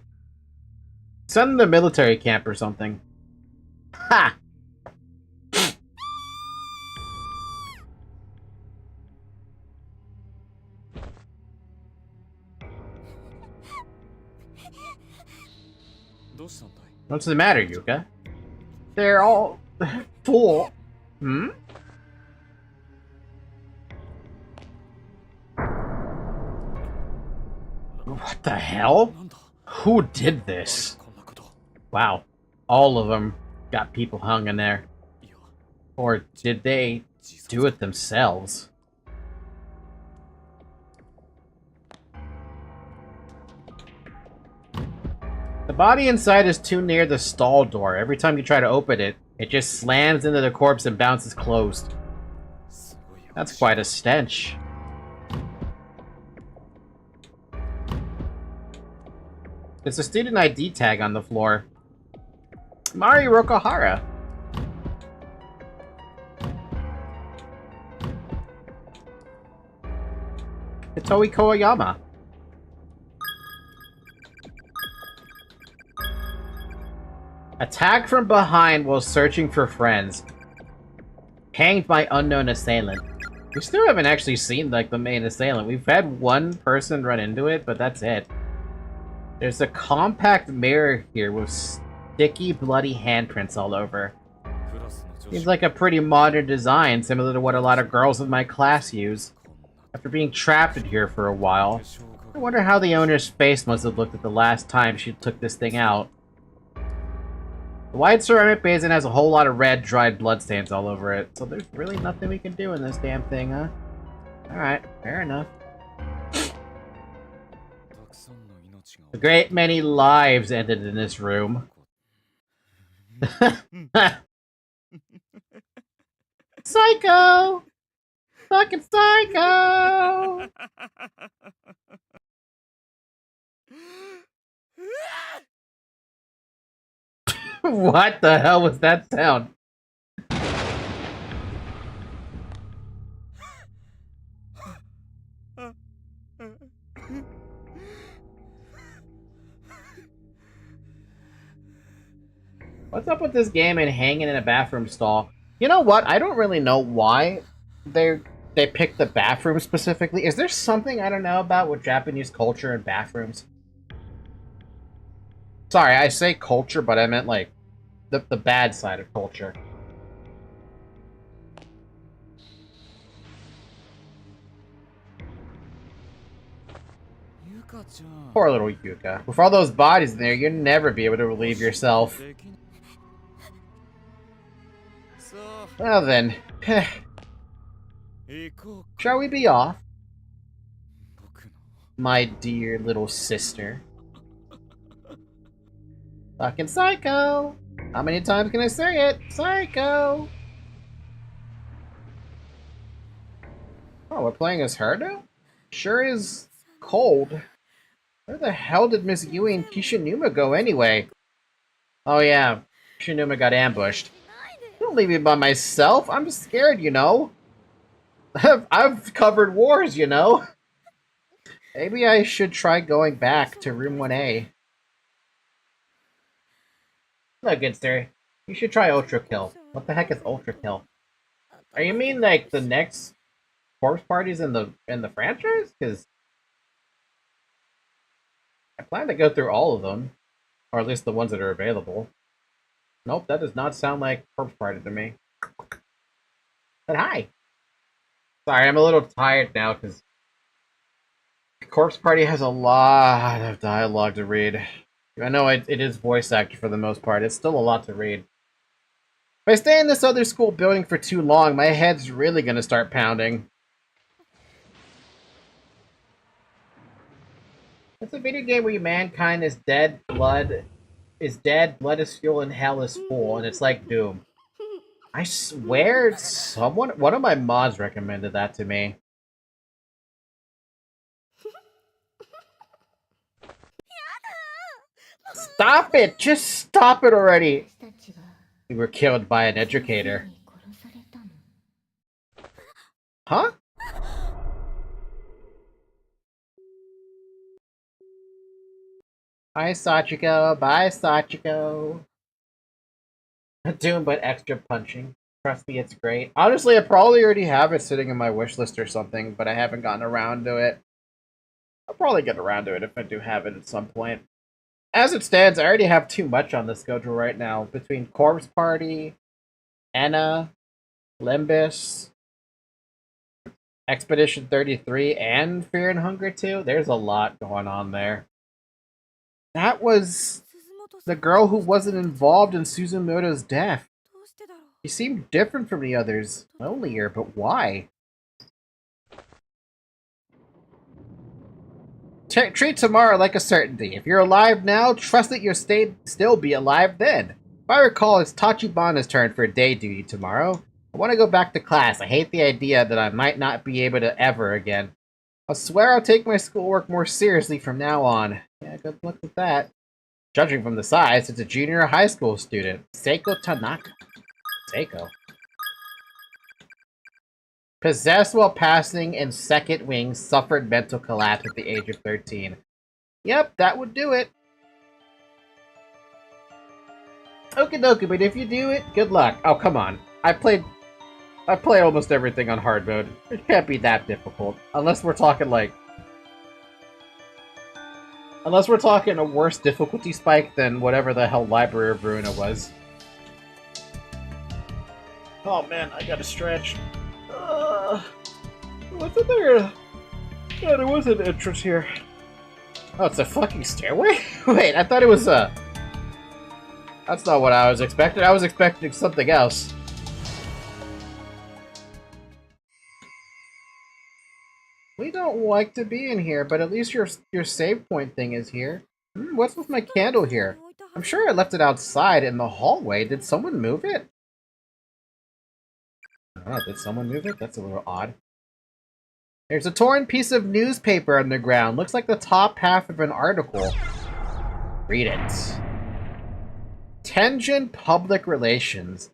Send them to military camp or something. Ha! What's the matter, Yuka? They're all full. Hmm? What the hell? Who did this? Wow. All of them got people hung in there. Or did they do it themselves? The body inside is too near the stall door. Every time you try to open it, it just slams into the corpse and bounces closed. That's quite a stench. There's a student ID tag on the floor. Mari Rokuhara. Hitoi Koyama. Attack from behind while searching for friends. Hanged by unknown assailant. We still haven't actually seen, like, the main assailant. We've had one person run into it, but that's it. There's a compact mirror here with sticky, bloody handprints all over. Seems like a pretty modern design, similar to what a lot of girls in my class use. After being trapped in here for a while, I wonder how the owner's face must have looked at the last time she took this thing out. The wide ceramic basin has a whole lot of red, dried bloodstains all over it, so there's really nothing we can do in this damn thing, huh? Alright, fair enough. A great many lives ended in this room. Psycho! Fucking psycho! What the hell was that sound? What's up with this game and hanging in a bathroom stall? You know what? I don't really know why they picked the bathroom specifically. Is there something I don't know about with Japanese culture and bathrooms? Sorry, I say culture, but I meant like the bad side of culture. Poor little Yuka. With all those bodies in there, you'd never be able to relieve yourself. Well then, shall we be off? My dear little sister. Fucking psycho! How many times can I say it? Psycho! Oh, we're playing as her now? Sure is cold. Where the hell did Miss Yui and Kishinuma go anyway? Oh yeah, Kishinuma got ambushed. Don't leave me by myself. I'm scared, you know. I've covered wars, you know. Maybe I should try going back to room 1A. Look, Ginster, you should try Ultra Kill. What the heck is Ultra Kill? Are you mean like the next corpse parties in the franchise? Because I plan to go through all of them, or at least the ones that are available. Nope, that does not sound like corpse party to me. But hi. Sorry, I'm a little tired now because Corpse Party has a lot of dialogue to read. I know it is voice acted for the most part. It's still a lot to read. If I stay in this other school building for too long, my head's really gonna start pounding. It's a video game where mankind is dead, blood is fuel, and hell is full, and it's like Doom. I swear one of my mods recommended that to me. Stop it! Just stop it already! We were killed by an educator. Huh? Bye, Sachiko. Bye, Sachiko. Doom, but extra punching. Trust me, it's great. Honestly, I probably already have it sitting in my wish list or something, but I haven't gotten around to it. I'll probably get around to it if I do have it at some point. As it stands, I already have too much on the schedule right now. Between Corpse Party, Enna, Limbus, Expedition 33, and Fear and Hunger 2. There's a lot going on there. That was the girl who wasn't involved in Suzumoto's death. She seemed different from the others. Lonelier, but why? Treat tomorrow like a certainty. If you're alive now, trust that you'll still be alive then. If I recall, it's Tachibana's turn for day duty tomorrow. I want to go back to class. I hate the idea that I might not be able to ever again. I swear I'll take my schoolwork more seriously from now on. Yeah, good luck with that. Judging from the size, it's a junior high school student. Seiko Tanaka. Seiko. Possessed while passing in second wing, suffered mental collapse at the age of 13. Yep, that would do it. Okie dokie, but if you do it, good luck. Oh, come on. I play almost everything on hard mode. It can't be that difficult. Unless we're talking like... Unless we're talking a worse difficulty spike than whatever the hell Library of Ruina was. Oh man, I gotta stretch. What's in there? Yeah, there was an entrance here. Oh, it's a fucking stairway? Wait, I thought it was a... That's not what I was expecting. I was expecting something else. We don't like to be in here, but at least your save point thing is here. What's with my candle here? I'm sure I left it outside in the hallway. Did someone move it? I don't know, did someone move it? That's a little odd. There's a torn piece of newspaper on the ground. Looks like the top half of an article. Read it. Tenjin Public Relations.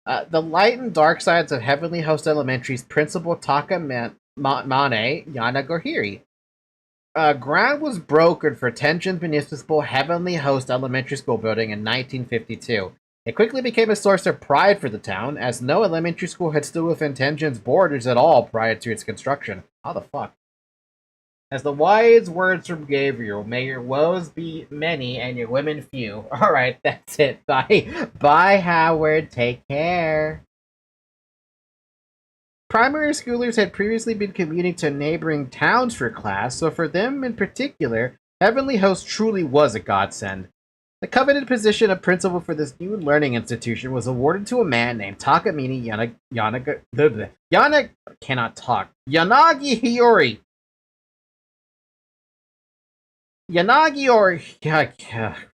The light and dark sides of Heavenly Host Elementary's principal Mane Yanagihiri. Ground was brokered for Tenjin's municipal Heavenly Host Elementary School building in 1952. It quickly became a source of pride for the town, as no elementary school had stood within Tenjin's borders at all prior to its construction. How the fuck? As the wise words from Gabriel, may your woes be many and your women few. Alright, that's it. Bye. Bye, Howard. Take care. Primary schoolers had previously been commuting to neighboring towns for class, so for them in particular, Heavenly Host truly was a godsend. The coveted position of principal for this new learning institution was awarded to a man named Takamine Yanagihori. Yanagihori,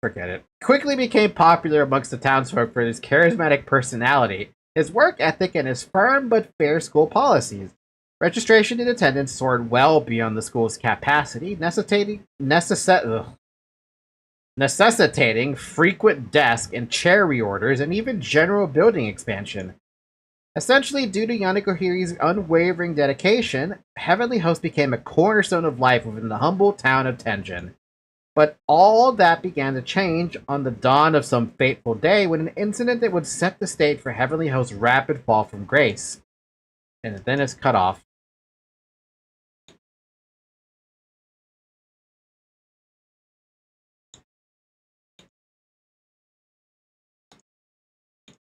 forget it, quickly became popular amongst the townsfolk for his charismatic personality, his work ethic, and his firm but fair school policies. Registration and attendance soared well beyond the school's capacity, necessitating frequent desk and chair reorders and even general building expansion. Essentially, due to Yanagihiri's unwavering dedication, Heavenly Host became a cornerstone of life within the humble town of Tenjin. But all that began to change on the dawn of some fateful day when an incident that would set the stage for Heavenly Host's rapid fall from grace. And then it's cut off.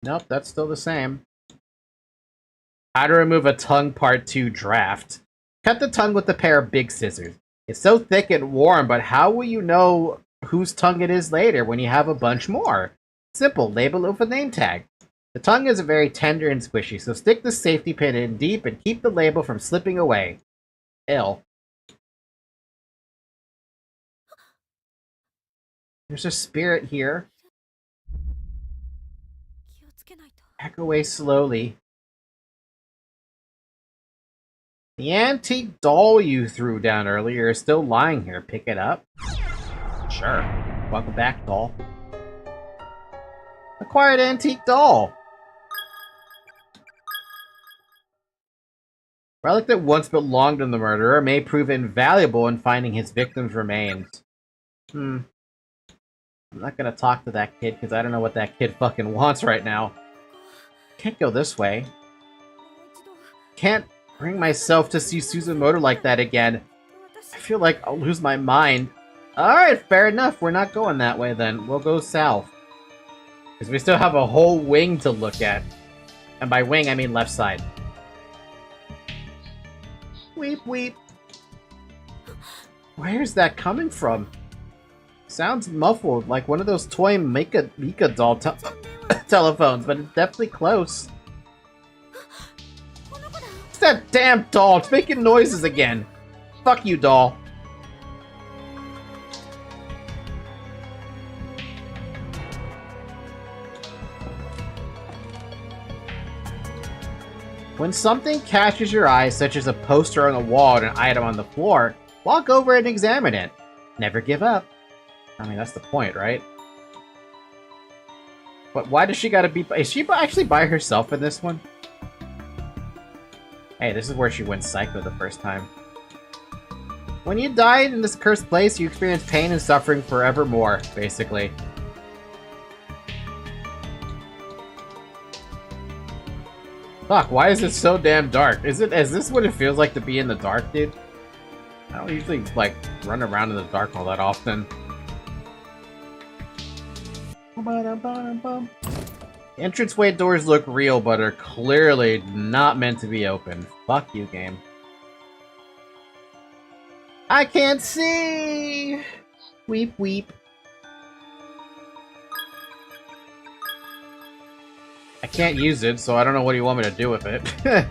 Nope, that's still the same. How to remove a tongue part 2 draft. Cut the tongue with a pair of big scissors. It's so thick and warm, but how will you know whose tongue it is later when you have a bunch more? Simple, label it with a name tag. The tongue is very tender and squishy, so stick the safety pin in deep and keep the label from slipping away. Ill. There's a spirit here. Back away slowly. The antique doll you threw down earlier is still lying here. Pick it up? Sure. Welcome back, doll. Acquired antique doll. Relic that once belonged to the murderer may prove invaluable in finding his victim's remains. I'm not gonna talk to that kid because I don't know what that kid fucking wants right now. Can't go this way. Can't bring myself to see Suzumoto like that again. I feel like I'll lose my mind. Alright, fair enough. We're not going that way then. We'll go south. Because we still have a whole wing to look at. And by wing, I mean left side. Weep, weep. Where's that coming from? Sounds muffled, like one of those toy Mika doll telephones, but it's definitely close. It's that damn doll! It's making noises again! Fuck you, doll. When something catches your eye, such as a poster on the wall or an item on the floor, walk over and examine it. Never give up. I mean, that's the point, right? But why does she gotta be... Is she actually by herself in this one? Hey, this is where she went psycho the first time. When you died in this cursed place, you experience pain and suffering forevermore, basically. Fuck, why is it so damn dark? Is this what it feels like to be in the dark, dude? I don't usually, like, run around in the dark all that often. The entranceway doors look real, but are clearly not meant to be open. Fuck you, game. I can't see! Weep, weep. I can't use it, so I don't know what you want me to do with it.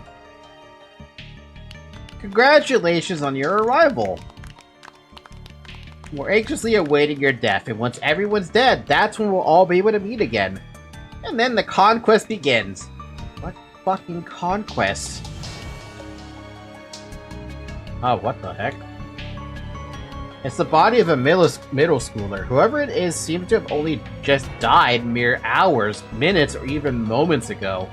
Congratulations on your arrival! We're anxiously awaiting your death, and once everyone's dead, that's when we'll all be able to meet again. And then the conquest begins. What fucking conquest? Oh, what the heck? It's the body of a middle schooler. Whoever it is seems to have only just died mere hours, minutes, or even moments ago.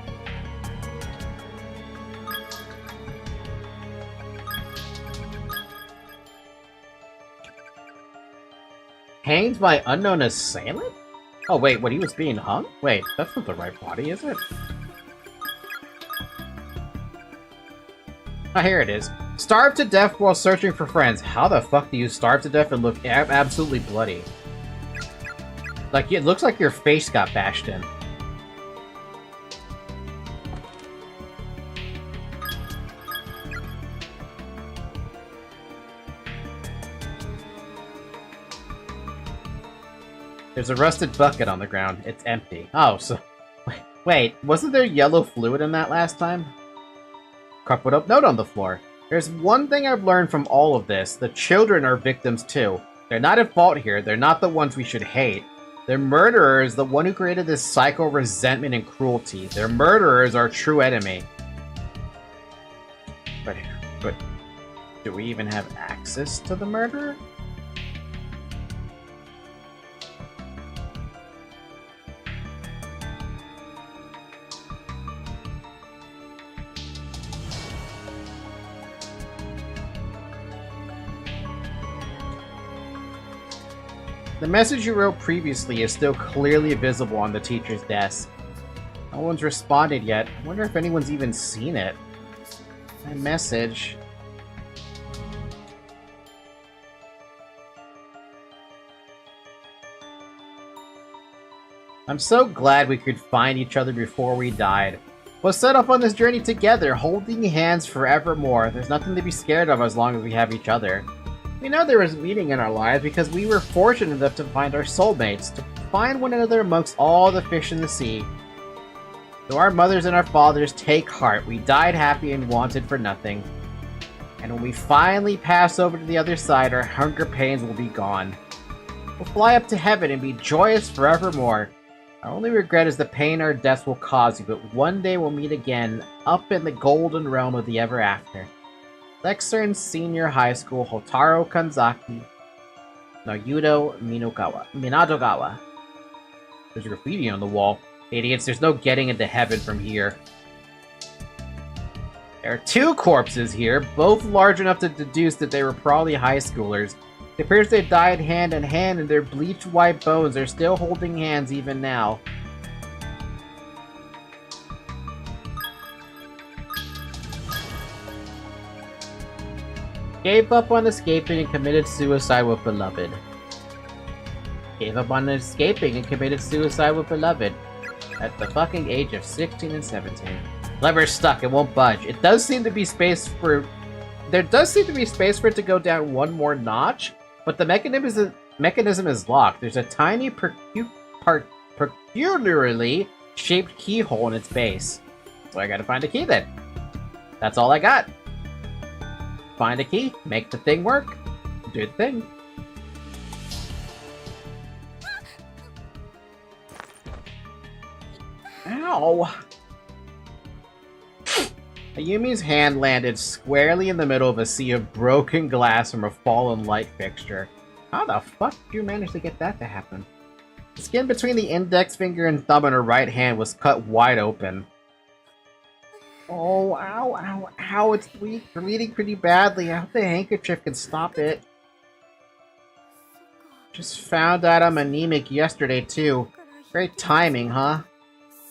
Hanged by unknown assailant? Oh wait, what, he was being hung? Wait, that's not the right body, is it? Ah, here it is. Starved to death while searching for friends. How the fuck do you starve to death and look absolutely bloody? Like, it looks like your face got bashed in. There's a rusted bucket on the ground. It's empty. Oh, so... Wait, wasn't there yellow fluid in that last time? Crumpled up note on the floor. There's one thing I've learned from all of this. The children are victims too. They're not at fault here. They're not the ones we should hate. Their murderer is the one who created this psycho resentment and cruelty. Their murderer is our true enemy. But do we even have access to the murderer? The message you wrote previously is still clearly visible on the teacher's desk. No one's responded yet. I wonder if anyone's even seen it. My message... I'm so glad we could find each other before we died. We'll set off on this journey together, holding hands forevermore. There's nothing to be scared of as long as we have each other. We know there was meaning in our lives because we were fortunate enough to find our soulmates, to find one another amongst all the fish in the sea. So our mothers and our fathers, take heart. We died happy and wanted for nothing. And when we finally pass over to the other side, our hunger pains will be gone. We'll fly up to heaven and be joyous forevermore. Our only regret is the pain our deaths will cause you, but one day we'll meet again, up in the golden realm of the ever after. Lexern Senior High School, Hotaro Kanzaki, Nayudo Minadogawa. There's graffiti on the wall. Idiots, there's no getting into heaven from here. There are two corpses here, both large enough to deduce that they were probably high schoolers. It appears they died hand in hand, and their bleached white bones are still holding hands even now. Gave up on escaping and committed suicide with beloved. Gave up on escaping and committed suicide with beloved. At the fucking age of 16 and 17. Lever's stuck, it won't budge. It does seem to be space for... There does seem to be space for it to go down one more notch, but the mechanism is locked. There's a tiny peculiarly shaped keyhole in its base. So I gotta find a key then. That's all I got. Find a key, make the thing work, do the thing. Ow! Ayumi's hand landed squarely in the middle of a sea of broken glass from a fallen light fixture. How the fuck did you manage to get that to happen? The skin between the index finger and thumb in her right hand was cut wide open. Oh, ow, ow, ow, it's bleeding pretty badly. I hope the handkerchief can stop it. Just found out I'm anemic yesterday, too. Great timing, huh?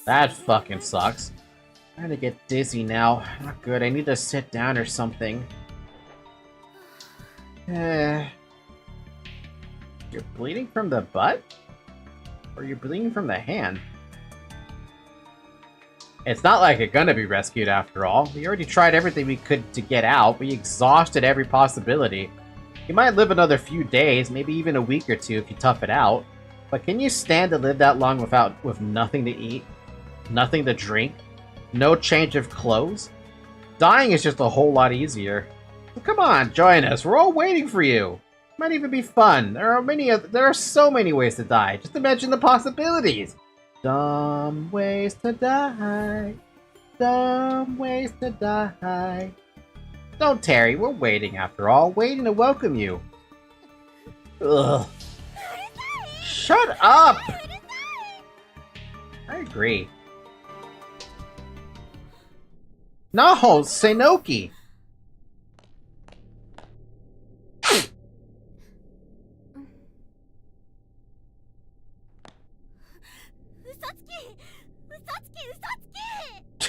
That fucking sucks. I'm gonna get dizzy now. Not good, I need to sit down or something. You're bleeding from the butt? Or you're bleeding from the hand? It's not like you're gonna be rescued after all. We already tried everything we could to get out. We exhausted every possibility. You might live another few days, maybe even a week or two if you tough it out. But can you stand to live that long with nothing to eat? Nothing to drink? No change of clothes? Dying is just a whole lot easier. So come on, join us. We're all waiting for you. Might even be fun. There are so many ways to die. Just imagine the possibilities. Dumb ways to die. Dumb ways to die. Don't tarry. We're waiting after all. Waiting to welcome you. Ugh. Shut up! I agree. No, Seinoki!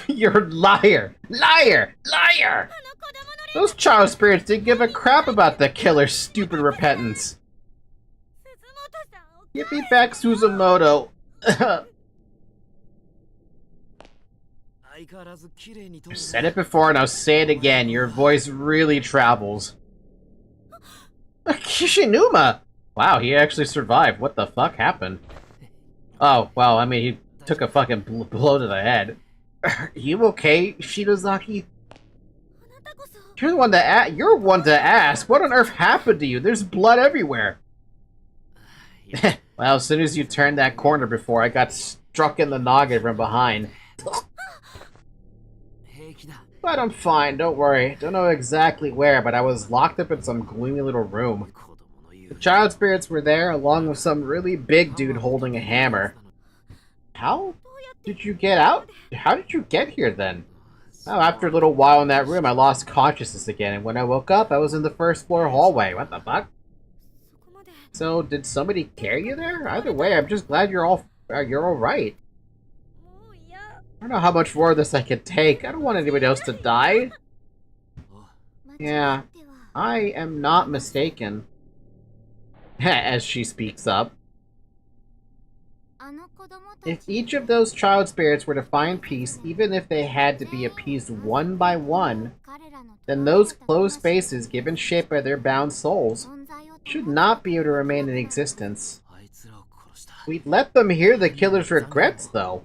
You're a liar! Liar! Liar! Those child spirits didn't give a crap about the killer's stupid repentance. Give me back Suzumoto. I said it before and I'll say it again. Your voice really travels. Kishinuma! Wow, he actually survived. What the fuck happened? Oh, well, I mean, he took a fucking blow to the head. Are you okay, Shidozaki? You're one to ask. What on earth happened to you? There's blood everywhere. Well, as soon as you turned that corner before, I got struck in the noggin from behind. But I'm fine, don't worry. Don't know exactly where, but I was locked up in some gloomy little room. The child spirits were there, along with some really big dude holding a hammer. How did you get out? How did you get here, then? Oh, after a little while in that room, I lost consciousness again, and when I woke up, I was in the first floor hallway. What the fuck? So, did somebody carry you there? Either way, I'm just glad you're all right. I don't know how much more of this I can take. I don't want anybody else to die. Yeah, I am not mistaken. As she speaks up. If each of those child spirits were to find peace, even if they had to be appeased one by one, then those closed spaces, given shape by their bound souls, should not be able to remain in existence. We'd let them hear the killer's regrets, though.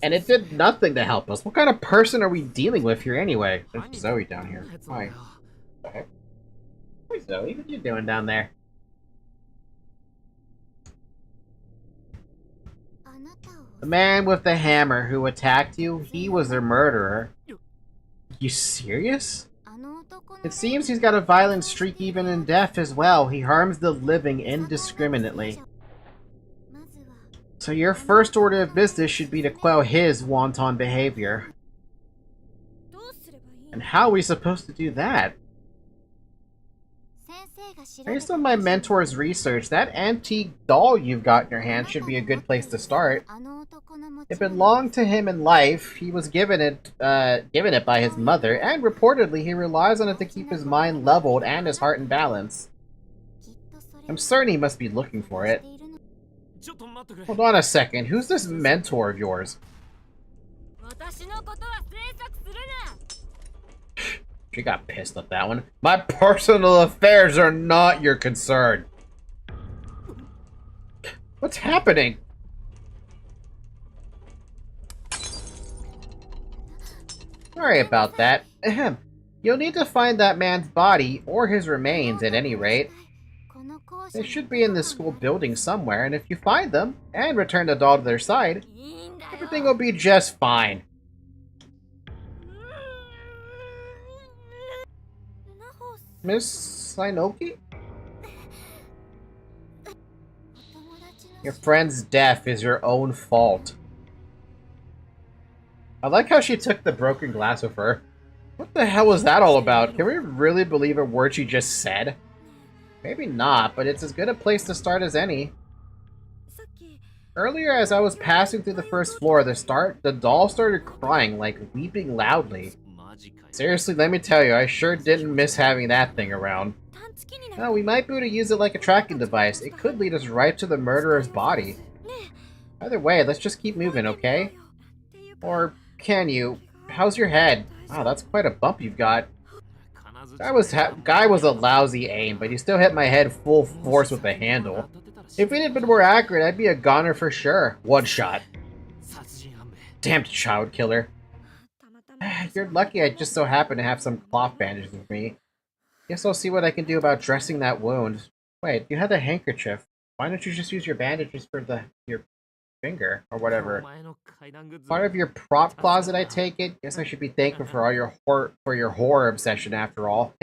And it did nothing to help us. What kind of person are we dealing with here anyway? There's Zoe down here. Hi. Okay. Hi, Zoe. What are you doing down there? The man with the hammer who attacked you, he was the murderer. You serious? It seems he's got a violent streak even in death as well. He harms the living indiscriminately. So your first order of business should be to quell his wanton behavior. And how are we supposed to do that? Based on my mentor's research, that antique doll you've got in your hand should be a good place to start. It belonged to him in life. He was given it by his mother, and reportedly he relies on it to keep his mind leveled and his heart in balance. I'm certain he must be looking for it. Hold on a second. Who's this mentor of yours? She got pissed at that one. My personal affairs are not your concern. What's happening? Sorry about that. Ahem. You'll need to find that man's body, or his remains at any rate. They should be in the school building somewhere, and if you find them, and return the doll to their side, everything will be just fine. Miss Sainoki? Your friend's death is your own fault. I like how she took the broken glass with her. What the hell was that all about? Can we really believe a word she just said? Maybe not, but it's as good a place to start as any. Earlier, as I was passing through the first floor, the doll started crying, like weeping loudly. Seriously, let me tell you, I sure didn't miss having that thing around. Well, we might be able to use it like a tracking device. It could lead us right to the murderer's body. Either way, let's just keep moving, okay? Or can you? How's your head? Wow, that's quite a bump you've got. Guy was a lousy aim, but he still hit my head full force with the handle. If it had been more accurate, I'd be a goner for sure. One shot. Damn child killer. You're lucky I just so happen to have some cloth bandages with me. Guess I'll see what I can do about dressing that wound. Wait, you had the handkerchief. Why don't you just use your bandages for your finger, or whatever? Part of your prop closet, I take it? Guess I should be thankful for all your horror obsession after all.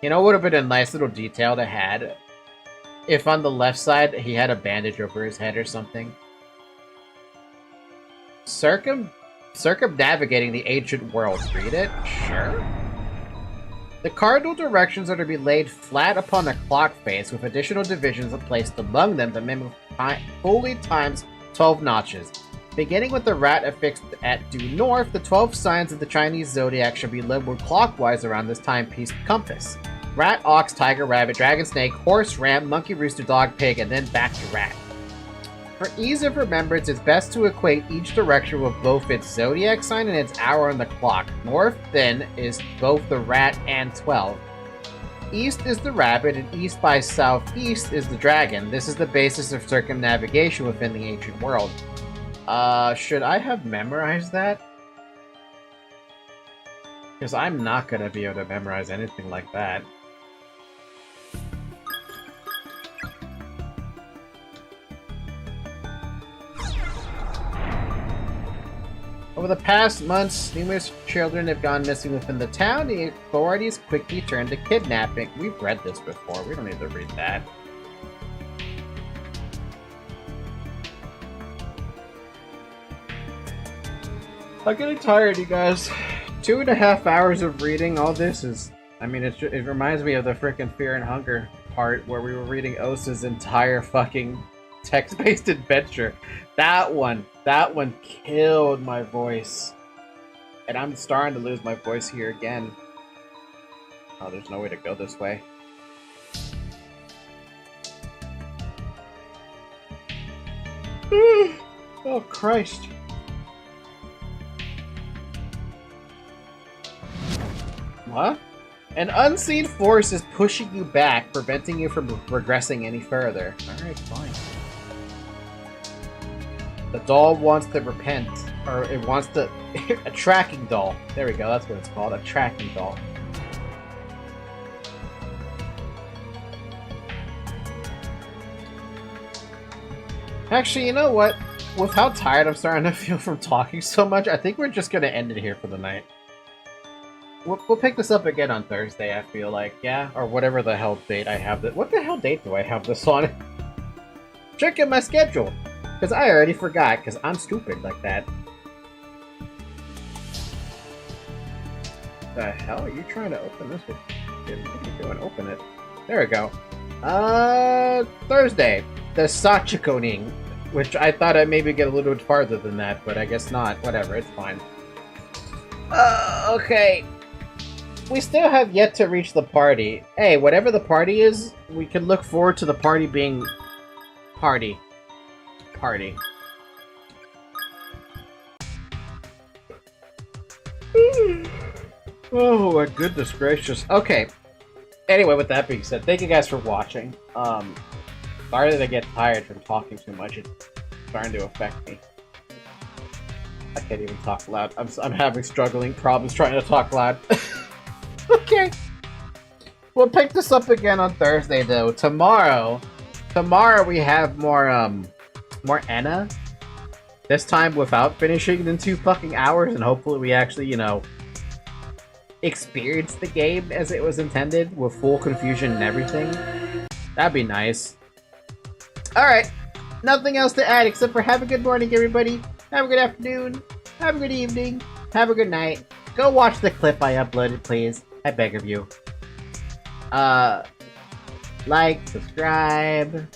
You know what would have been a nice little detail to had? If on the left side he had a bandage over his head or something. Circumnavigating the ancient world. Read it? Sure. The cardinal directions are to be laid flat upon the clock face, with additional divisions placed among them that mimic fully times 12 notches. Beginning with the rat affixed at due north, the 12 signs of the Chinese zodiac should be labeled clockwise around this timepiece compass. Rat, ox, tiger, rabbit, dragon, snake, horse, ram, monkey, rooster, dog, pig, and then back to rat. For ease of remembrance, it's best to equate each direction with both its zodiac sign and its hour on the clock. North, then, is both the rat and 12. East is the rabbit, and east by southeast is the dragon. This is the basis of circumnavigation within the ancient world. Should I have memorized that? Because I'm not gonna be able to memorize anything like that. Over the past months, numerous children have gone missing within the town. The authorities quickly turned to kidnapping. We've read this before. We don't need to read that. I'm getting tired, you guys. 2.5 hours of reading. All this is... I mean, it reminds me of the frickin' Fear and Hunger part where we were reading Osa's entire fucking text-based adventure. That one killed my voice. And I'm starting to lose my voice here again. Oh, there's no way to go this way. Oh, Christ. What? An unseen force is pushing you back, preventing you from regressing any further. Alright, fine. The doll wants to repent. Or it wants to... a tracking doll. There we go, that's what it's called. A tracking doll. Actually, you know what? With how tired I'm starting to feel from talking so much, I think we're just gonna end it here for the night. We'll pick this up again on Thursday, I feel like, yeah? Or whatever the hell date I have this. What the hell date do I have this on? Check in my schedule! Because I already forgot, because I'm stupid like that. The hell are you trying to open this with? What are you doing? Open it. There we go. Thursday. The Sachikoning. Which I thought I'd maybe get a little bit farther than that, but I guess not. Whatever, it's fine. Okay. we still have yet to reach the party. Hey, whatever the party is, we can look forward to the party being... Party. Oh my goodness gracious. Okay. Anyway, with that being said, thank you guys for watching. Sorry that I get tired from talking too much. It's starting to affect me. I can't even talk loud. I'm having struggling problems trying to talk loud. Okay. We'll pick this up again on Thursday, though. Tomorrow we have more Anna. This time without finishing in 2 fucking hours, and hopefully we actually, you know, experience the game as it was intended, with full confusion and everything. That'd be nice. Alright. Nothing else to add except for have a good morning, everybody. Have a good afternoon. Have a good evening. Have a good night. Go watch the clip I uploaded, please. I beg of you. Like, subscribe,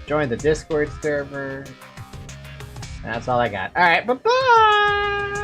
join the Discord server. That's all I got. Alright, bye-bye!